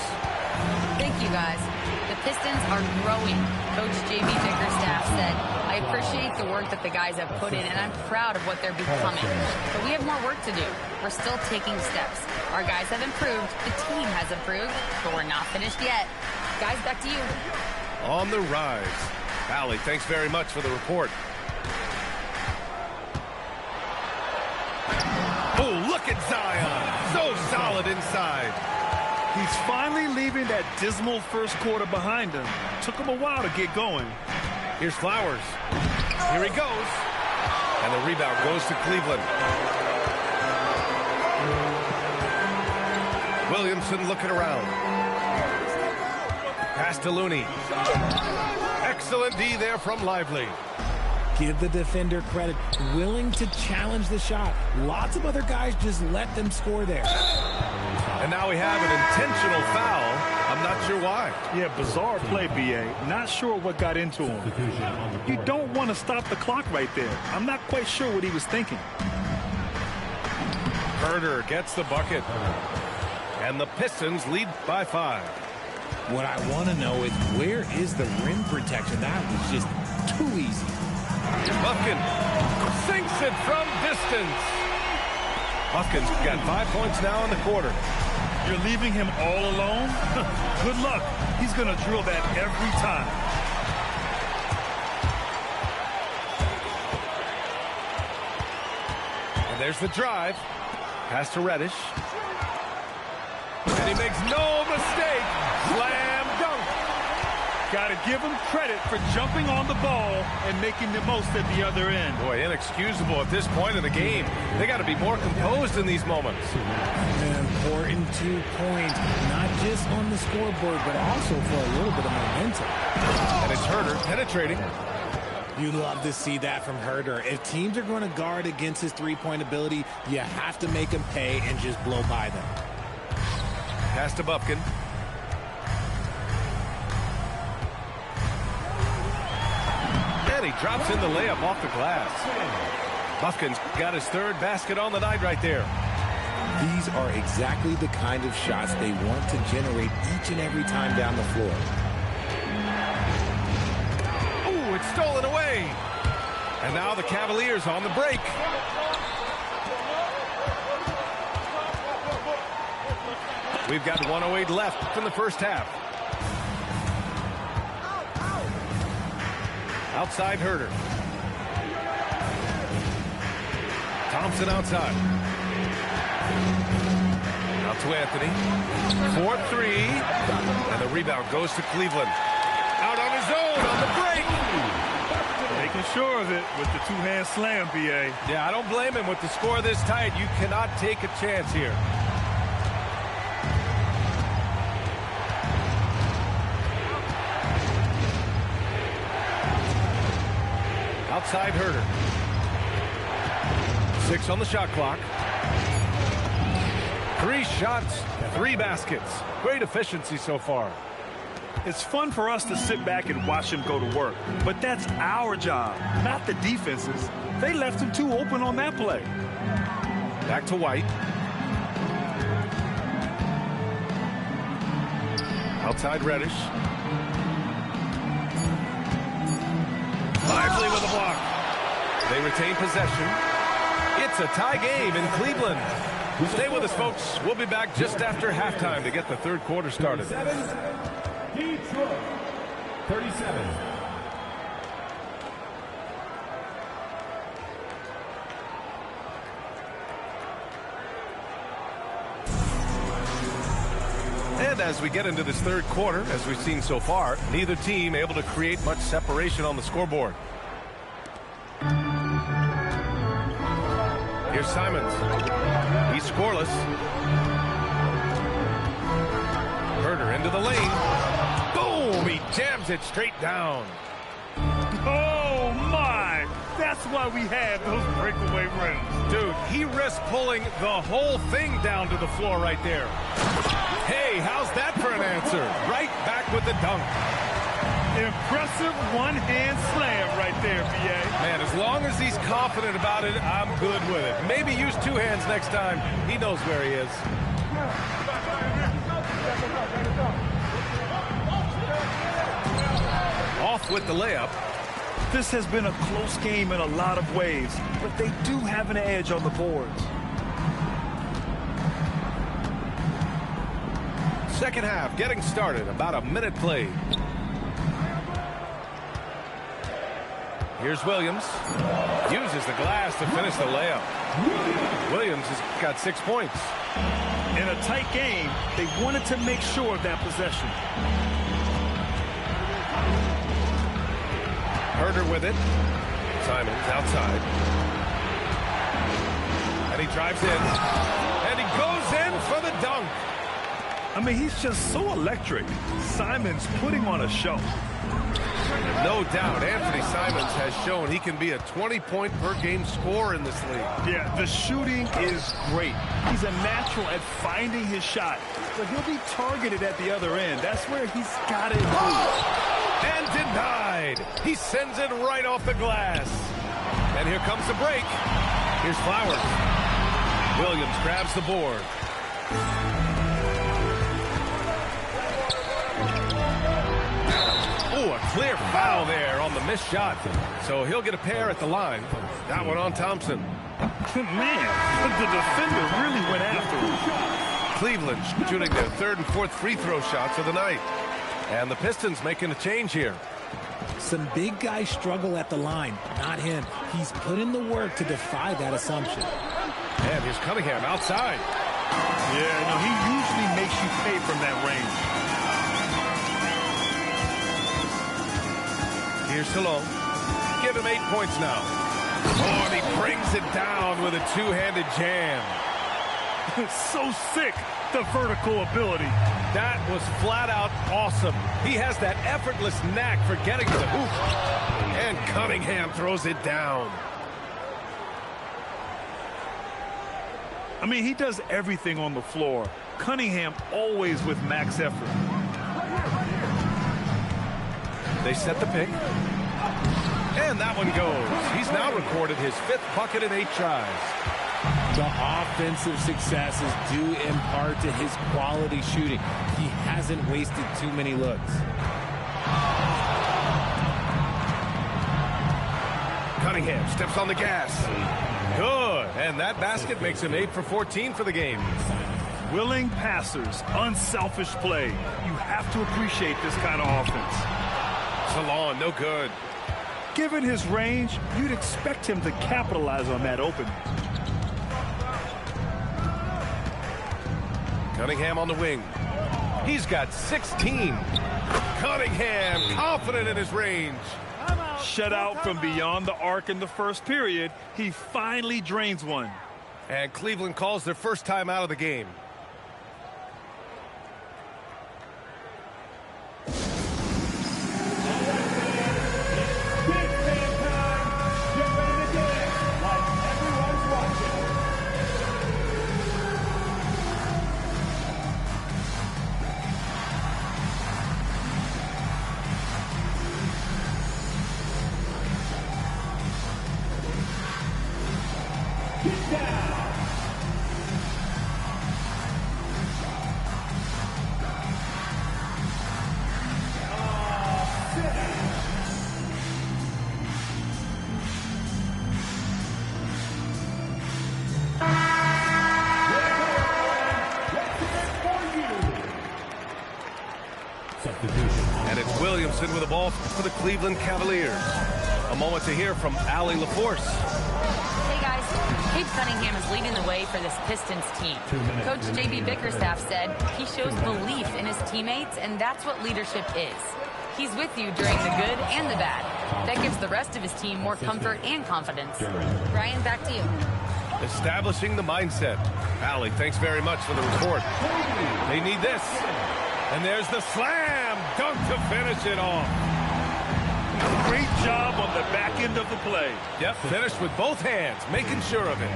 Thank you, guys. The Pistons are growing. Coach J.B. Bickerstaff said, I appreciate the work that the guys have put in, and I'm proud of what they're becoming. But we have more work to do. We're still taking steps. Our guys have improved. The team has improved, but we're not finished yet. Guys, back to you. On the rise. Allie, thanks very much for the report. Oh, look at Zion. So solid inside. He's finally leaving that dismal first quarter behind him. Took him a while to get going. Here's Flowers. Here he goes. And the rebound goes to Cleveland. Williamson looking around. Pass to Looney. Excellent D there from Lively. Give the defender credit. Willing to challenge the shot. Lots of other guys just let them score there. And now we have an intentional foul. I'm not sure why. Yeah, bizarre play, B.A. Not sure what got into him. You don't want to stop the clock right there. I'm not quite sure what he was thinking. Herder gets the bucket. And the Pistons lead by 5. What I want to know is, where is the rim protection? That was just too easy. Buffkin sinks it from distance. Buffkin's got 5 points now in the quarter. You're leaving him all alone? Good luck. He's going to drill that every time. And there's the drive. Pass to Reddish. And he makes no mistake. Slam dunk. Got to give him credit for jumping on the ball and making the most at the other end. Boy, inexcusable at this point in the game. They got to be more composed in these moments. An important 2 points, not just on the scoreboard, but also for a little bit of momentum. And it's Herder penetrating. You love to see that from Herder. If teams are going to guard against his three-point ability, you have to make him pay and just blow by them. Pass to Buffkin. And he drops in the layup off the glass. Buffkin's got his 3rd basket on the night right there. These are exactly the kind of shots they want to generate each and every time down the floor. Ooh, it's stolen away. And now the Cavaliers on the break. We've got 1:08 left in the first half. Outside Herder. Thompson outside. Out to Anthony. 4-3. And the rebound goes to Cleveland. Out on his own on the break. Making sure of it with the two-hand slam, B.A. Yeah, I don't blame him. With the score this tight, you cannot take a chance here. Outside Herder. 6 on the shot clock. 3 shots, 3 baskets. Great efficiency so far. It's fun for us to sit back and watch him go to work, but that's our job, not the defense's. They left him too open on that play. Back to White. Outside Reddish. Lively with a block. They retain possession. It's a tie game in Cleveland. Stay with us, folks. We'll be back just after halftime to get the third quarter started. Detroit, 37. And as we get into this third quarter, as we've seen so far, neither team able to create much separation on the scoreboard. Here's Simons. He's scoreless. Herder into the lane. Boom! He jams it straight down. Oh, my! That's why we have those breakaway rims. Dude, he risked pulling the whole thing down to the floor right there. Hey, how's that for an answer? Right back with the dunk. Impressive one-hand slam right there, B.A. Man, as long as he's confident about it, I'm good with it. Maybe use two hands next time. He knows where he is. Off with the layup. This has been a close game in a lot of ways, but they do have an edge on the boards. Second half getting started. About a minute played. Here's Williams. Uses the glass to finish the layup. Williams has got 6 points. In a tight game, they wanted to make sure of that possession. Herder with it. Simons outside. And he drives in. And he goes in for the dunk. I mean, he's just so electric. Simons putting on a show. No doubt, Anthony Simons has shown he can be a 20-point-per-game scorer in this league. Yeah, the shooting is great. He's a natural at finding his shot, but he'll be targeted at the other end. That's where he's got to improve. And denied. He sends it right off the glass. And here comes the break. Here's Flowers. Williams grabs the board. Oh, a clear foul there on the missed shot. So he'll get a pair at the line. That one on Thompson. Man, the defender really went after him. Cleveland shooting their third and fourth free throw shots of the night. And the Pistons making a change here. Some big guys struggle at the line, not him. He's put in the work to defy that assumption. And here's Cunningham outside. Yeah, no, he usually makes you pay from that range. Here's Salone. Give him 8 points now. Oh, and he brings it down with a two-handed jam. So sick, the vertical ability. That was flat out awesome. He has that effortless knack for getting to the hoop. And Cunningham throws it down. I mean, he does everything on the floor. Cunningham always with max effort. They set the pick. And that one goes. He's now recorded his 5th bucket in 8 tries. The offensive success is due in part to his quality shooting. He hasn't wasted too many looks. Cunningham steps on the gas. Good. And that basket makes him 8 for 14 for the game. Willing passers, unselfish play. You have to appreciate this kind of offense. Salon, no good. Given his range, you'd expect him to capitalize on that opening. Cunningham on the wing. He's got 16. Cunningham confident in his range. Shut out from beyond the arc in the first period. He finally drains one. And Cleveland calls their first time out of the game. Williamson with the ball for the Cleveland Cavaliers. A moment to hear from Allie LaForce. Hey guys, Cade Cunningham is leading the way for this Pistons team. Coach J.B. Bickerstaff said he shows belief in his teammates, and that's what leadership is. He's with you during the good and the bad. That gives the rest of his team more comfort and confidence. Brian, back to you. Establishing the mindset. Allie, thanks very much for the report. They need this. And there's the slam dunk to finish it off. Great job on the back end of the play. Yep, finished with both hands, making sure of it.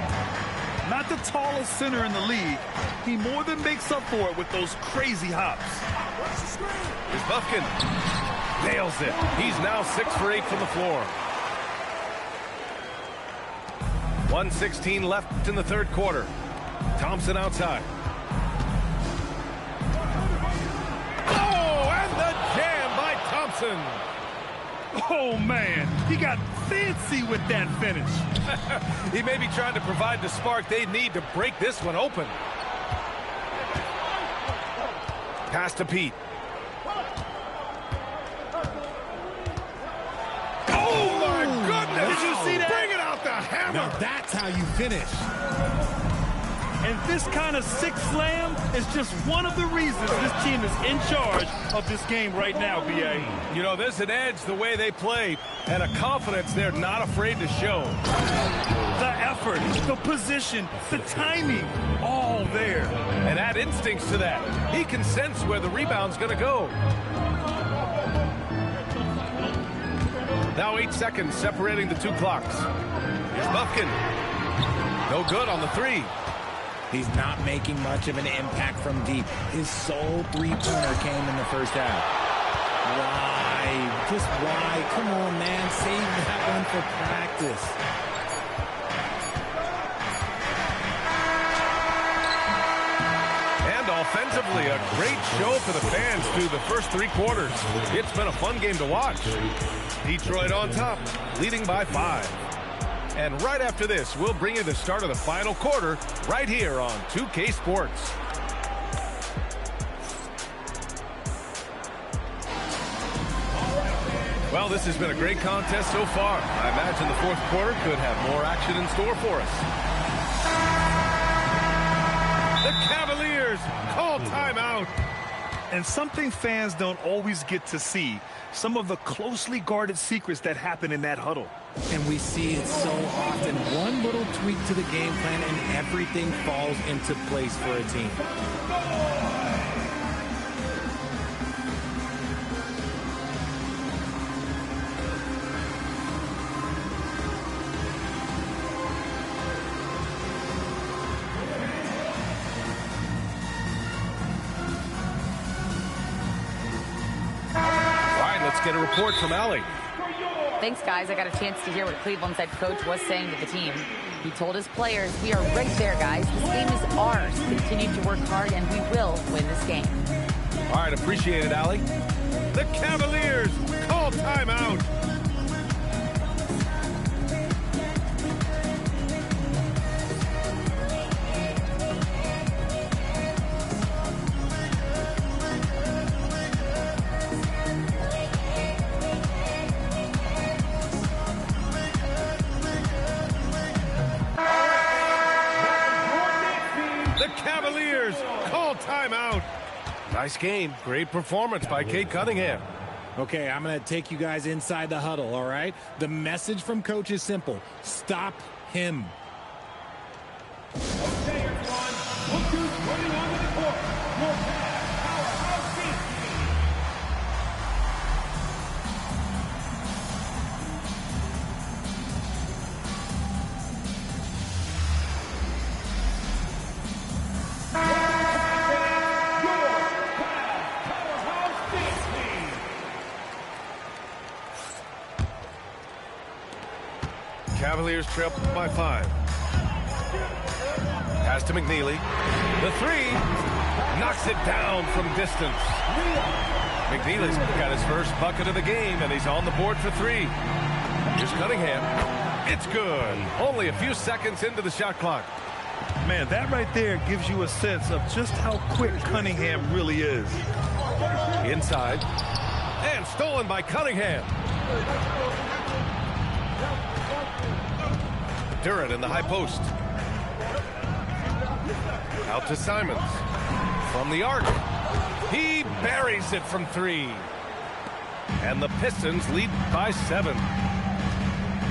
Not the tallest center in the league. He more than makes up for it with those crazy hops. Here's Bufkin. Nails it. He's now 6 for 8 from the floor. 1:16 left in the third quarter. Thompson outside. Oh, and the jam by Thompson. Oh, man. He got fancy with that finish. He may be trying to provide the spark they need to break this one open. Pass to Pete. Oh, my goodness. Did you see that? Bring it out the hammer. Now that's how you finish. And this kind of sick slam is just one of the reasons this team is in charge of this game right now, B.A. You know, there's an edge the way they play and a confidence they're not afraid to show. The effort, the position, the timing, all there. And add instincts to that. He can sense where the rebound's going to go. Now 8 seconds separating the two clocks. Here's Bufkin. No good on the three. He's not making much of an impact from deep. His sole three-pointer came in the first half. Why? Just why? Come on, man. Save that one for practice. And offensively, a great show for the fans through the first 3 quarters. It's been a fun game to watch. Detroit on top, leading by 5. And right after this, we'll bring you the start of the final quarter right here on 2K Sports. Well, this has been a great contest so far. I imagine the fourth quarter could have more action in store for us. The Cavaliers call timeout. And something fans don't always get to see, some of the closely guarded secrets that happen in that huddle. And we see it so often. One little tweak to the game plan and everything falls into place for a team. Let's get a report from Allie. Thanks, guys. I got a chance to hear what Cleveland's head coach was saying to the team. He told his players, we are right there, guys. This game is ours. Continue to work hard, and we will win this game. All right, appreciate it, Allie. The Cavaliers call timeout. Cavaliers call timeout. Nice game. Great performance by Cade Cunningham. Okay, I'm going to take you guys inside the huddle, all right? The message from coach is simple. Stop him. Okay, everyone. Look who's running onto the court. Your powerhouse team. Cavaliers trail by 5. Pass to McNeely. The three knocks it down from distance. McNeely's got his first bucket of the game, and he's on the board for 3. Here's Cunningham. It's good. Only a few seconds into the shot clock. Man, that right there gives you a sense of just how quick Cunningham really is. Inside. And stolen by Cunningham. Duren in the high post. Out to Simons. From the arc. He buries it from 3. And the Pistons lead by 7.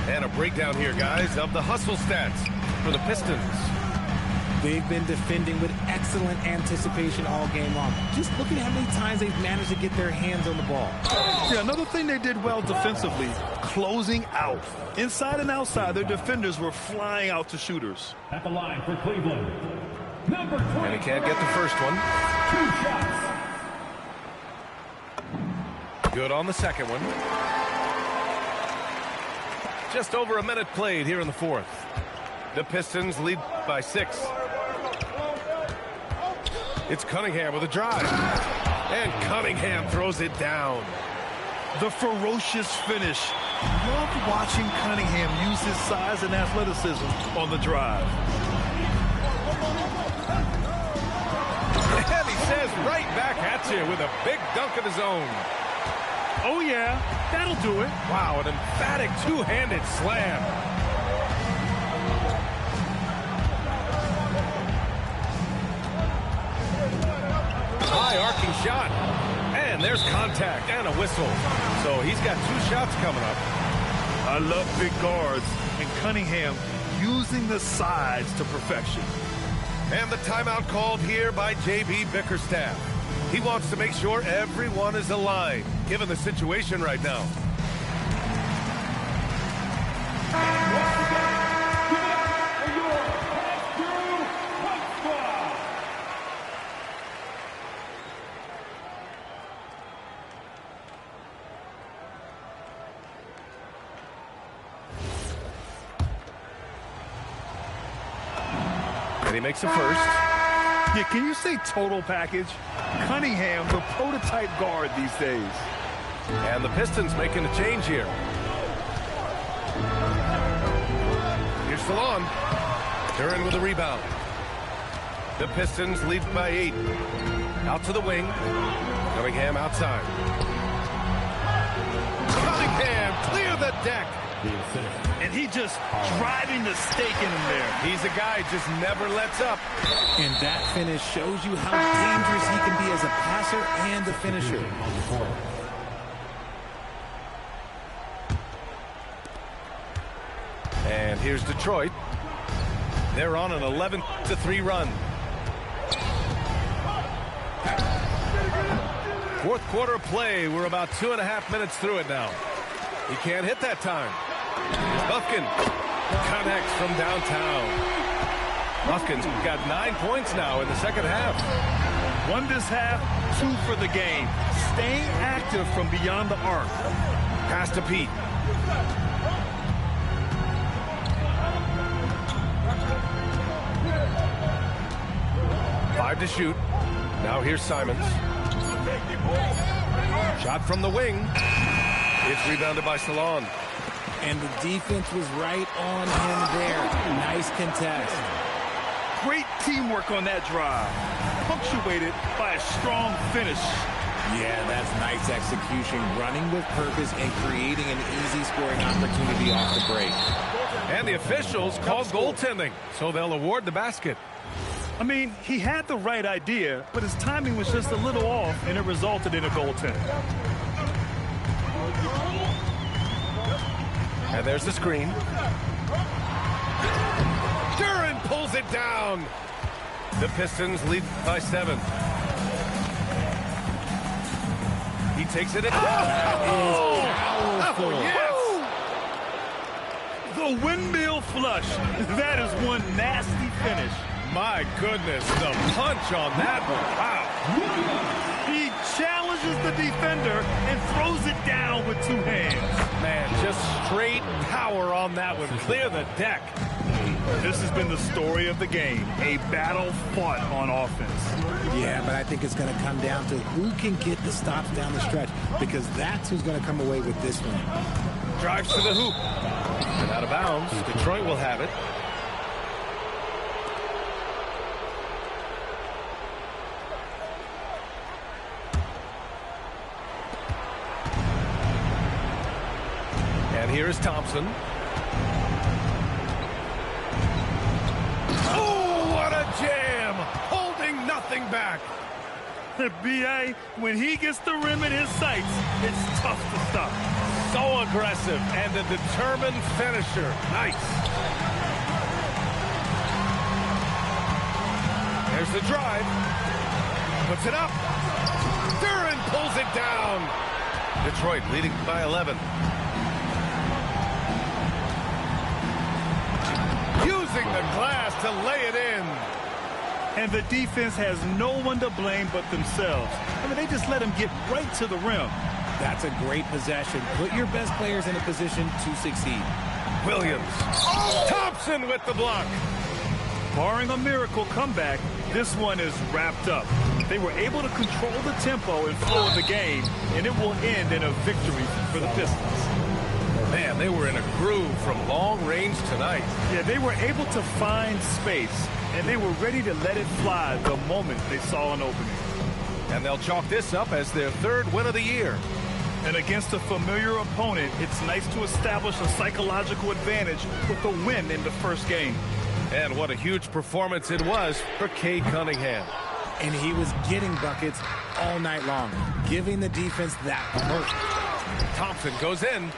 And a breakdown here, guys, of the hustle stats for the Pistons. They've been defending with excellent anticipation all game long. Just look at how many times they've managed to get their hands on the ball. Yeah, another thing they did well defensively, closing out. Inside and outside, their defenders were flying out to shooters. At the line for Cleveland, number 20. And he can't get the first one. 2 shots. Good on the second one. Just over a minute played here in the 4th. The Pistons lead by 6. It's Cunningham with a drive. And Cunningham throws it down. The ferocious finish. Love watching Cunningham use his size and athleticism on the drive. And he says right back at you with a big dunk of his own. Oh, yeah, that'll do it. Wow, an emphatic two-handed slam. High arcing shot. And there's contact and a whistle. So he's got 2 shots coming up. I love big guards, and Cunningham using the sides to perfection. And the timeout called here by J.B. Bickerstaff. He wants to make sure everyone is aligned, given the situation right now. And he makes a first. Yeah, can you say total package? Cunningham, the prototype guard these days. And the Pistons making a change here. Here's Salon. Duren with a rebound. The Pistons lead by 8. Out to the wing. Cunningham outside. Cunningham clear the deck. And he just driving the stake in him there. He's a guy just never lets up. And that finish shows you how dangerous he can be as a passer and a finisher. And here's Detroit. They're on an 11-3 run. 4th quarter of play. We're about 2.5 minutes through it now. He can't hit that time. Bufkin connects from downtown. Bufkin's got 9 points now in the second half. 1 this half, 2 for the game. Staying active from beyond the arc. Pass to Pete. Five to shoot. Now here's Simons. Shot from the wing. It's rebounded by Salon. And the defense was right on him there. Nice contest. Great teamwork on that drive. Punctuated by a strong finish. Yeah, that's nice execution. Running with purpose and creating an easy scoring opportunity off the break. And the officials called goaltending, so they'll award the basket. I mean, he had the right idea, but his timing was just a little off, and it resulted in a goaltend. And there's the screen. Duren pulls it down. The Pistons lead by 7. He takes it in. Powerful. Yes! The windmill flush. That is one nasty finish. My goodness, the punch on that one. Wow. He challenges the defender and throws it down with 2 hands. Man, just straight power on that one. Clear the deck. This has been the story of the game. A battle fought on offense. Yeah, but I think it's going to come down to who can get the stops down the stretch, because that's who's going to come away with this one. Drives to the hoop. And out of bounds. Detroit will have it. Here is Thompson. Oh, what a jam! Holding nothing back. B.A., when he gets the rim in his sights, it's tough to stop. So aggressive and a determined finisher. Nice. There's the drive. Puts it up. Duren pulls it down. Detroit leading by 11. Using the glass to lay it in. And the defense has no one to blame but themselves. I mean, they just let him get right to the rim. That's a great possession. Put your best players in a position to succeed. Williams. Thompson with the block. Barring a miracle comeback, this one is wrapped up. They were able to control the tempo and flow of the game, and it will end in a victory for the Pistons. Man, they were in a groove from long range tonight. Yeah, they were able to find space, and they were ready to let it fly the moment they saw an opening. And they'll chalk this up as their third win of the year. And against a familiar opponent, it's nice to establish a psychological advantage with a win in the first game. And what a huge performance it was for Cade Cunningham. And he was getting buckets all night long, giving the defense that hope. Thompson goes in.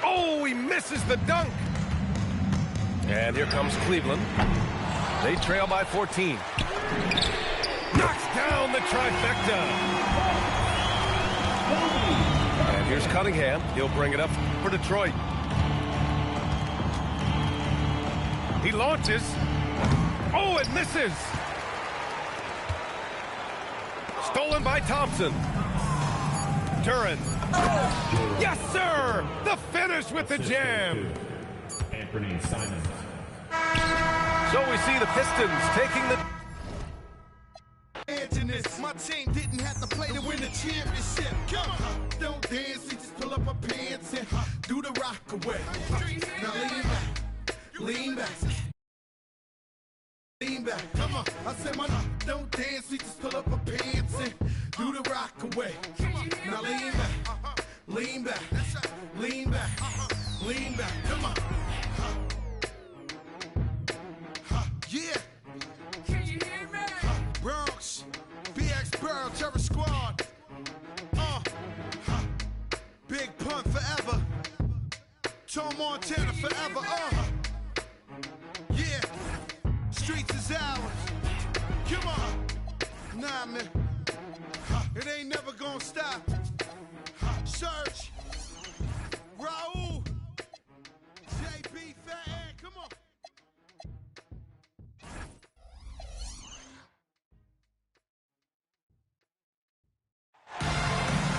Oh, he misses the dunk. And here comes Cleveland. They trail by 14. Knocks down the trifecta. And here's Cunningham. He'll bring it up for Detroit. He launches. Oh, it misses. Stolen by Thompson. Duren. Yes, sir! The finish with the jam. Anthony Simons. So we see the Pistons taking the... My team didn't have to play to win the championship. Come on, don't dance, we just pull up our pants and do the rock away. Now lean back, lean back. Come on, I said, don't dance, we just pull up our pants and do the rock away. Now lean back, lean back, lean back, lean back. Come on. Yeah. Can you hear me? Bronx, BX Burrow, Terror Squad. Big Pun forever. Tom Montana forever. Yeah. Streets is ours. Come on. Nah, man. It ain't never gonna stop. Search. Raul. JB Fan. Come on.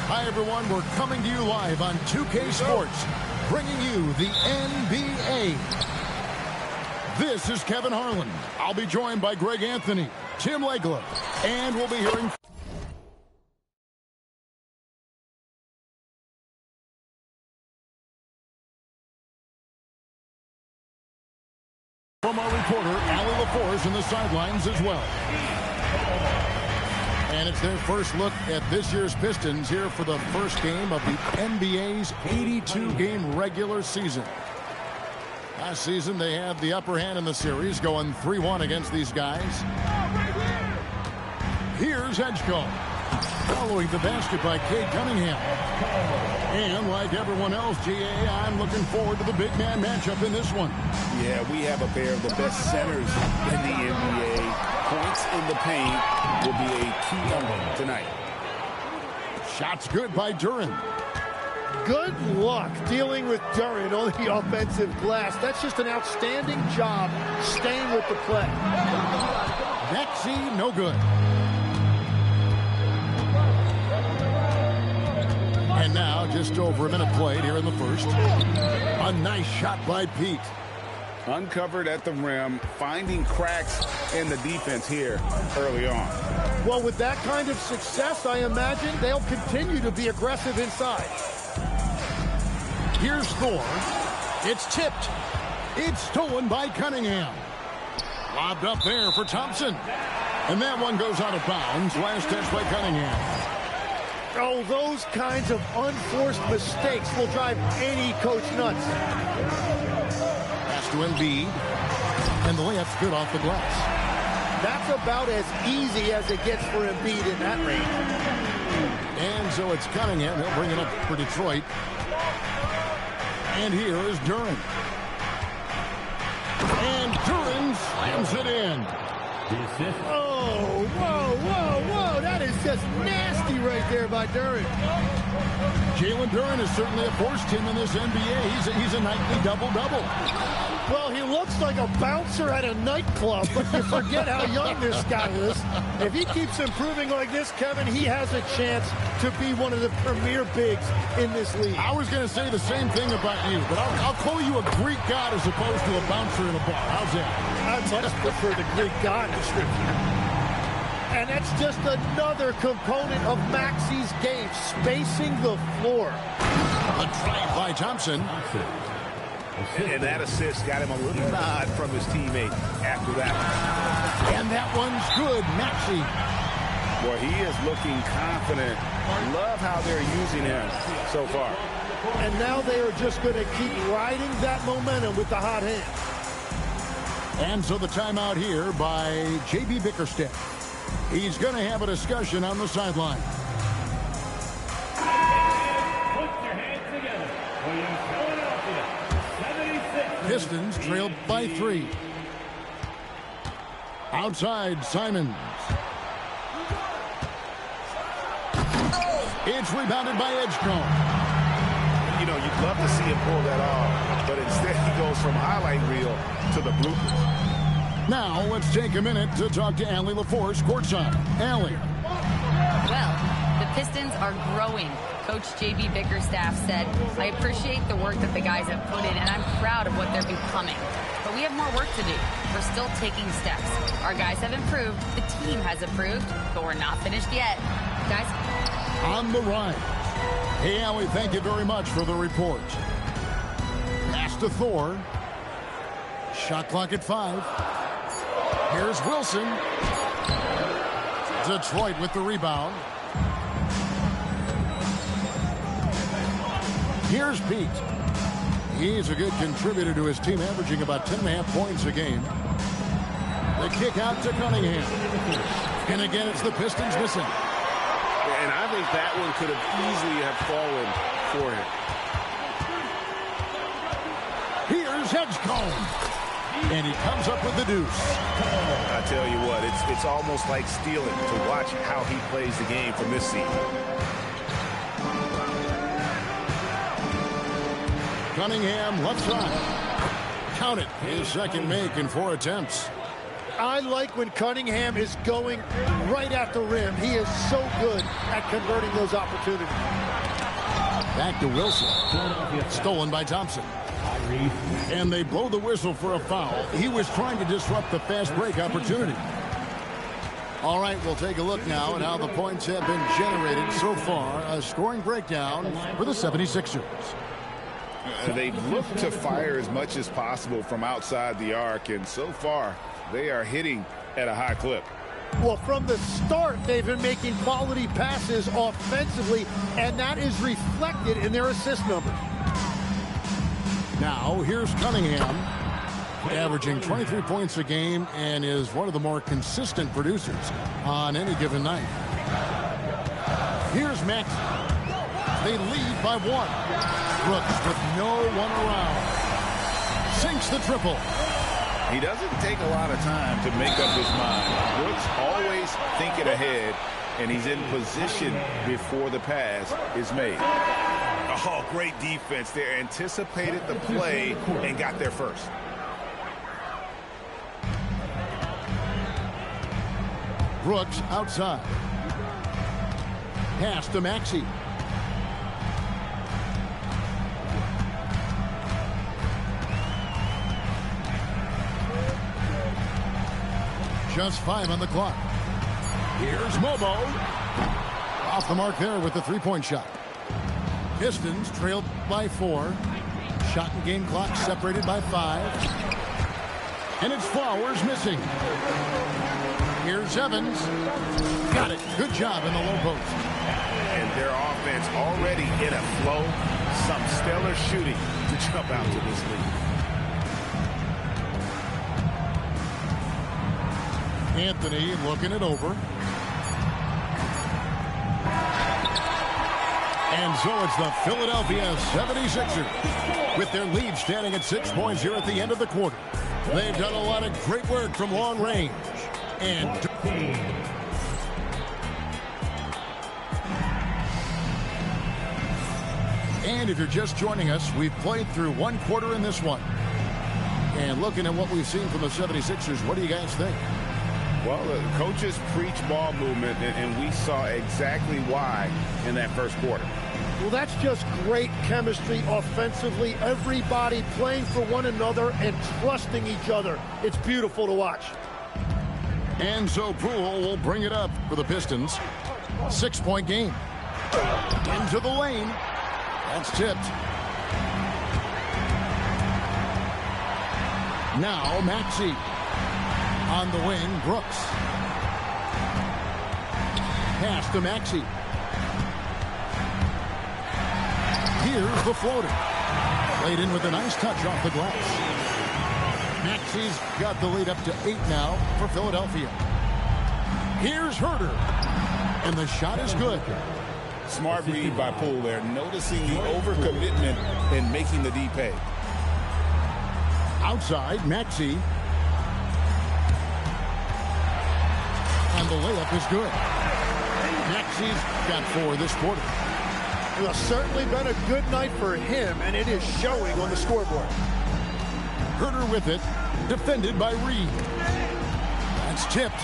Hi, everyone. We're coming to you live on 2K Sports, bringing you the NBA. This is Kevin Harlan. I'll be joined by Greg Anthony, Tim Legler, and we'll be hearing from our reporter, Allie LaForce, in the sidelines as well. And it's their first look at this year's Pistons here for the first game of the NBA's 82-game regular season. Last season, they had the upper hand in the series, going 3-1 against these guys. Here's Edgecombe, following the basket by Cade Cunningham. And like everyone else, GA, I'm looking forward to the big man matchup in this one. Yeah, we have a pair of the best centers in the NBA. Points in the paint will be a key number tonight. Shots good by Duren. Good luck dealing with Duren on the offensive glass. That's just an outstanding job staying with the play. Maxey, no good. And now, just over a minute played here in the first. A nice shot by Pete. Uncovered at the rim, finding cracks in the defense here early on. Well, with that kind of success, I imagine they'll continue to be aggressive inside. Here's Thor. It's tipped. It's stolen by Cunningham. Lobbed up there for Thompson. And that one goes out of bounds. Last touch by Cunningham. Oh, those kinds of unforced mistakes will drive any coach nuts. Pass to Embiid. And the layup's good off the glass. That's about as easy as it gets for Embiid in that range. And so it's Cunningham. He'll bring it up for Detroit. And here is Duren. And Duren slams it in. Oh, whoa, whoa, whoa. That is just nasty right there by Duren. Jalen Duren is certainly a force team in this NBA. He's a nightly double-double. Well, he looks like a bouncer at a nightclub, but you forget how young this guy is. If he keeps improving like this, Kevin, he has a chance to be one of the premier bigs in this league. I was going to say the same thing about you, but I'll call you a Greek god as opposed to a bouncer in a bar. How's that? I much prefer the Greek god description. And that's just another component of Maxi's game, spacing the floor. A drive by Thompson. And that assist got him a little nod from his teammate after that. And that one's good, Maxey. Boy, he is looking confident. Love how they're using him so far. And now they are just going to keep riding that momentum with the hot hand. And so the timeout here by J.B. Bickerstaff. He's going to have a discussion on the sideline. Pistons trailed by 3. Outside, Simons. It's rebounded by Edgecombe. You know, you'd love to see him pull that off, but instead he goes from highlight reel to the bloopers. Now let's take a minute to talk to Allie LaForce courtside. Allie. Well, the Pistons are growing. Coach J.B. Bickerstaff said, I appreciate the work that the guys have put in, and I'm proud of what they're becoming. But we have more work to do. We're still taking steps. Our guys have improved. The team has improved, but we're not finished yet. Guys? On the run. Hey, Allie, thank you very much for the report. Pass to Thor. Shot clock at 5. Here's Wilson. Detroit with the rebound. Here's Pete. He's a good contributor to his team, averaging about 10.5 points a game. The kick out to Cunningham. And again, it's the Pistons missing. And I think that one could have easily have fallen for him. Here's Edgecombe. And he comes up with the deuce. I tell you what, it's almost like stealing to watch how he plays the game from this seat. Cunningham left side. Count it. His second make in 4 attempts. I like when Cunningham is going right at the rim. He is so good at converting those opportunities. Back to Wilson. Stolen by Thompson. And they blow the whistle for a foul. He was trying to disrupt the fast break opportunity. All right, we'll take a look now at how the points have been generated so far. A scoring breakdown for the 76ers. They've looked to fire as much as possible from outside the arc, and so far they are hitting at a high clip. Well, from the start, they've been making quality passes offensively, and that is reflected in their assist numbers. Now, here's Cunningham, averaging 23 points a game and is one of the more consistent producers on any given night. Here's Max. They lead by 1. Brooks with no one around. Sinks the triple. He doesn't take a lot of time to make up his mind. Brooks always thinking ahead, and he's in position before the pass is made. Oh, great defense there. Anticipated the play and got there first. Brooks outside. Pass to Maxey. Just 5 on the clock. Here's Mobo. Off the mark there with the three-point shot. Pistons trailed by 4. Shot and game clock separated by 5. And it's Flowers missing. Here's Here's Evans. Got it. Good job in the low post. And their offense already in a flow. Some stellar shooting to jump out to this lead. Anthony looking it over. And so it's the Philadelphia 76ers with their lead standing at 6 points here at the end of the quarter. They've done a lot of great work from long range. And if you're just joining us, we've played through one quarter in this one. And looking at what we've seen from the 76ers, what do you guys think? Well, the coaches preach ball movement, and we saw exactly why in that first quarter. Well, that's just great chemistry offensively. Everybody playing for one another and trusting each other. It's beautiful to watch. And so Poole will bring it up for the Pistons. 6-point game. Into the lane. That's tipped. Now Maxey. On the wing, Brooks. Pass to Maxey. Here's the floater. Played in with a nice touch off the glass. Maxey's got the lead up to 8 now for Philadelphia. Here's Herter. And the shot is good. Smart read by Poole there, noticing the overcommitment and making the D pay. Outside, Maxey. And the layup is good. Maxey's got 4 this quarter. It has certainly been a good night for him, and it is showing on the scoreboard. Herter with it. Defended by Reed. That's tipped.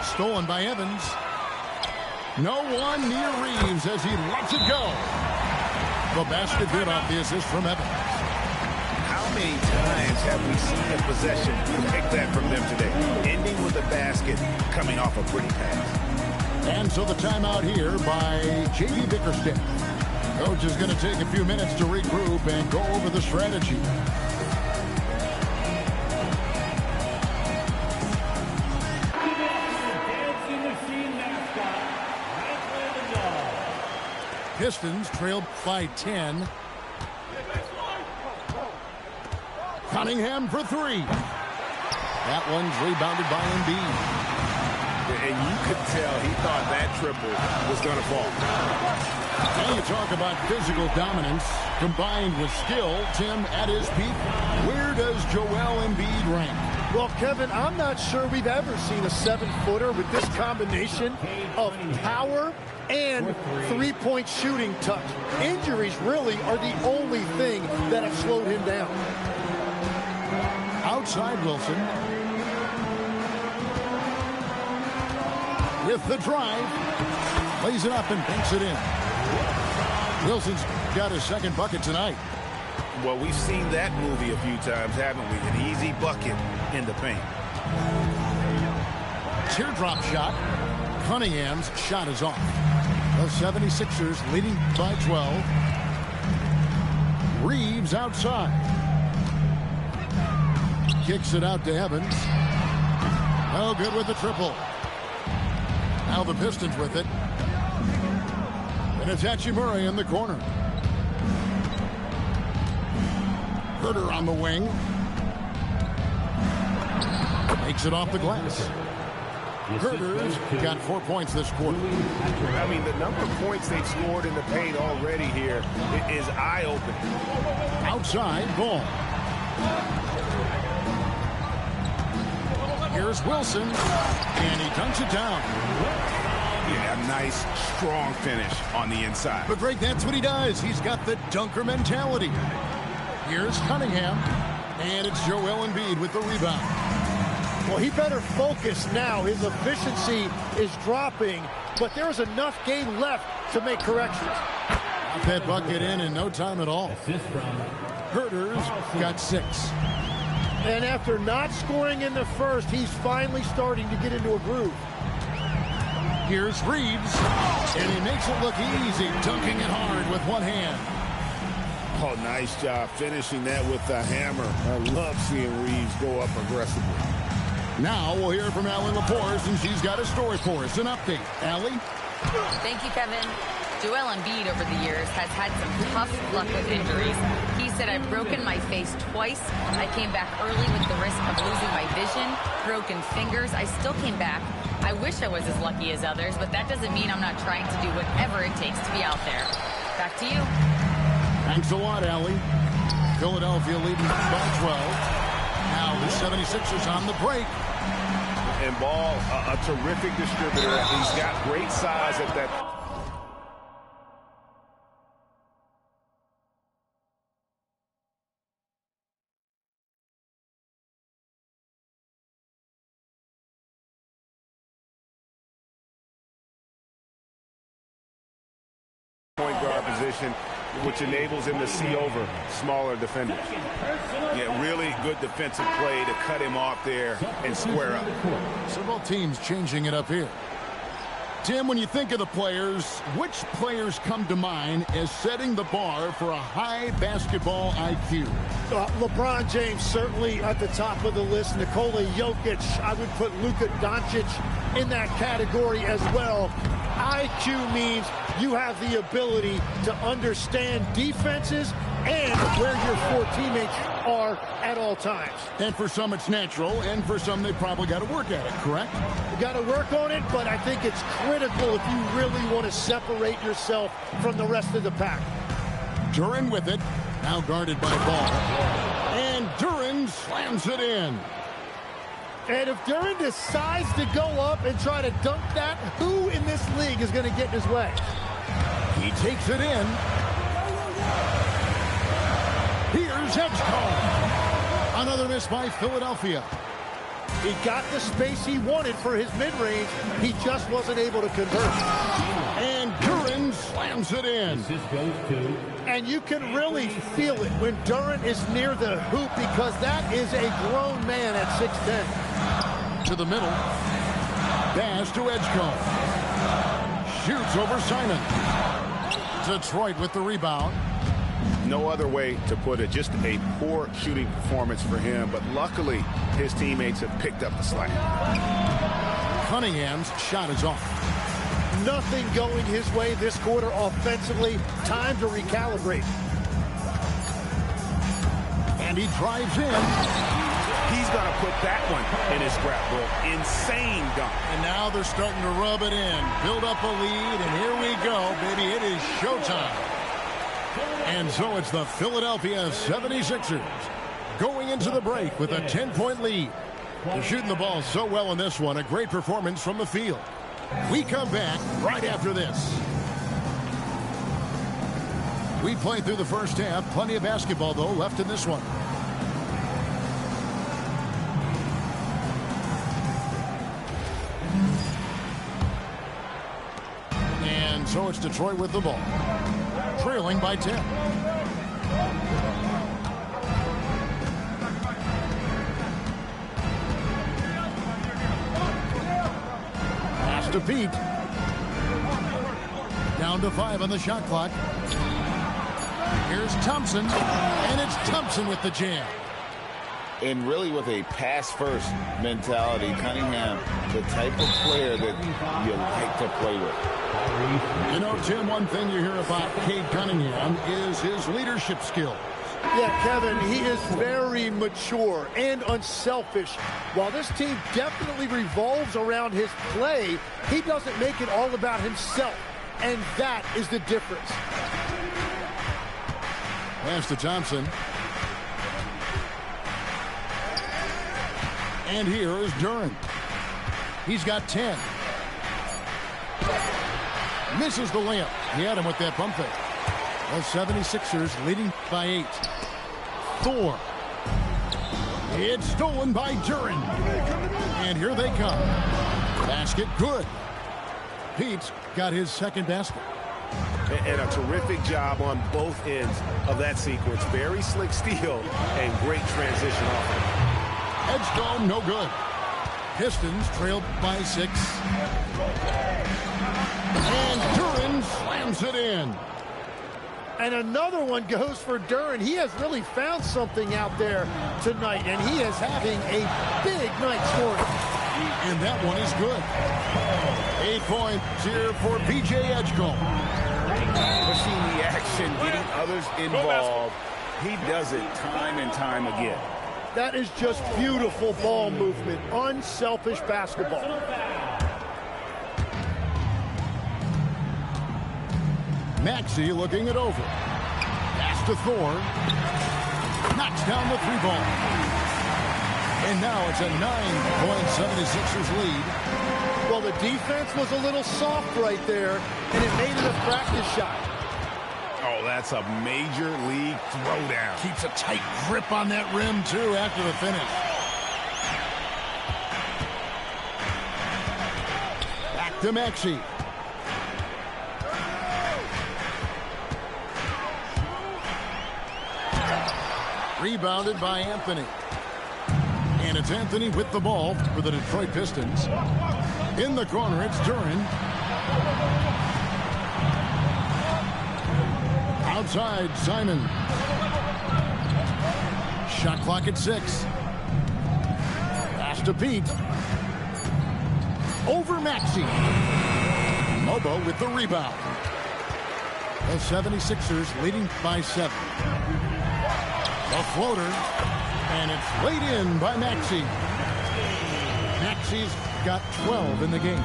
Stolen by Evans. No one near Reeves as he lets it go. The basket good off the assist from Evans. How many times have we seen a possession like that from them today? Ending with a basket, coming off a pretty pass. And so the timeout here by J.B. Bickerstaff. Coach is going to take a few minutes to regroup and go over the strategy. Pistons trailed by 10. Cunningham for 3. That one's rebounded by Embiid. And you could tell he thought that triple was going to fall. Now you talk about physical dominance combined with skill. Tim, at his peak, where does Joel Embiid rank? Well, Kevin, I'm not sure we've ever seen a 7-footer with this combination of power and three-point shooting touch. Injuries really are the only thing that have slowed him down. Outside Wilson. With the drive. Lays it up and banks it in. Wilson's got his second bucket tonight. Well, we've seen that movie a few times, haven't we? An easy bucket in the paint. Teardrop shot. Cunningham's shot is off. The 76ers leading by 12. Reeves outside. Kicks it out to Evans. No good with the triple. Now the Pistons with it. And it's Hachimura in the corner. Herter on the wing. Makes it off the glass. Herter's got 4 points this quarter. I mean, the number of points they've scored in the paint already here is eye-opening. Outside, ball. Here's Wilson, and he dunks it down. Yeah, nice, strong finish on the inside. But, Greg, that's what he does. He's got the dunker mentality. Here's Cunningham, and it's Joel Embiid with the rebound. Well, he better focus now. His efficiency is dropping, but there is enough game left to make corrections. Got that bucket in no time at all. Herter's got 6. And after not scoring in the first, he's finally starting to get into a groove. Here's Reeves, and he makes it look easy, dunking it hard with one hand. Oh, nice job finishing that with the hammer. I love seeing Reeves go up aggressively. Now we'll hear from Allie Laporte, and she's got a story for us. An update. Allie? Thank you, Kevin. Joel Embiid over the years has had some tough luck with injuries. He said, I've broken my face twice. I came back early with the risk of losing my vision, broken fingers. I still came back. I wish I was as lucky as others, but that doesn't mean I'm not trying to do whatever it takes to be out there. Back to you. Thanks a lot, Allie. Philadelphia leading by 12. Now the 76ers on the break. And Ball, a terrific distributor. He's got great size at that. Point guard position, which enables him to see over smaller defenders. Yeah, really good defensive play to cut him off there and square up. Several teams changing it up here. Tim, when you think of the players, which players come to mind as setting the bar for a high basketball IQ? LeBron James certainly at the top of the list. Nikola Jokic, I would put Luka Doncic in that category as well. IQ means you have the ability to understand defenses and where your four teammates are at all times. And for some it's natural, and for some they probably got to work at it, correct? You got to work on it, but I think it's critical if you really want to separate yourself from the rest of the pack. Duren with it, now guarded by Ball. And Duren slams it in. And if Duren decides to go up and try to dunk that, who in this league is going to get in his way? He takes it in. Here's Edgecombe. Another miss by Philadelphia. He got the space he wanted for his mid-range. He just wasn't able to convert. And Duren slams it in. And you can really feel it when Duren is near the hoop because that is a grown man at 6'10". To the middle. Pass to Edgecombe. Shoots over Simon. Detroit with the rebound. No other way to put it. Just a poor shooting performance for him, but luckily his teammates have picked up the slack. Cunningham's shot is off. Nothing going his way this quarter offensively. Time to recalibrate. And he drives in. He's going to put that one in his scrapbook. Insane dunk. And now they're starting to rub it in. Build up a lead, and here we go, baby. It is showtime. And so it's the Philadelphia 76ers going into the break with a 10-point lead. They're shooting the ball so well in this one. A great performance from the field. We come back right after this. We played through the first half. Plenty of basketball, though, left in this one. And so it's Detroit with the ball. Trailing by 10. Pass to Pete. Down to 5 on the shot clock. Here's Thompson, and it's Thompson with the jam. And really with a pass-first mentality, Cunningham, the type of player that you like to play with. You know, Tim, one thing you hear about Cade Cunningham is his leadership skills. Yeah, Kevin, he is very mature and unselfish. While this team definitely revolves around his play, he doesn't make it all about himself, and that is the difference. Pass to Thompson. And here is Duren. He's got 10. Misses the layup. He had him with that pump fake. The 76ers leading by 8. 4. It's stolen by Duren. And here they come. Basket good. Pete's got his second basket. And a terrific job on both ends of that sequence. Very slick steal and great transition offense. Edgecombe, no good. Pistons trailed by 6. And Duren slams it in. And another one goes for Duren. He has really found something out there tonight, and he is having a big night scoring. And that one is good. 8 points here for P.J. Edgecombe. Pushing the action, getting others involved. He does it time and time again. That is just beautiful ball movement. Unselfish basketball. Maxey looking it over. Pass to Thor. Knocks down the 3-ball. And now it's a 9-point 76ers lead. Well, the defense was a little soft right there, and it made it a practice shot. Oh, that's a major league throwdown. Keeps a tight grip on that rim, too, after the finish. Back to Maxey. Rebounded by Anthony. And it's Anthony with the ball for the Detroit Pistons. In the corner, it's Duren. Outside, Simon. Shot clock at 6. Pass to Pete. Over Maxey. Mobo with the rebound. The 76ers leading by 7. The floater, and it's laid in by Maxey. Maxey's got 12 in the game.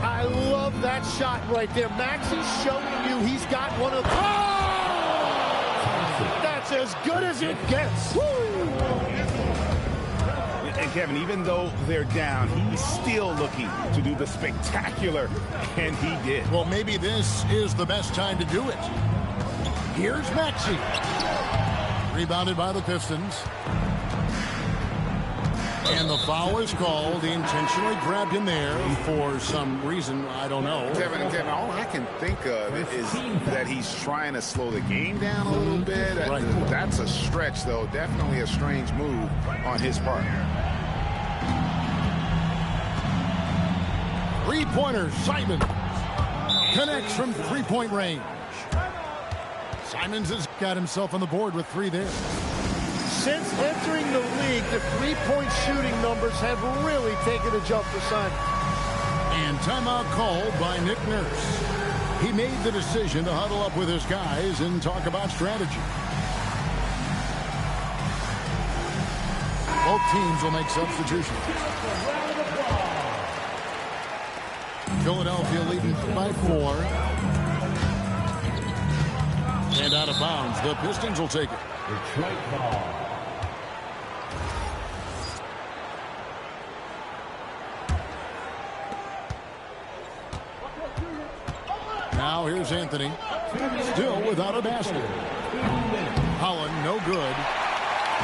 I love that shot right there. Maxey's showing you he's got one of... That's as good as it gets. Woo! And Kevin, even though they're down, he's still looking to do the spectacular, and he did. Well, maybe this is the best time to do it. Here's Maxey. Rebounded by the Pistons. And the foul is called. He intentionally grabbed him there for some reason. I don't know. Kevin, all I can think of is that he's trying to slow the game down a little bit. Right. That's a stretch, though. Definitely a strange move on his part. 3-pointer, Simon. Connects from 3-point range. Simons has got himself on the board with 3 there. Since entering the league, the 3-point shooting numbers have really taken a jump for Simon. And timeout called by Nick Nurse. He made the decision to huddle up with his guys and talk about strategy. Both teams will make substitutions. Philadelphia leading by 4. And out of bounds. The Pistons will take it. Detroit ball. Now here's Anthony. Still without a basket. Holland, no good.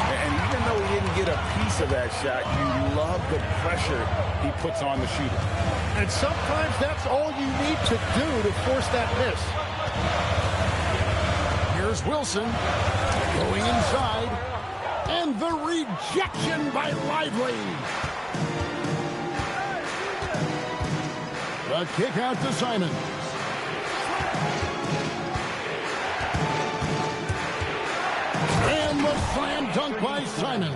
And even though he didn't get a piece of that shot, you love the pressure he puts on the shooter. And sometimes that's all you need to do to force that miss. Here's Wilson going inside, and the rejection by Lively. The kick out to Simon. And the slam dunk by Simon.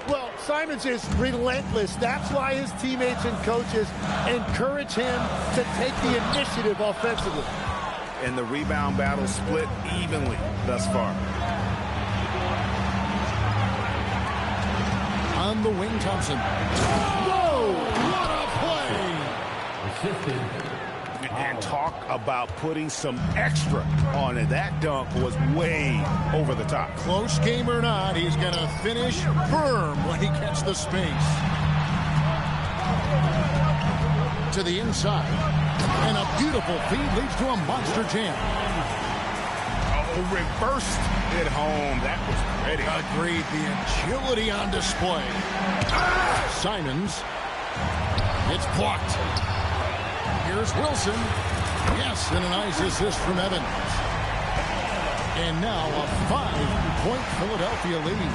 Well, Simons is relentless. That's why his teammates and coaches encourage him to take the initiative offensively. And the rebound battle split evenly thus far. On the wing, Thompson. Whoa! What a play! And talk about putting some extra on it. That dunk was way over the top. Close game or not, he's going to finish firm when he gets the space. To the inside. And a beautiful feed leads to a monster jam. Oh, reversed it home. That was pretty. Agreed. The agility on display. Simons. It's blocked. Here's Wilson. Yes, and a nice assist from Evans. And now a 5-point Philadelphia lead.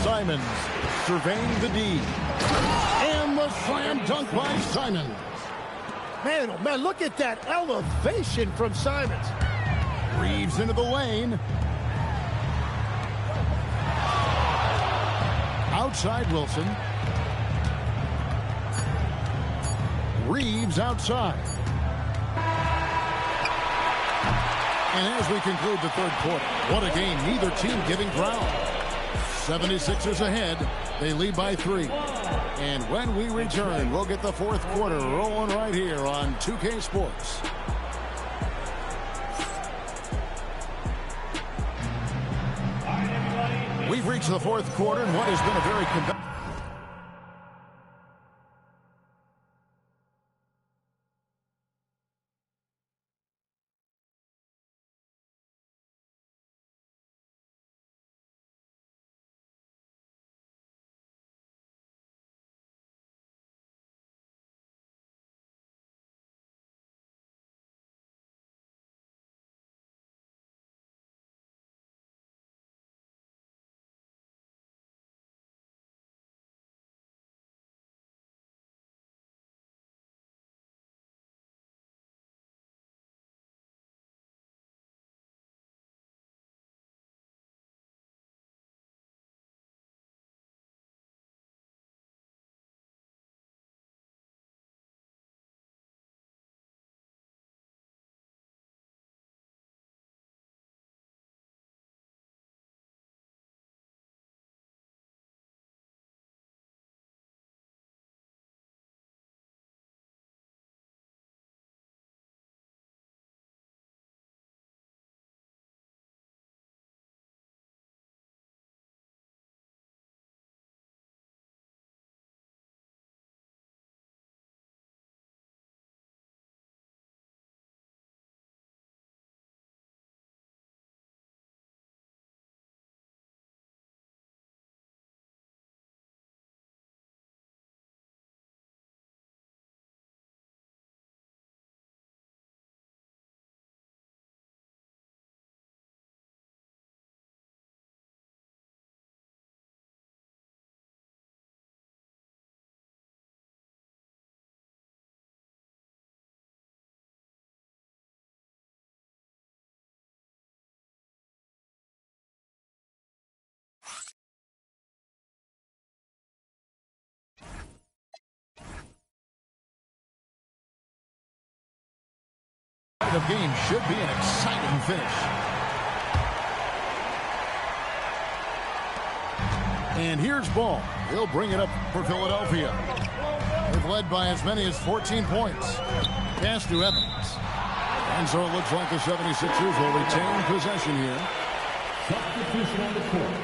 Simons surveying the D. And the slam dunk by Simons. Man, oh man, look at that elevation from Simons. Reeves into the lane. Outside Wilson. Reeves outside. And as we conclude the third quarter, what a game. Neither team giving ground. 76ers ahead. They lead by 3. And when we return, we'll get the fourth quarter rolling right here on 2K Sports. We've reached the fourth quarter in what has been a very competitive. The game should be an exciting finish. And here's Ball. He'll bring it up for Philadelphia. They've led by as many as 14 points. Pass to Evans. And so it looks like the 76ers will retain possession here. Substitution on the court.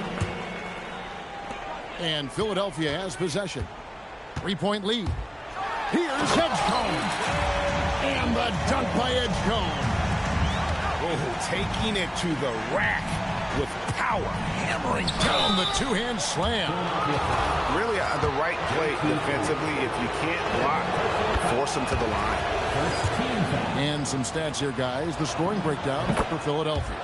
And Philadelphia has possession. 3-point lead. Here's Edgecombe. And the dunk by Edgecombe. Oh, taking it to the rack with power. Hammering down the two-hand slam. Really the right play defensively. If you can't block, force them to the line. And some stats here, guys. The scoring breakdown for Philadelphia.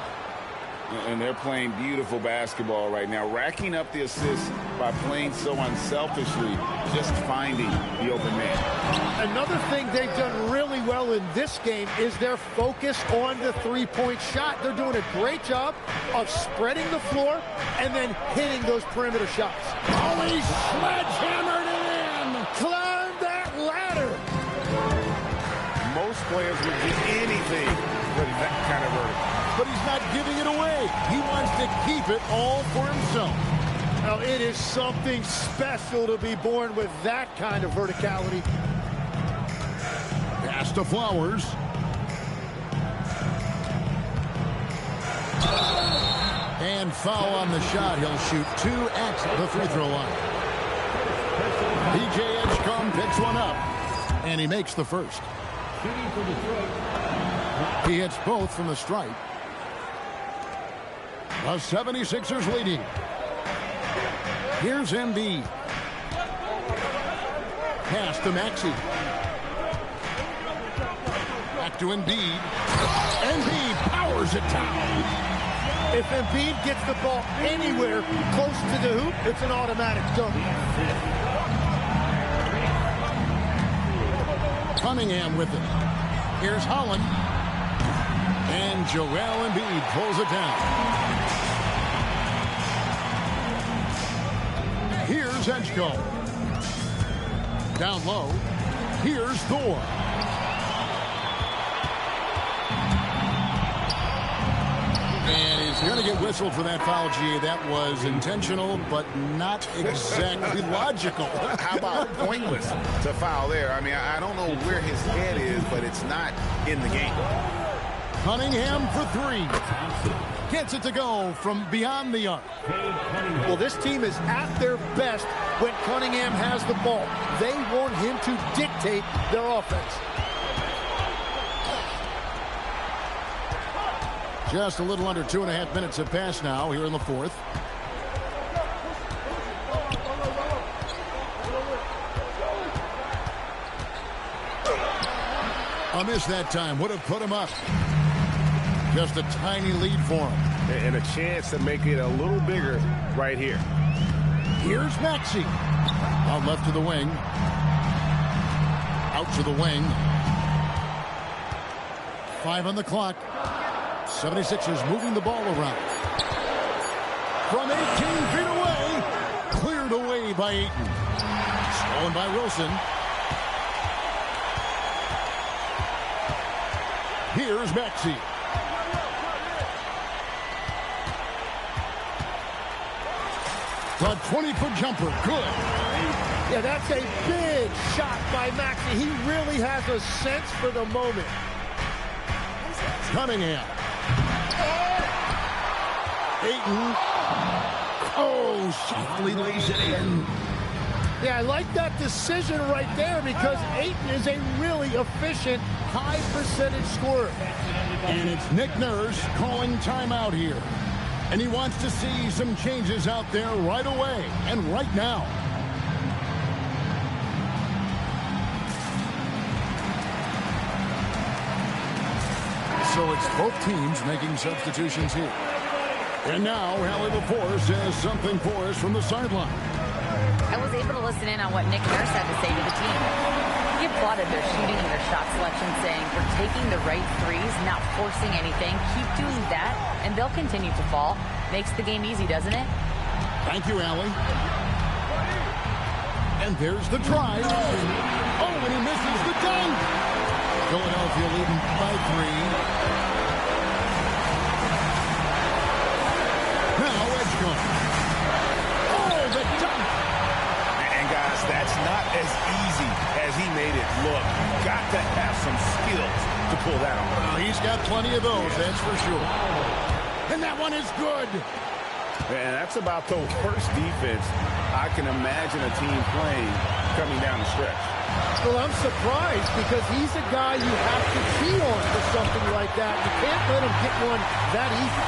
And they're playing beautiful basketball right now, racking up the assists by playing so unselfishly, just finding the open man. Another thing they've done really well in this game is their focus on the three-point shot. They're doing a great job of spreading the floor and then hitting those perimeter shots. Oh, he sledgehammered it in! Climb that ladder! Most players would do anything for that kind of vertical. But he's not giving it away. He wants to keep it all for himself. Now, it is something special to be born with that kind of verticality. Pass to Flowers. And foul on the shot. He'll shoot 2 at the free throw line. P.J. Edgecombe picks one up. And he makes the first. He hits both from the stripe. The 76ers leading. Here's Embiid. Pass to Maxey. Back to Embiid. Embiid powers it down. If Embiid gets the ball anywhere close to the hoop, it's an automatic dunk. Cunningham with it. Here's Holland. And Joel Embiid pulls it down. Here's Edgecombe. Down low. Here's Thor. And he's going to get whistled for that foul, G. That was intentional, but not exactly logical. How about pointless to foul there? I mean, I don't know where his head is, but it's not in the game. Cunningham for three. Gets it to go from beyond the arc. Well, this team is at their best when Cunningham has the ball. They want him to dictate their offense. Just a little under 2.5 minutes have passed now here in the fourth. A miss that time would have put him up. Just a tiny lead for him. And a chance to make it a little bigger right here. Here's Maxey. Out left to the wing. Out to the wing. 5 on the clock. 76ers moving the ball around. From 18 feet away. Cleared away by Ayton. Stolen by Wilson. Here's Maxey. The 20-foot jumper. Good. Yeah, that's a big shot by Maxey. He really has a sense for the moment. Cunningham. Ayton. Oh, softly lays it in. Yeah, I like that decision right there because Ayton is a really efficient, high-percentage scorer. And it's Nick Nurse calling timeout here. And he wants to see some changes out there right away and right now. So it's both teams making substitutions here. And now, Allie LaForce has something for us from the sideline. I was able to listen in on what Nick Nurse had to say to the team. He applauded their shooting and their shot selection, saying, "We're taking the right threes, not forcing anything. Keep doing that, and they'll continue to fall." Makes the game easy, doesn't it? Thank you, Allie. And there's the drive. Oh, and he misses the dunk. Philadelphia leading by 3. Now Edgecombe. Oh, the dunk. And guys, that's not as easy as he made it look. Got to have some skills to pull that off. Well, he's got plenty of those, that's for sure. And that one is good. And that's about the worst defense I can imagine a team playing coming down the stretch. Well, I'm surprised because he's a guy you have to key on for something like that. You can't let him get one that easy.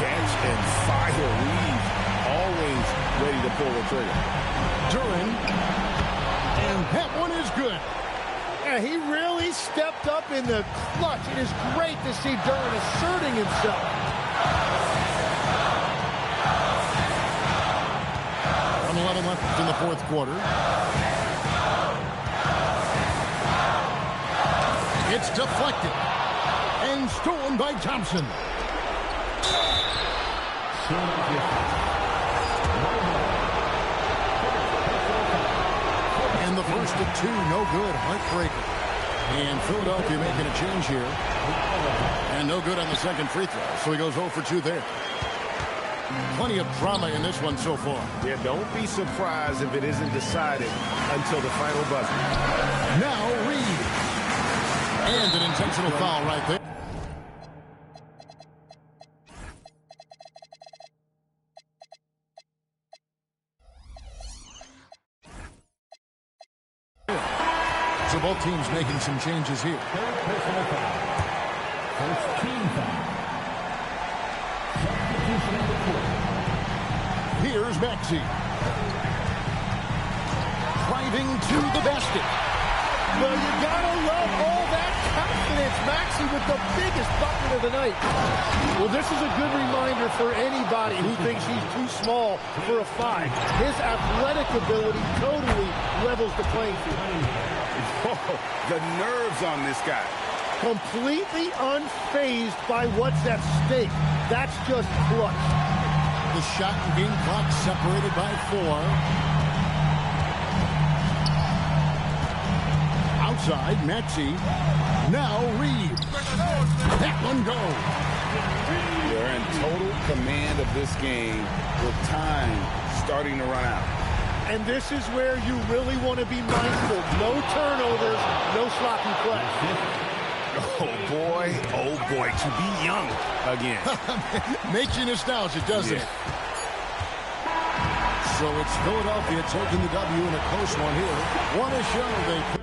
Catch and fire Reeves, always ready to pull the trigger. Duran, and that one is good. Yeah, he really stepped up in the clutch. It is great to see Duran asserting himself. 1:11 left in the fourth quarter. It's deflected and stolen by Thompson. And the first of 2, no good, heartbreaker. And Philadelphia making a change here. And no good on the second free throw, so he goes 0 for 2 there. Plenty of drama in this one so far. Yeah, don't be surprised if it isn't decided until the final buzzer. Now Reed. And an intentional foul right there. So both teams making some changes here. Personal foul. First team foul. Substitution number 4. Here's Maxey. Driving to the basket. Well, you gotta love all that confidence. Maxey with the biggest bucket of the night. Well, this is a good reminder for anybody who thinks he's too small for a 5. His athletic ability totally levels the playing field. Oh, the nerves on this guy. Completely unfazed by what's at stake. That's just clutch. The shot and game clock separated by 4. Outside, Maxey. Now Reed. That one goes. They're in total command of this game with time starting to run out. And this is where you really want to be mindful. No turnovers, no sloppy play. Oh boy, to be young again. Makes you nostalgic, doesn't it? So it's Philadelphia taking the W in a close one here. What a show they put.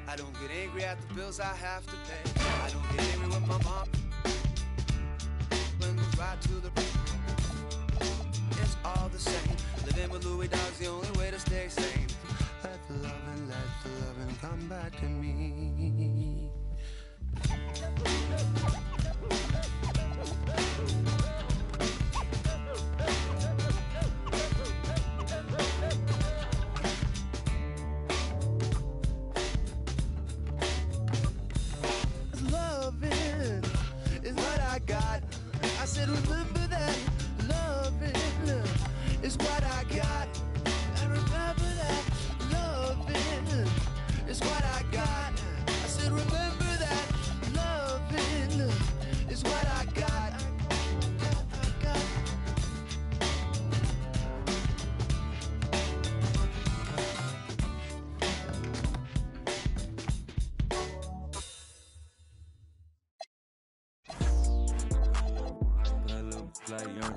I don't get angry at the bills I have to pay. I don't get angry with my mom. When we ride to the it's all the same. Living with Louis Dog's the only way to stay sane. Let the loving come back to me. Remember that loving is what I got. I remember that loving is what I got. I said remember that loving is what I got. Like young,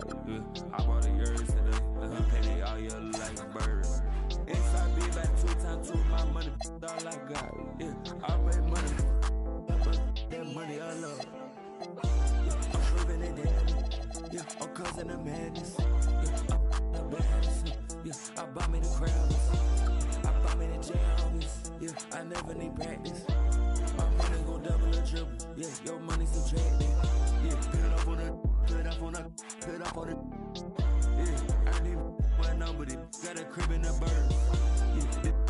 I bought a yours today. Let her pay me all year like birds. Inside be back 2 times 2 my money, all I got. Yeah, I made money, but that money I love. Yeah, I'm proving it daily. Yeah, I'm causing the madness. Yeah, I'm the baddest. Yeah, I bought me the crowds. I bought me the jams. Yeah, I never need practice. My money gon' double or triple. Yeah, your money subtracted. Yeah, put it up on the. Put up on it. Yeah, I need my number. Got a crib in the bird. Yeah,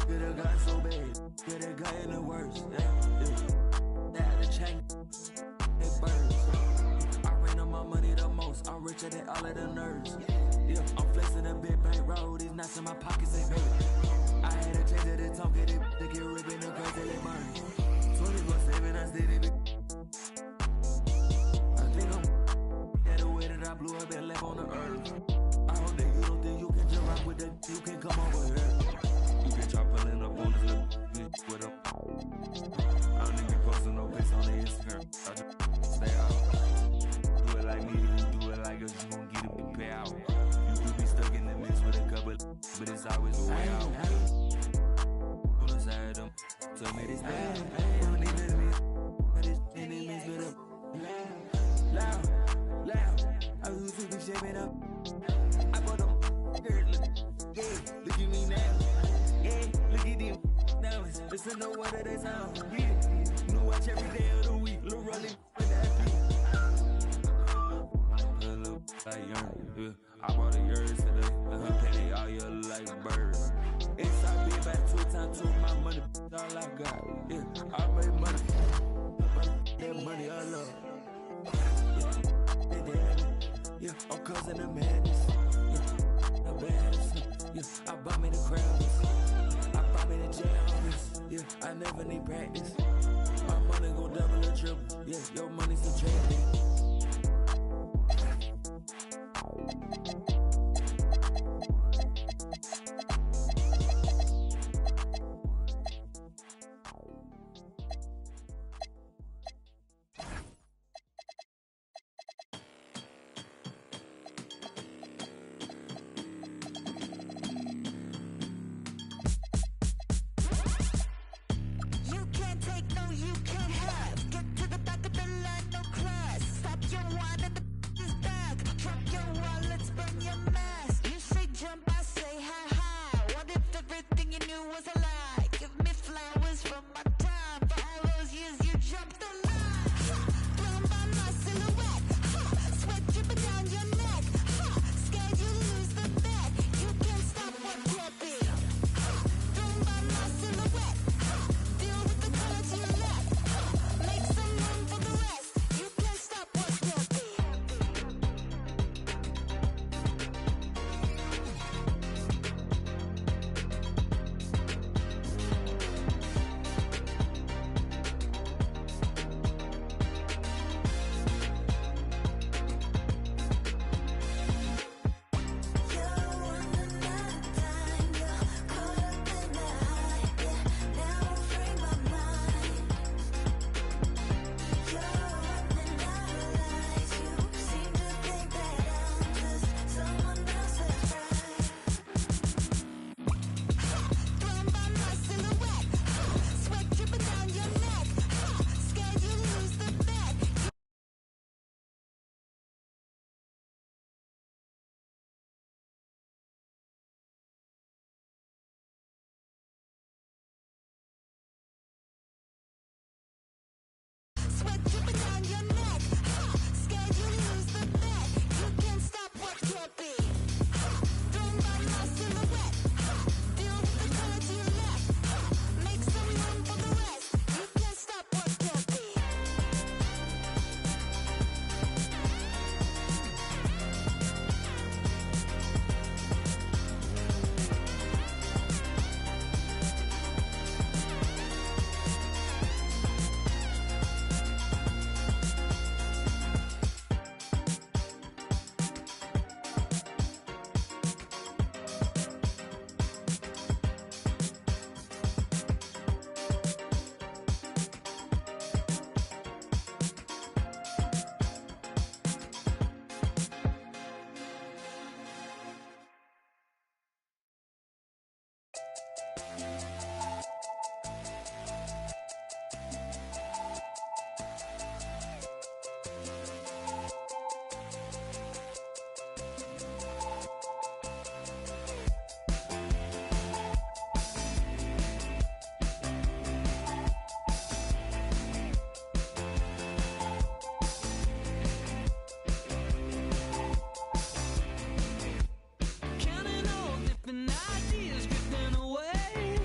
get a guy so bad. Get a guy in the worst. Yeah. The chain. It burns. I ran on my money the most. I'm richer than all of the nerds. Yeah, I'm flexing a big bank road. These nuts in my pockets ain't hurt. I had a change of the talk. Get it to get ripping the girls till they burn. 24/7, I stay it. I blew up and left on the earth. I hope that you don't think you can jump rock with that. You can come over here. You can try pulling up on this with them. I don't even be posting no pics on the Instagram. to make this bad. I don't need enemies. This enemies build up. Loud. I was to be shaping up. I bought them. Yeah, look at me now. Yeah, look at them. Now listen to what they sound. Yeah, new watch every day of the week. Lil' rolling with that beat. Little like young. I bought a yours today. Her penny all year like birds. Inside being back 2 times 2 my money. All I got. Yeah, I made money. That money I love. Yeah, I'm causing the madness. Yeah, the baddest. Yeah, I bought me the crowds. I bought me the jams. Yeah, I never need practice. My money go double or triple. Yeah, your money subtracted. Counting all different ideas drifting away.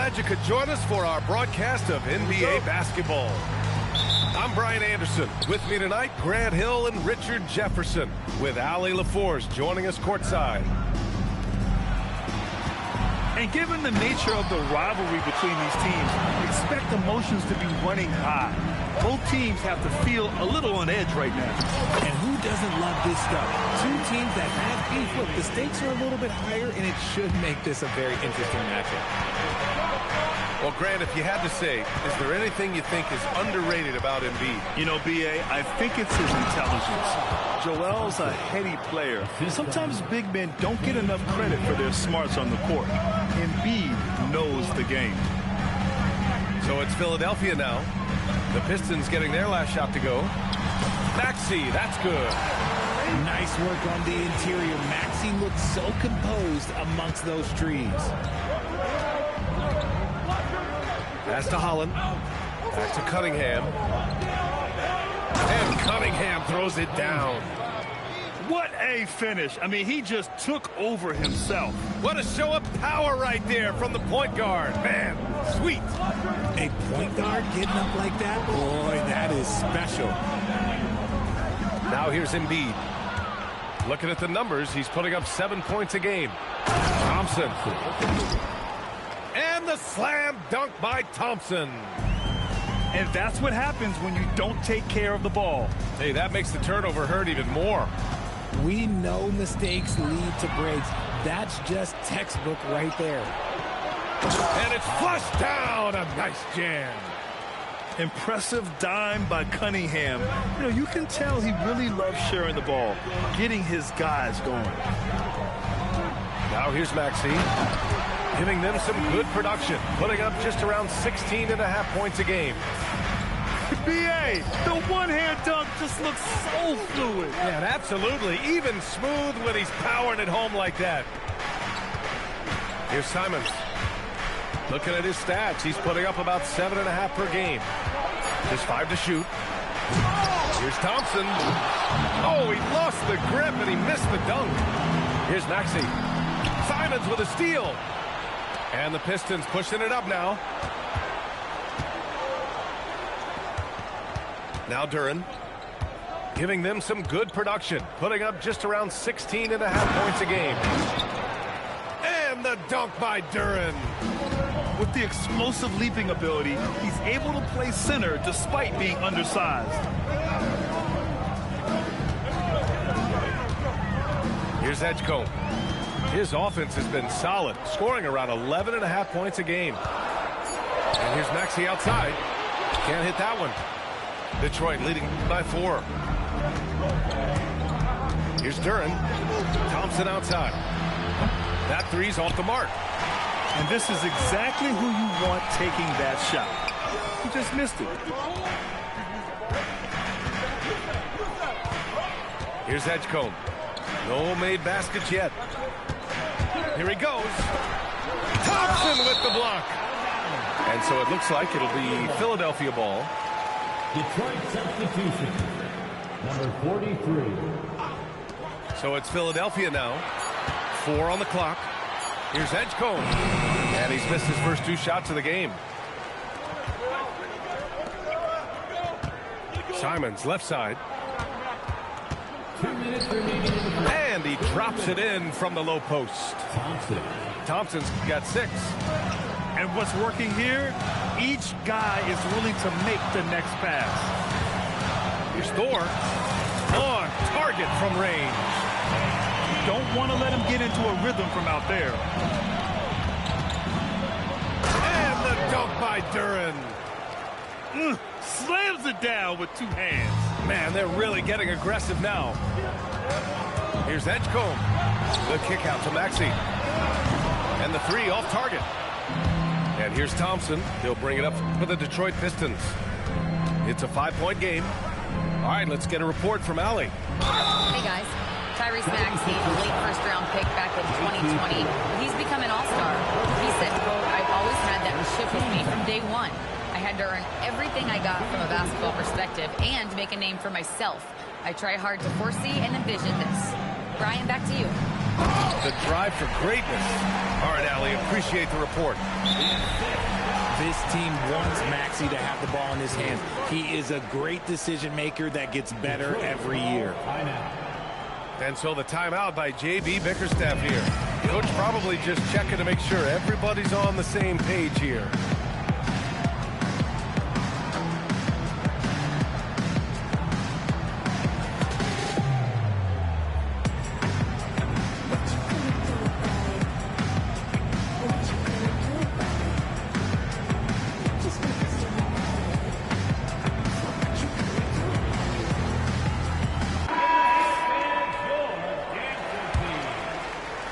glad you could join us for our broadcast of NBA basketball. I'm Brian Anderson. With me tonight, Grant Hill and Richard Jefferson, with Allie LaForce joining us courtside. And given the nature of the rivalry between these teams, expect emotions to be running high. Both teams have to feel a little on edge right now. And who doesn't love this stuff? Two teams that have beef. Look, the stakes are a little bit higher, and it should make this a very interesting matchup. Well, Grant, if you had to say, is there anything you think is underrated about Embiid? You know, B.A., I think it's his intelligence. Joel's a heady player. Sometimes big men don't get enough credit for their smarts on the court. Embiid knows the game. So it's Philadelphia now. The Pistons getting their last shot to go. Maxey, that's good. Nice work on the interior. Maxey looks so composed amongst those trees. Pass to Holland. Back to Cunningham. And Cunningham throws it down. What a finish. I mean, he just took over himself. What a show of power right there from the point guard. Man, sweet. A point guard getting up like that? Boy, that is special. Now here's Embiid. Looking at the numbers, he's putting up 7 points a game. Thompson. And the slam dunk by Thompson. And that's what happens when you don't take care of the ball. Hey, that makes the turnover hurt even more. We know mistakes lead to breaks. That's just textbook right there. And it's flushed down. A nice jam. Impressive dime by Cunningham. You know, you can tell he really loves sharing the ball, getting his guys going. Now here's Maxey, giving them some good production, putting up just around 16.5 points a game. B.A., the one-hand dunk just looks so fluid. Yeah, absolutely. Even smooth when he's powering it home like that. Here's Simons. Looking at his stats, he's putting up about 7.5 per game. Just 5 to shoot. Here's Thompson. Oh, he lost the grip and he missed the dunk. Here's Maxey. Simons with a steal. And the Pistons pushing it up now. Now Duren, giving them some good production, putting up just around 16.5 points a game. And the dunk by Duren. With the explosive leaping ability, he's able to play center despite being undersized. Here's Edgecombe. His offense has been solid, scoring around 11.5 points a game. And here's Maxey outside. Can't hit that one. Detroit leading by 4. Here's Duren. Thompson outside. That three's off the mark. And this is exactly who you want taking that shot. He just missed it. Here's Edgecombe. No made baskets yet. Here he goes. Thompson with the block. And so it looks like it'll be Philadelphia ball. Detroit substitution, number 43. So it's Philadelphia now. 4 on the clock. Here's Edgecombe. And he's missed his first 2 shots of the game. Simons left side. 2 minutes remaining in the quarter. And he drops it in from the low post. Thompson's got 6. And what's working here, each guy is willing to make the next pass. Here's Thor on target from range. You don't want to let him get into a rhythm from out there. And the dunk by Duren. Slams it down with 2 hands. Man, they're really getting aggressive now. Here's Edgecombe. The kick out to Maxey. And the 3 off target. And here's Thompson. He'll bring it up for the Detroit Pistons. It's a 5-point game. All right, let's get a report from Allie. Hey, guys. Tyrese Maxey, the late first-round pick back in 2020. He's become an all-star. He said, quote, "I've always had that chip with me from day one. I had to earn everything I got from a basketball perspective and make a name for myself. I try hard to foresee and envision this." Brian, back to you. The drive for greatness. All right, Allie, appreciate the report. This team wants Maxey to have the ball in his hands. He is a great decision maker that gets better every year. And so the timeout by J.B. Bickerstaff here. Coach probably just checking to make sure everybody's on the same page here.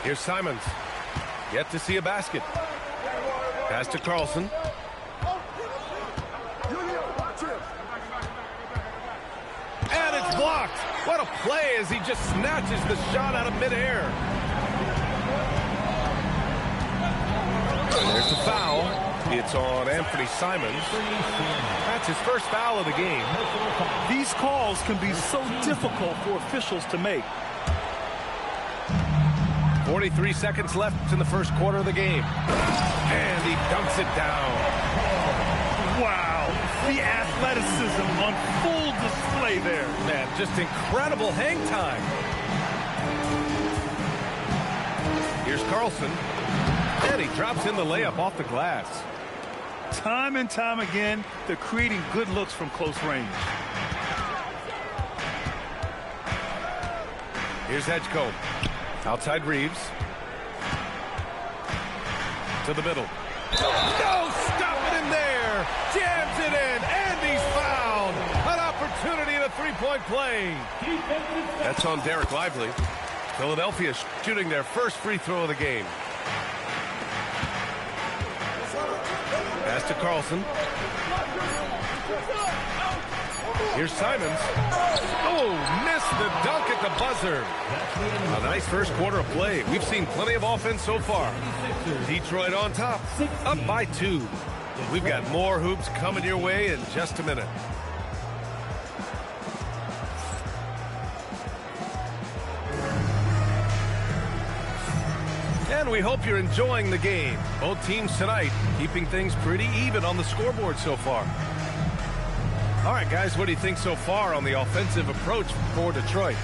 Here's Simons. Yet to see a basket. Pass to Carlson. And it's blocked. What a play as he just snatches the shot out of midair. There's the foul. It's on Anthony Simons. That's his first foul of the game. These calls can be so difficult for officials to make. 43 seconds left in the first quarter of the game. And he dunks it down. Wow. The athleticism on full display there. Man, just incredible hang time. Here's Carlson. And he drops in the layup off the glass. Time and time again, they're creating good looks from close range. Here's Edgecombe. Outside Reeves. To the middle. No, stop it in there. Jams it in, and he's fouled. An opportunity in a three-point play. That's on Derek Lively. Philadelphia shooting their first free throw of the game. Pass to Carlson. Here's Simons. Oh, missed the dunk at the buzzer. A nice first quarter of play. We've seen plenty of offense so far. Detroit on top, up by 2. We've got more hoops coming your way in just a minute. And we hope you're enjoying the game. Both teams tonight keeping things pretty even on the scoreboard so far. All right, guys, what do you think so far on the offensive approach for Detroit?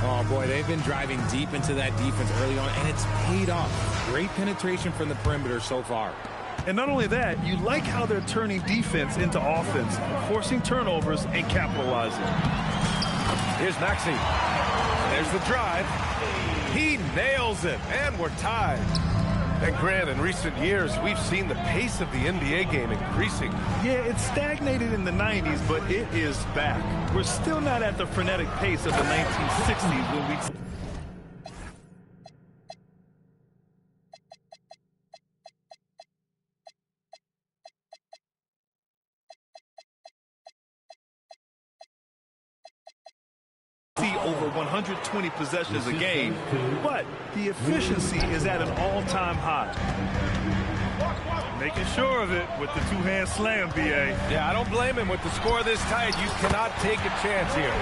Oh, boy, they've been driving deep into that defense early on, and it's paid off. Great penetration from the perimeter so far. And not only that, you like how they're turning defense into offense, forcing turnovers and capitalizing. Here's Maxey. There's the drive. He nails it, and we're tied. And Grant, in recent years, we've seen the pace of the NBA game increasing. Yeah, it stagnated in the 90s, but it is back. We're still not at the frenetic pace of the 1960s when we... over 120 possessions a game, but the efficiency is at an all-time high. Making sure of it with the two-hand slam, B.A. Yeah, I don't blame him. With the score this tight, you cannot take a chance here.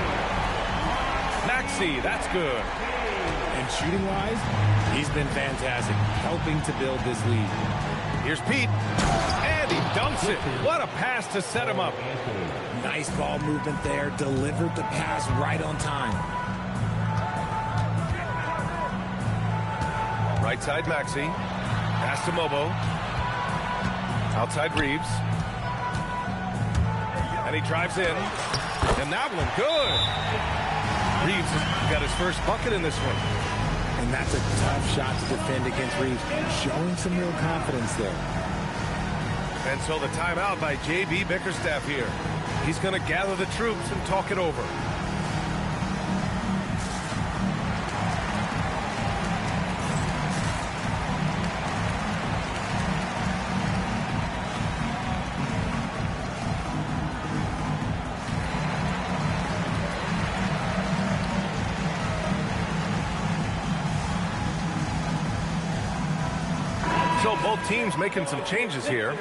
Maxey, that's good. And shooting-wise, he's been fantastic, helping to build this lead. Here's Pete, and he dunks it. What a pass to set him up. Nice ball movement there, delivered the pass right on time. Right side, Maxey. Pass to Mobo. Outside Reeves. And he drives in. And that one, good. Reeves got his first bucket in this one. And that's a tough shot to defend against Reeves. Showing some real confidence there. And so the timeout by J.B. Bickerstaff here. He's going to gather the troops and talk it over. So both teams making some changes here.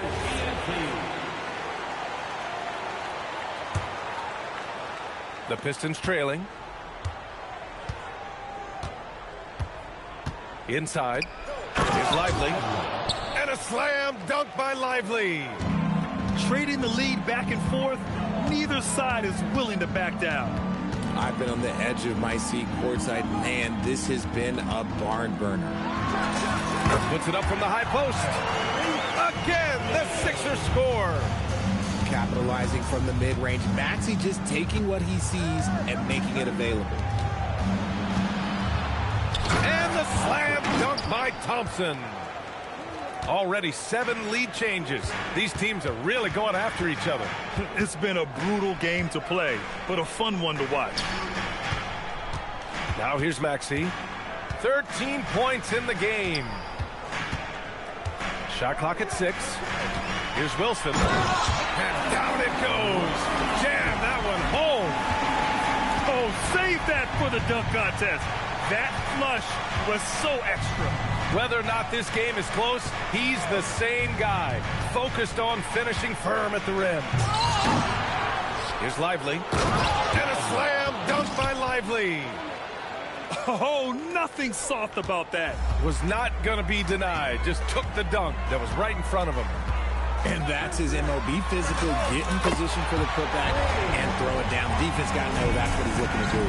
The Pistons trailing. Inside. Here's Lively. And a slam dunk by Lively. Trading the lead back and forth, neither side is willing to back down. I've been on the edge of my seat courtside. Man, this has been a barn burner. Puts it up from the high post. Again, the Sixers score. Capitalizing from the mid-range. Maxey just taking what he sees and making it available. And the slam dunk by Thompson. Already 7 lead changes. These teams are really going after each other. It's been a brutal game to play, but a fun one to watch. Now here's Maxey. 13 points in the game. Shot clock at 6. Here's Wilson. And down it goes. Jam that one home. Oh, save that for the dunk contest. That flush was so extra. Whether or not this game is close, he's the same guy, focused on finishing firm at the rim. Here's Lively. And a slam dunk by Lively. Oh, nothing soft about that. Was not going to be denied. Just took the dunk that was right in front of him. And that's his MOB physical. Get in position for the putback and throw it down. Defense got to know that's what he's looking to do.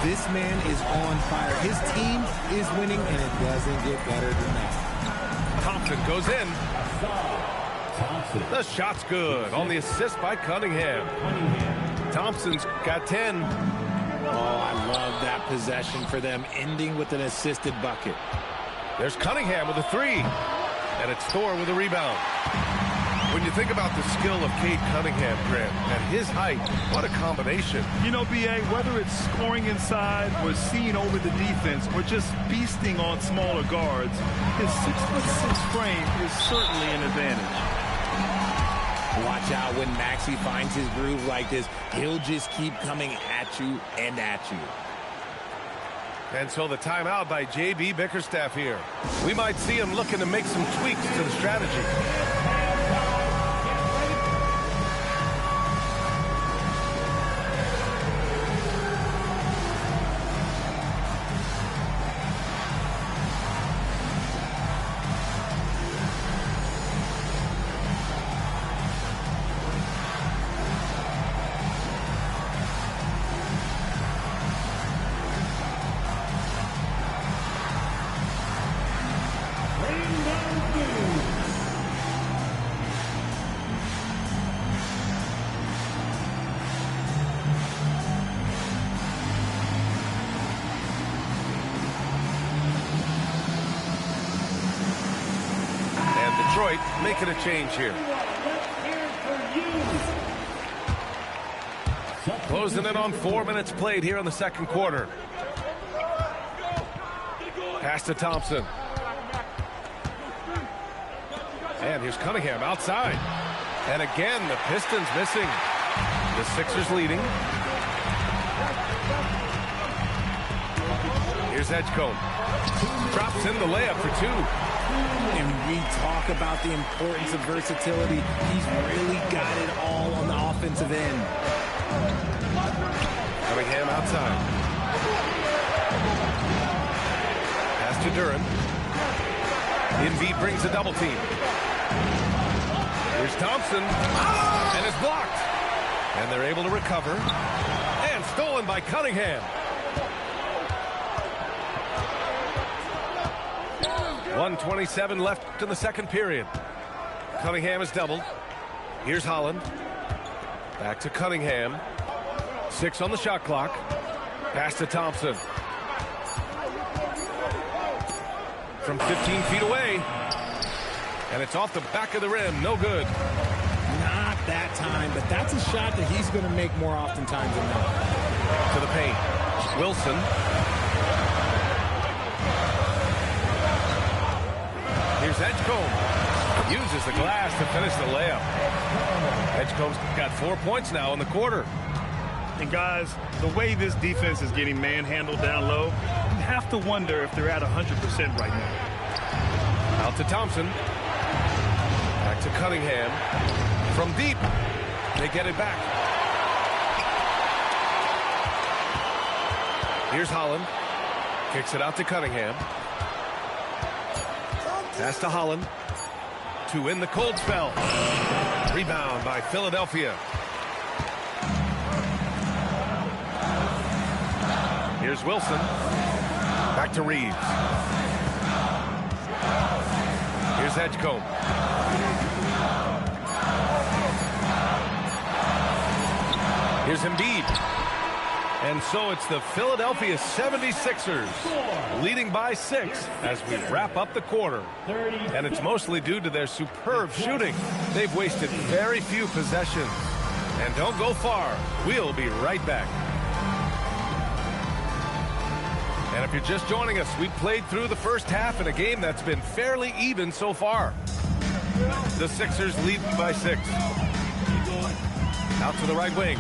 This man is on fire. His team is winning, and it doesn't get better than that. Thompson goes in. The shot's good on the assist by Cunningham. Thompson's got 10. Oh, I love that possession for them, ending with an assisted bucket. There's Cunningham with a 3. And it's Thor with a rebound. When you think about the skill of Cade Cunningham, Grant, and his height, what a combination. You know, B.A., whether it's scoring inside or seeing over the defense or just feasting on smaller guards, his 6'6" frame is certainly an advantage. Watch out when Maxey finds his groove like this. He'll just keep coming at you and at you. And so the timeout by J.B. Bickerstaff here. We might see him looking to make some tweaks to the strategy. Detroit making a change here. Closing in on 4 minutes played here in the second quarter. Pass to Thompson. And here's Cunningham outside. And again, the Pistons missing. The Sixers leading. Here's Edgecombe. Drops in the layup for 2. And we talk about the importance of versatility. He's really got it all on the offensive end. Cunningham outside. Pass to Duren. Embiid brings a double team. Here's Thompson. And it's blocked. And they're able to recover. And stolen by Cunningham. 1:27 left in the second period. Cunningham is doubled. Here's Holland. Back to Cunningham. 6 on the shot clock. Pass to Thompson. From 15 feet away. And it's off the back of the rim. No good. Not that time, but that's a shot that he's going to make more oftentimes than not. To the paint. Wilson. Here's Edgecombe. Uses the glass to finish the layup. Edgecombe's got 4 points now in the quarter. And guys, the way this defense is getting manhandled down low, you have to wonder if they're at 100% right now. Out to Thompson. Back to Cunningham. From deep. They get it back. Here's Holland. Kicks it out to Cunningham. Pass to Holland. To win the cold spell. Rebound by Philadelphia. Here's Wilson. Back to Reeves. Here's Edgecombe. Here's Embiid. And so it's the Philadelphia 76ers leading by 6 as we wrap up the quarter. And it's mostly due to their superb shooting. They've wasted very few possessions. And don't go far. We'll be right back. And if you're just joining us, we played through the first half in a game that's been fairly even so far. The Sixers lead by 6. Out to the right wing.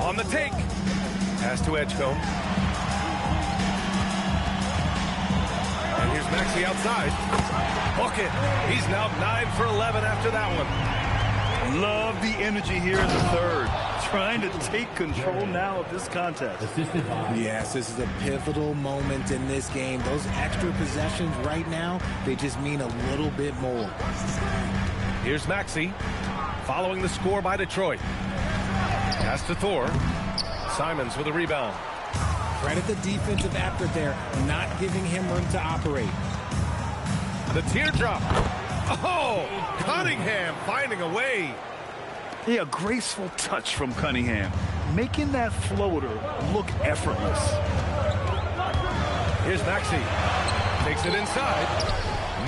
On the take. Pass to Edgecombe. And here's Maxey outside. Book it. He's now 9 for 11 after that one. Love the energy here in the third. Trying to take control now of this contest. Yes, this is a pivotal moment in this game. Those extra possessions right now, they just mean a little bit more. Here's Maxey. Following the score by Detroit. Pass to Thor. Simons with a rebound. Credit the defensive effort there, not giving him room to operate. The teardrop. Oh, Cunningham finding a way. Yeah, a graceful touch from Cunningham, making that floater look effortless. Here's Maxey. Takes it inside.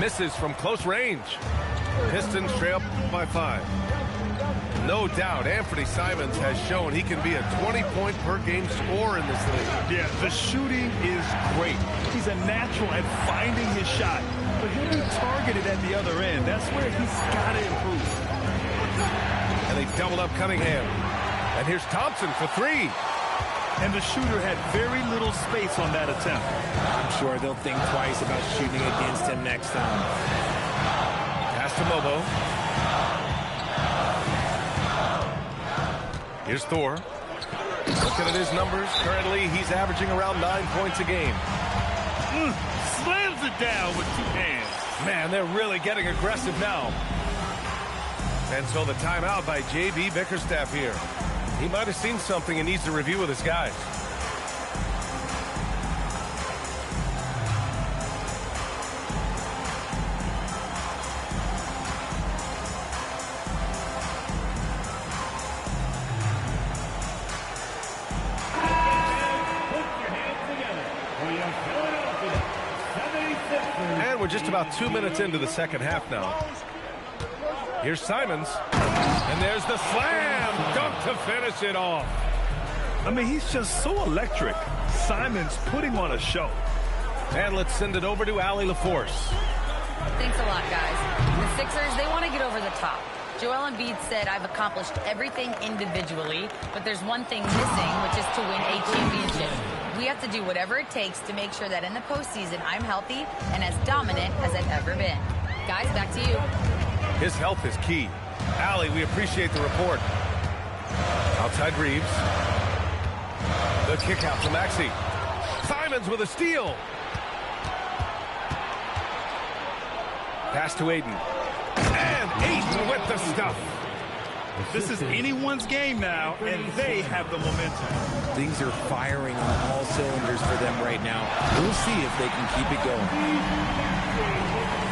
Misses from close range. Pistons trail by 5. No doubt, Anthony Simons has shown he can be a 20-point-per-game scorer in this league. Yeah, the shooting is great. He's a natural at finding his shot, but he'll be targeted at the other end. That's where he's got to improve. And they doubled up Cunningham. And here's Thompson for 3. And the shooter had very little space on that attempt. I'm sure they'll think twice about shooting against him next time. Pass to Mobo. Here's Thor. Looking at his numbers, currently he's averaging around 9 points a game. Slams it down with 2 hands. Man, they're really getting aggressive now. And so the timeout by J.B. Bickerstaff here. He might have seen something and needs to review with his guys. And we're just about 2 minutes into the second half now. Here's Simons. And there's the slam dunk to finish it off. I mean, he's just so electric. Simons putting on a show. And let's send it over to Allie LaForce. Thanks a lot, guys. The Sixers, they want to get over the top. Joel Embiid said, I've accomplished everything individually, but there's one thing missing, which is to win a championship. We have to do whatever it takes to make sure that in the postseason, I'm healthy and as dominant as I've ever been. Guys, back to you. His health is key. Allie, we appreciate the report. Outside Reeves. The kick out to Maxey. Simons with a steal. Pass to Ayton. And Ayton with the stuff. This is anyone's game now, and they have the momentum. Things are firing on all cylinders for them right now. We'll see if they can keep it going.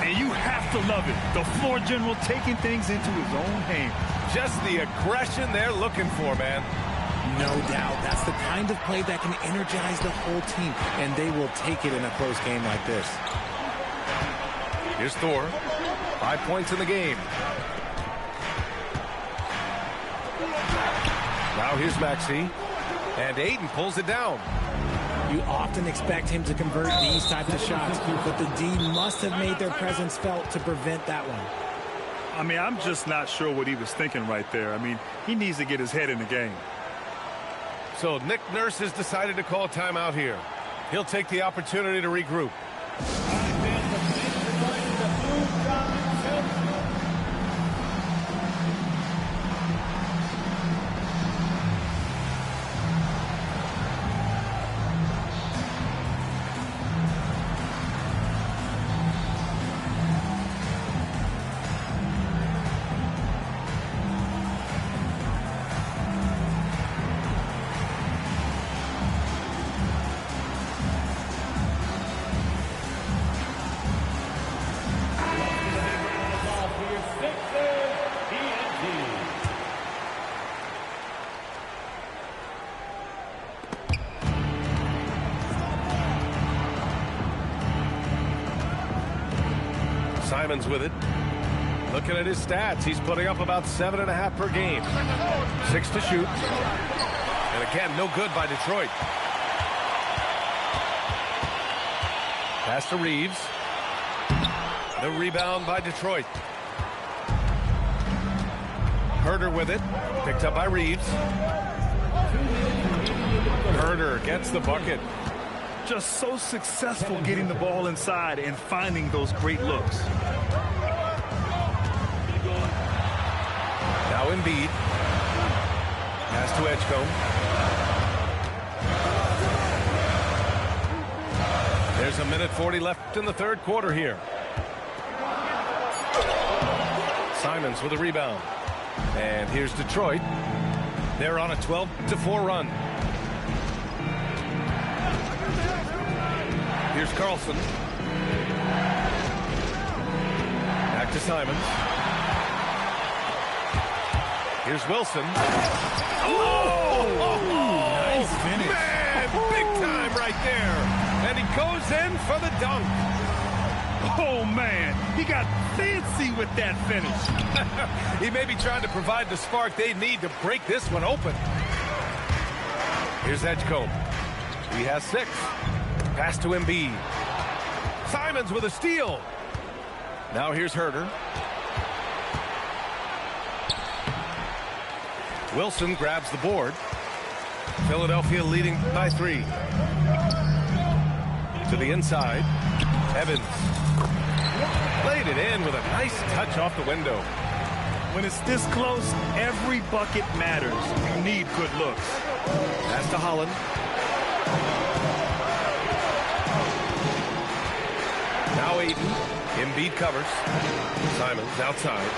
And you have to love it. The floor general taking things into his own hands. Just the aggression they're looking for, man. No doubt. That's the kind of play that can energize the whole team, and they will take it in a close game like this. Here's Thor. 5 points in the game. Now here's Maxey. And Ayton pulls it down. You often expect him to convert these types of shots, but the D must have made their presence felt to prevent that one. I mean, I'm just not sure what he was thinking right there. I mean, he needs to get his head in the game. So Nick Nurse has decided to call timeout here. He'll take the opportunity to regroup. Simons with it. Looking at his stats, he's putting up about 7.5 per game. 6 to shoot. And again, no good by Detroit. Pass to Reeves. The rebound by Detroit. Herder with it. Picked up by Reeves. Herder gets the bucket. Just so successful getting the ball inside and finding those great looks. Now Embiid. Pass to Edgecombe. There's 1:40 left in the third quarter here. Simons with a rebound. And here's Detroit. They're on a 12-4 run. Here's Carlson. Back to Simons. Here's Wilson. Nice finish. Man, big time right there. And he goes in for the dunk. Oh, man. He got fancy with that finish. He may be trying to provide the spark they need to break this one open. Here's Edgecombe. He has 6. Pass to Embiid. Simons with a steal. Now here's Herder. Wilson grabs the board. Philadelphia leading by 3. To the inside. Evans. Played it in with a nice touch off the window. When it's this close, every bucket matters. You need good looks. Pass to Holland. Now Ayton. Embiid covers. Simons outside.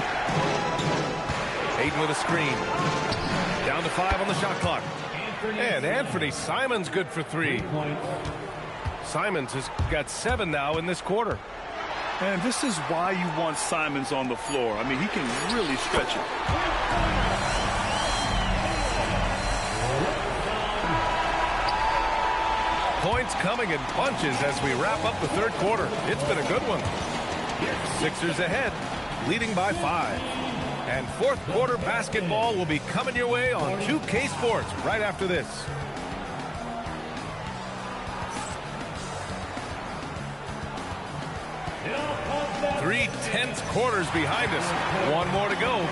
Ayton with a screen. Down to 5 on the shot clock. And Anthony Simons good for 3. Simons has got 7 now in this quarter. And this is why you want Simons on the floor. I mean, he can really stretch it. Points coming in bunches as we wrap up the third quarter. It's been a good one. Sixers ahead, leading by 5. And fourth quarter basketball will be coming your way on 2K Sports right after this. Three tense quarters behind us. One more to go.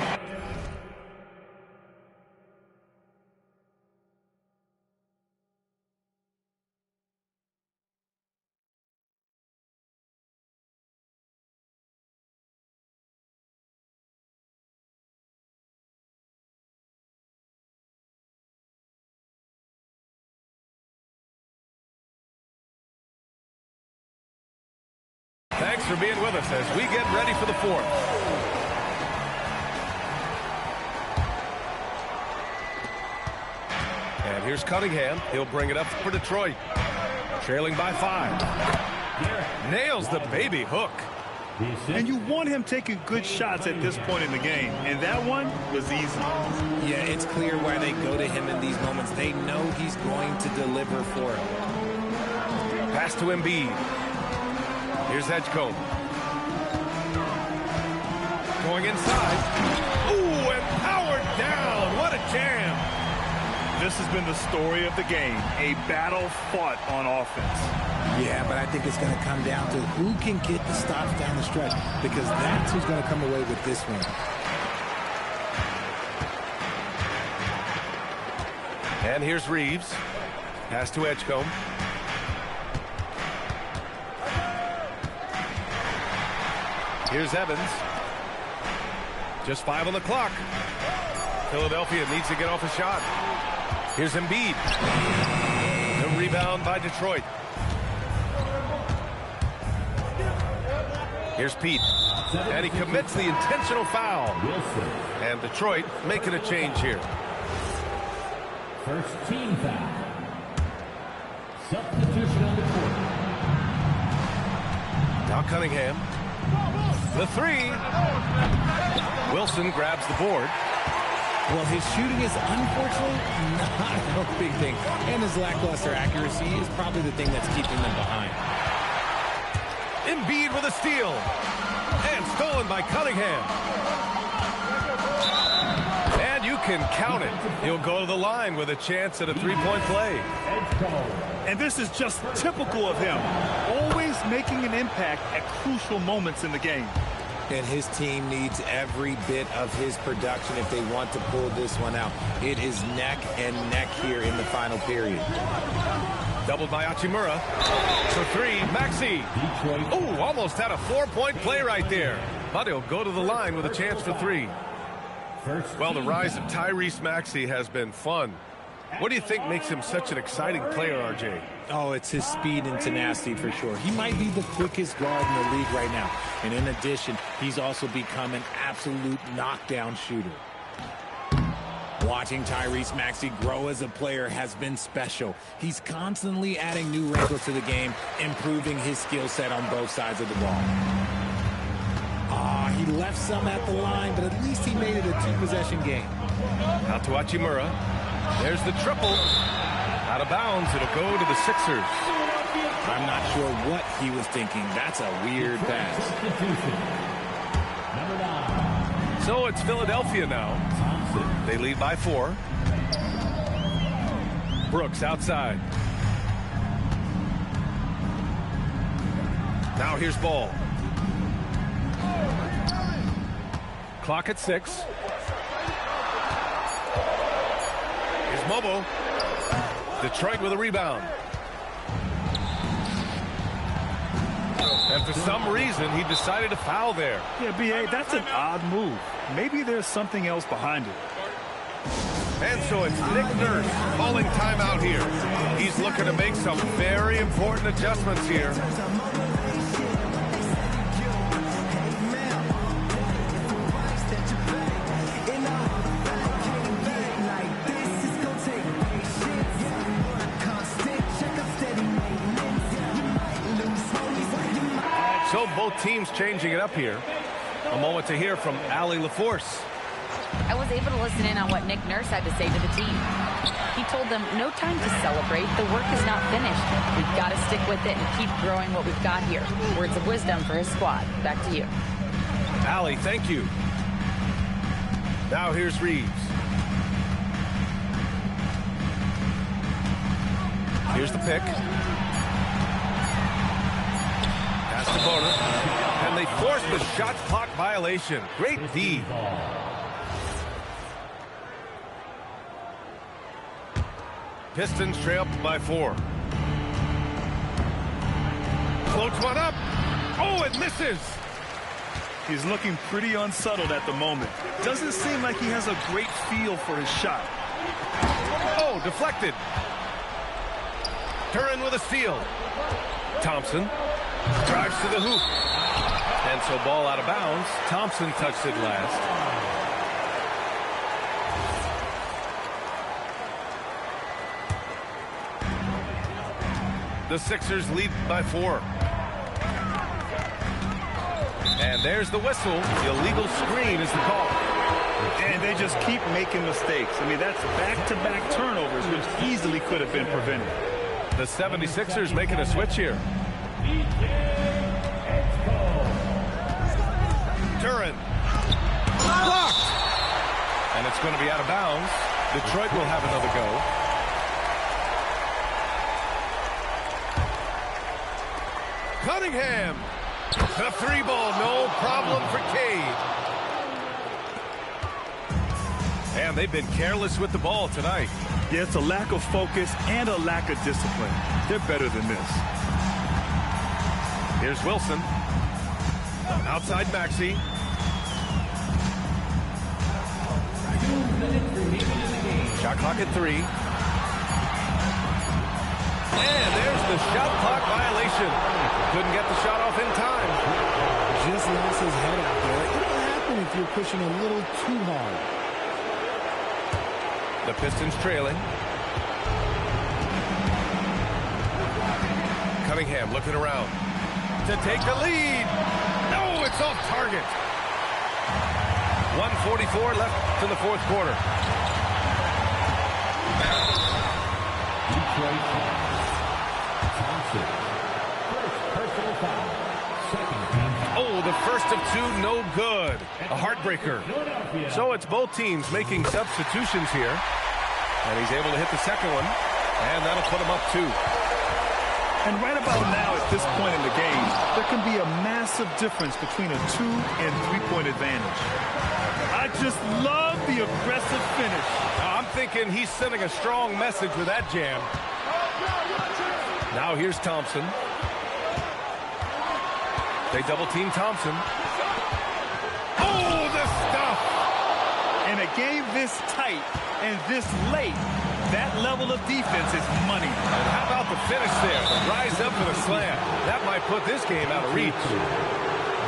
Thanks for being with us as we get ready for the fourth. And here's Cunningham. He'll bring it up for Detroit. Trailing by 5. Nails the baby hook. And you want him taking good shots at this point in the game. And that one was easy. Yeah, it's clear why they go to him in these moments. They know he's going to deliver for him. Pass to Embiid. Here's Edgecombe. Going inside. Ooh, and powered down. What a jam. This has been the story of the game. A battle fought on offense. Yeah, but I think it's going to come down to who can get the stops down the stretch, because that's who's going to come away with this one. And here's Reeves. Pass to Edgecombe. Here's Evans. Just 5 on the clock. Philadelphia needs to get off a shot. Here's Embiid. The rebound by Detroit. Here's Pete. And he commits the intentional foul. And Detroit making a change here. First team foul. Substitution on the court. Now Cunningham. The 3. Wilson grabs the board. Well, his shooting is unfortunately not a big thing. And his lackluster accuracy is probably the thing that's keeping them behind. Embiid with a steal. And stolen by Cunningham. And you can count it. He'll go to the line with a chance at a three-point play. And this is just typical of him. Always making an impact at crucial moments in the game. And his team needs every bit of his production if they want to pull this one out. It is neck and neck here in the final period. Doubled by Hachimura. For three, Maxey. Oh, almost had a 4-point play right there. But he'll go to the line with a chance for three. Well, the rise of Tyrese Maxey has been fun. What do you think makes him such an exciting player, RJ? Oh, it's his speed and tenacity for sure. He might be the quickest guard in the league right now. And in addition, he's also become an absolute knockdown shooter. Watching Tyrese Maxey grow as a player has been special. He's constantly adding new wrinkles to the game, improving his skill set on both sides of the ball. He left some at the line, but at least he made it a two-possession game. Out to Hachimura. There's the triple. Out of bounds, it'll go to the Sixers. I'm not sure what he was thinking. That's a weird pass. So it's Philadelphia now. They lead by 4. Brooks outside. Now here's Ball. Clock at 6. Here's Mobo. Detroit with a rebound. And for some reason, he decided to foul there. Yeah, B.A., that's an odd move. Maybe there's something else behind it. And so it's Nick Nurse calling timeout here. He's looking to make some very important adjustments here. So both teams changing it up here. A moment to hear from Allie LaForce. I was able to listen in on what Nick Nurse had to say to the team. He told them, no time to celebrate. The work is not finished. We've got to stick with it and keep growing what we've got here. Words of wisdom for his squad. Back to you. Allie, thank you. Now here's Reeves. Here's the pick. Pass to Bonner. And they force the shot clock violation. Great D. Pistons trail by 4. Floats one up. Oh, it misses. He's looking pretty unsettled at the moment. Doesn't seem like he has a great feel for his shot. Oh, deflected. Turin with a steal. Thompson drives to the hoop. And so ball out of bounds. Thompson touched it last. The Sixers lead by 4. And there's the whistle. The illegal screen is the call. And they just keep making mistakes. I mean, that's back-to-back turnovers, which easily could have been prevented. The 76ers making a switch here. Turin. Blocked. And it's going to be out of bounds. Detroit will have another go. Cunningham. The 3-ball, no problem for Cade. And they've been careless with the ball tonight. Yeah, it's a lack of focus and a lack of discipline. They're better than this. Here's Wilson. Outside Maxey. Shot clock at 3. And there's the shot clock violation. Couldn't get the shot off in time. Just lost his head out there. It'll happen if you're pushing a little too hard. The Pistons trailing. Cunningham looking around to take the lead. No, it's off target. 1:44 left to the fourth quarter. Oh, the first of two, no good. A heartbreaker. So it's both teams making substitutions here. And he's able to hit the second one. And that'll put him up 2. And right about now, at this point in the game, there can be a massive difference between a 2- and 3-point advantage. I just love the aggressive finish. I'm thinking he's sending a strong message with that jam. Now here's Thompson. They double-team Thompson. Oh, the stuff! In a game this tight and this late, that level of defense is money. And how about the finish there? The rise up for the slam. That might put this game out of reach.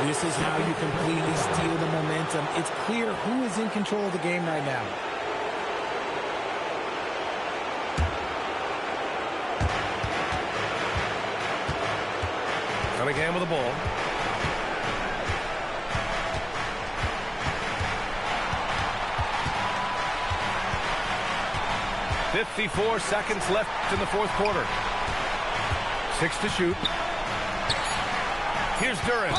This is how you completely steal the momentum. It's clear who is in control of the game right now. Cunningham with the ball. .54 seconds left in the fourth quarter. 6 to shoot. Here's Duren.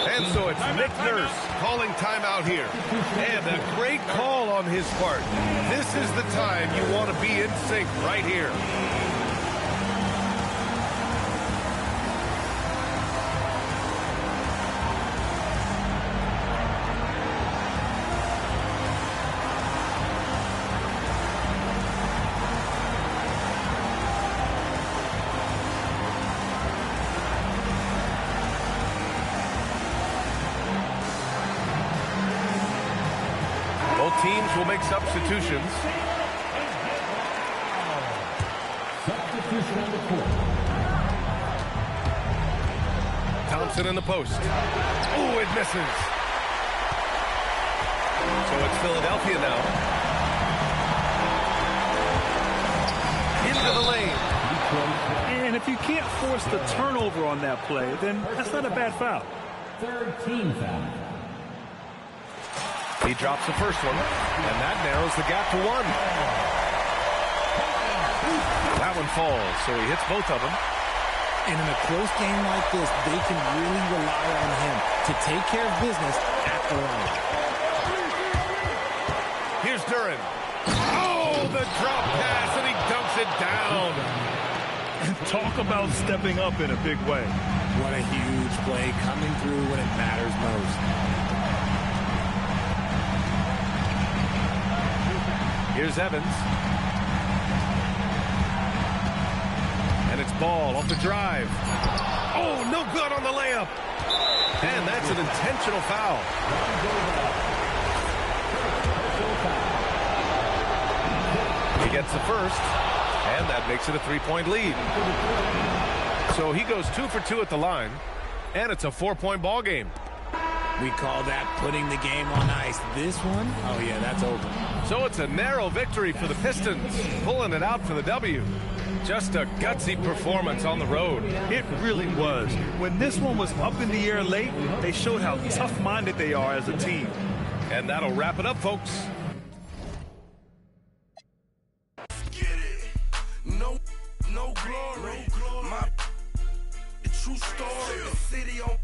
And so it's Nick Nurse calling timeout here. And a great call on his part. This is the time you want to be in sync right here. Teams will make substitutions. Substitution on the court. Thompson in the post. Oh, it misses. So it's Philadelphia now. Into the lane. And if you can't force the turnover on that play, then that's not a bad foul. Third team foul. He drops the first one, and that narrows the gap to 1. That one falls, so he hits both of them. And in a close game like this, they can really rely on him to take care of business at the line. Here's Duren. Oh, the drop pass, and he dumps it down. And talk about stepping up in a big way. What a huge play coming through when it matters most. Here's Evans. And it's Ball off the drive. Oh, no good on the layup. And that's an intentional foul. He gets the first, and that makes it a 3-point lead. So he goes 2 for 2 at the line, and it's a 4-point ball game. We call that putting the game on ice. This one, oh yeah, that's over. So it's a narrow victory for the Pistons, pulling it out for the W. Just a gutsy performance on the road. It really was. When this one was up in the air late, they showed how tough-minded they are as a team. And that'll wrap it up, folks. Get it. No glory. My true story. The city on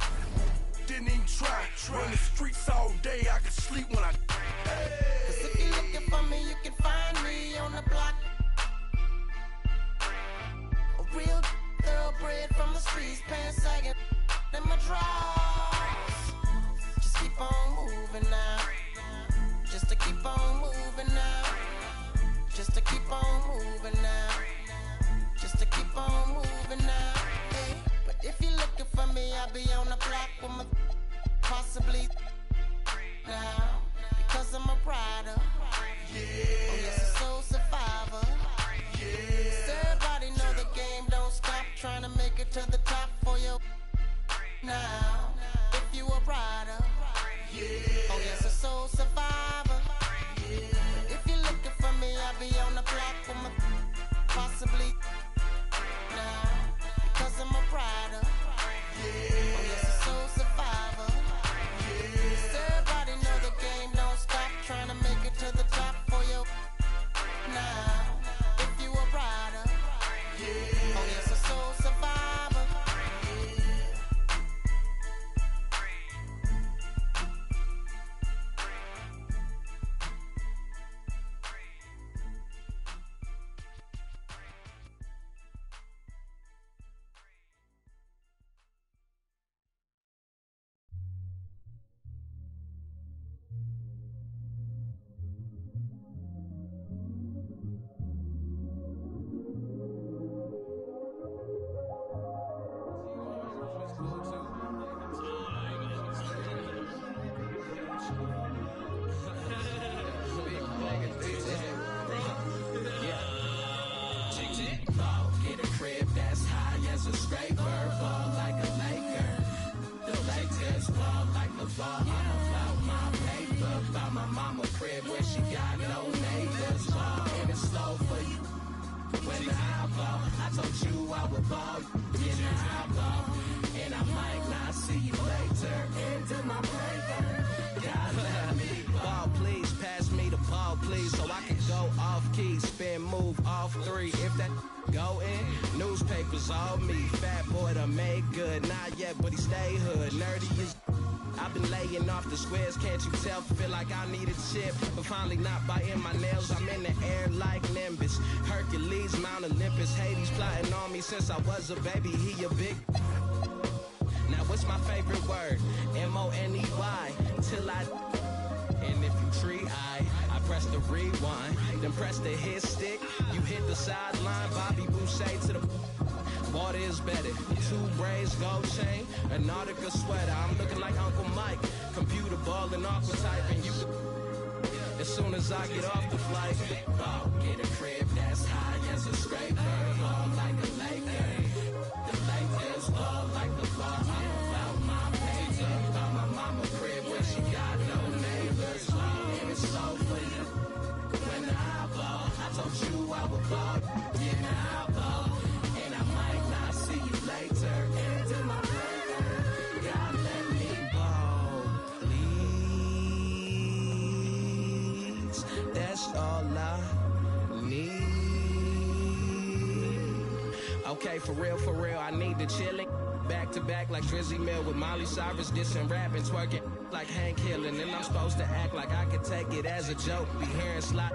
didn't even try. Run the streets all day. I could sleep when I. Cause if you're looking for me, you can find me on the block. A real thoroughbred from the streets, pants sagging in my drawers. Just keep on moving now. Just to keep on moving now. Just to keep on moving now. Just to keep on moving now. Hey, but if you're looking for me, I'll be on the block with my possibly now. Because I'm a rider. Yeah. Oh, yes, a soul survivor. Yeah. So everybody know the game don't stop. Trying to make it to the top for you. Now, if you a rider. Yeah. Oh, yes, a soul survivor. Yeah. But if you're looking for me, I'll be on the block for my possibly now. Because I'm a rider. Yeah. Oh, yes, a soul survivor. Everybody know the game don't stop. Trying to make it to the top for you now. by my mama crib where she got no neighbors. Ball and it's slow for you. When I ball, I told you I would ball. Yeah, now I ball. And I might not see you later. Into my playground. God let me ball, please. Pass me the ball, please. So I can go off key, spin, move off three. If that go in, newspapers all me. Fat boy done made good. Not yet, but he stay hood. Nerdy is. I've been laying off the squares, can't you tell? Feel like I need a chip, but finally not biting my nails. I'm in the air like Nimbus. Hercules, Mount Olympus. Hades plotting on me since I was a baby. He a big. Now what's my favorite word? M-O-N-E-Y. Till I. And if you tree, I press the rewind. Then press the hit stick. You hit the sideline. Bobby Boucher to the. Water is better. 2 braids, gold chain, a Nautica sweater. I'm looking like Uncle Mike. Computer ball and aqua typing. You. As soon as I get off the flight, get a crib that's high as a scraper. Ball like a Laker. The Lakers ball like the ball. I'm about my paper. By my mama crib where she got no neighbors. And it's so for you. When I ball, I told you I would ball. Yeah, now I ball. And I might not see you later. Into my playground. God let me ball, please. That's all I need. Okay, for real, I need the chillin'. Back to back like Drizzy Mill with Molly Cyrus dissing, rapping, twerking like Hank Hill. And then I'm supposed to act like I could take it as a joke. Be hearing slot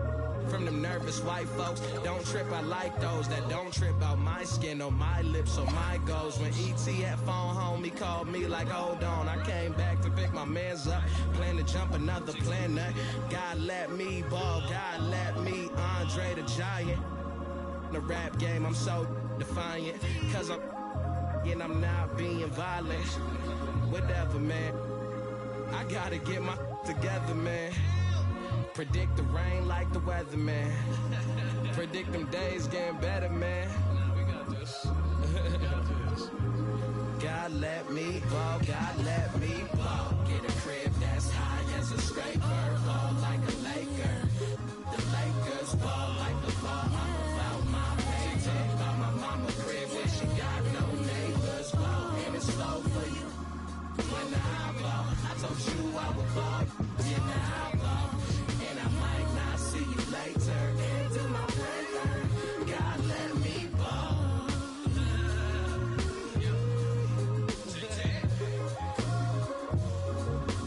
from them nervous white folks. Don't trip, I like those that don't trip out my skin or my lips or my goals. When E.T. at phone home, he called me like, hold on. I came back to pick my mans up, plan to jump another planet. God let me ball, God let me Andre the Giant. In the rap game, I'm so defiant, cause I'm not being violent. Whatever, man. I gotta get my together, man. Predict the rain like the weather, man. Predict them days getting better, man. We got this. God let me ball, God let me ball. Get a crib that's high as a scraper. Ball like a Laker. The Lakers ball like the ball. I'm about my paper. By my mama crib where she got no neighbors. Ball and it's slow for you. When I ball, I told you I would ball. Yeah, now I ball. And I might not see you later. Into my playground. God let me ball.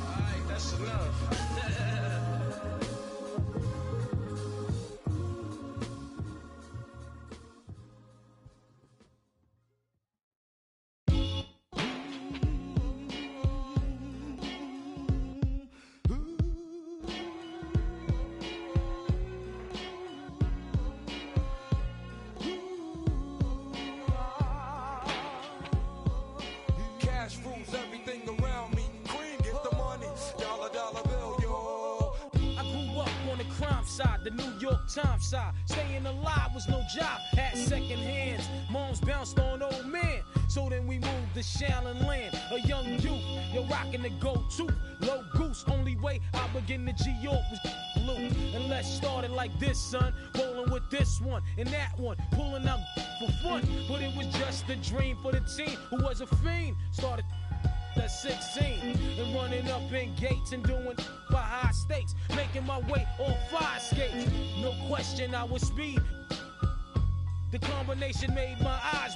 Alright, that's enough. Cash rules everything around me. Cream, get the money. Dollar, dollar bill, yo. I grew up on the crime side, the New York Times side. Staying alive was no job, had second hands. Moms bounced on old man. So then we moved to Shaolin Land, a young youth. You're rocking the go-to, low goose. Only way I begin to G-York was loot. And let's start it like this, son. Rolling with this one and that one, pulling out for fun. But it was just a dream for the team who was a fiend. Started at 16 and running up in gates and doing for high stakes, making my way on 5 skates. No question I was speed. The combination made my eyes.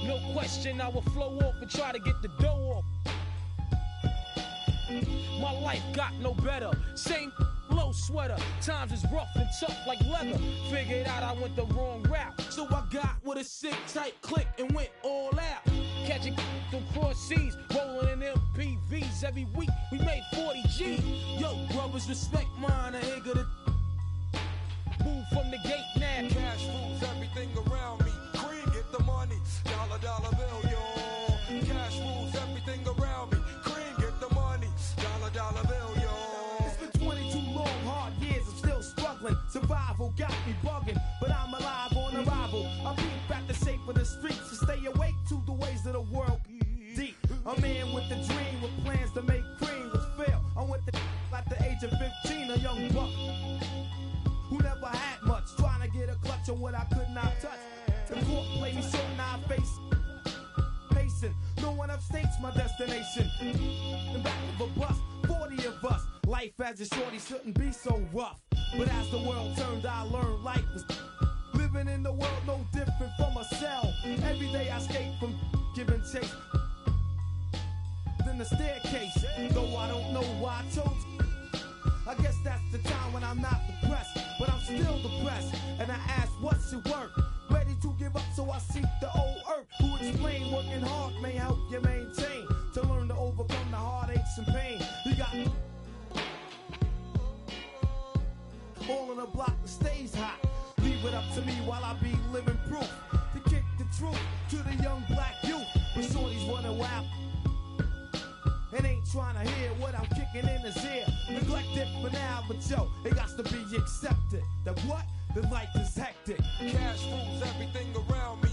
No question I would flow off and try to get the dough off. My life got no better. Same low sweater. Times is rough and tough like leather. Figured out I went the wrong route. So I got with a sick tight click and went all out. Catching them cross seas, rolling in MPVs. Every week we made 40 G. Yo, brothers respect mine. I ain't gonna move from the gate now. Cash rules everything around me. Cream, get the money. Dollar, dollar bill, yo. Cash rules everything around me. Cream, get the money. Dollar, dollar bill, yo. It's been 22 long, hard years. I'm still struggling. Survival got me bugging, but I'm alive on arrival. I peep at the shape of the streets to stay awake to the ways of the world. Deep. A man with a dream with plans to make cream was fail. I'm with the like the age of 15, a young buck who never had much, trying to get a clutch on what I could not touch. The court played me short, now I face pacing. No one upstates my destination. The back of a bus, 40 of us. Life as a shorty shouldn't be so rough. But as the world turned, I learned life was living in the world no different from a cell. Every day I escape from giving chase. Then the staircase, though I don't know why I chose. I guess that's the time when I'm not depressed, but I'm still depressed. And I ask, what's it worth? Ready to give up, so I seek the old earth. Who explain working hard may help you maintain, to learn to overcome the heartaches and pain. You got all on the block that stays hot. Leave it up to me while I be living proof to kick the truth to the young black youth. But shorties running wild and ain't trying to hear what I'm kicking in his ear. Neglected for now, but yo, it got to be accepted that what? The life is hectic. Cash rules everything around me.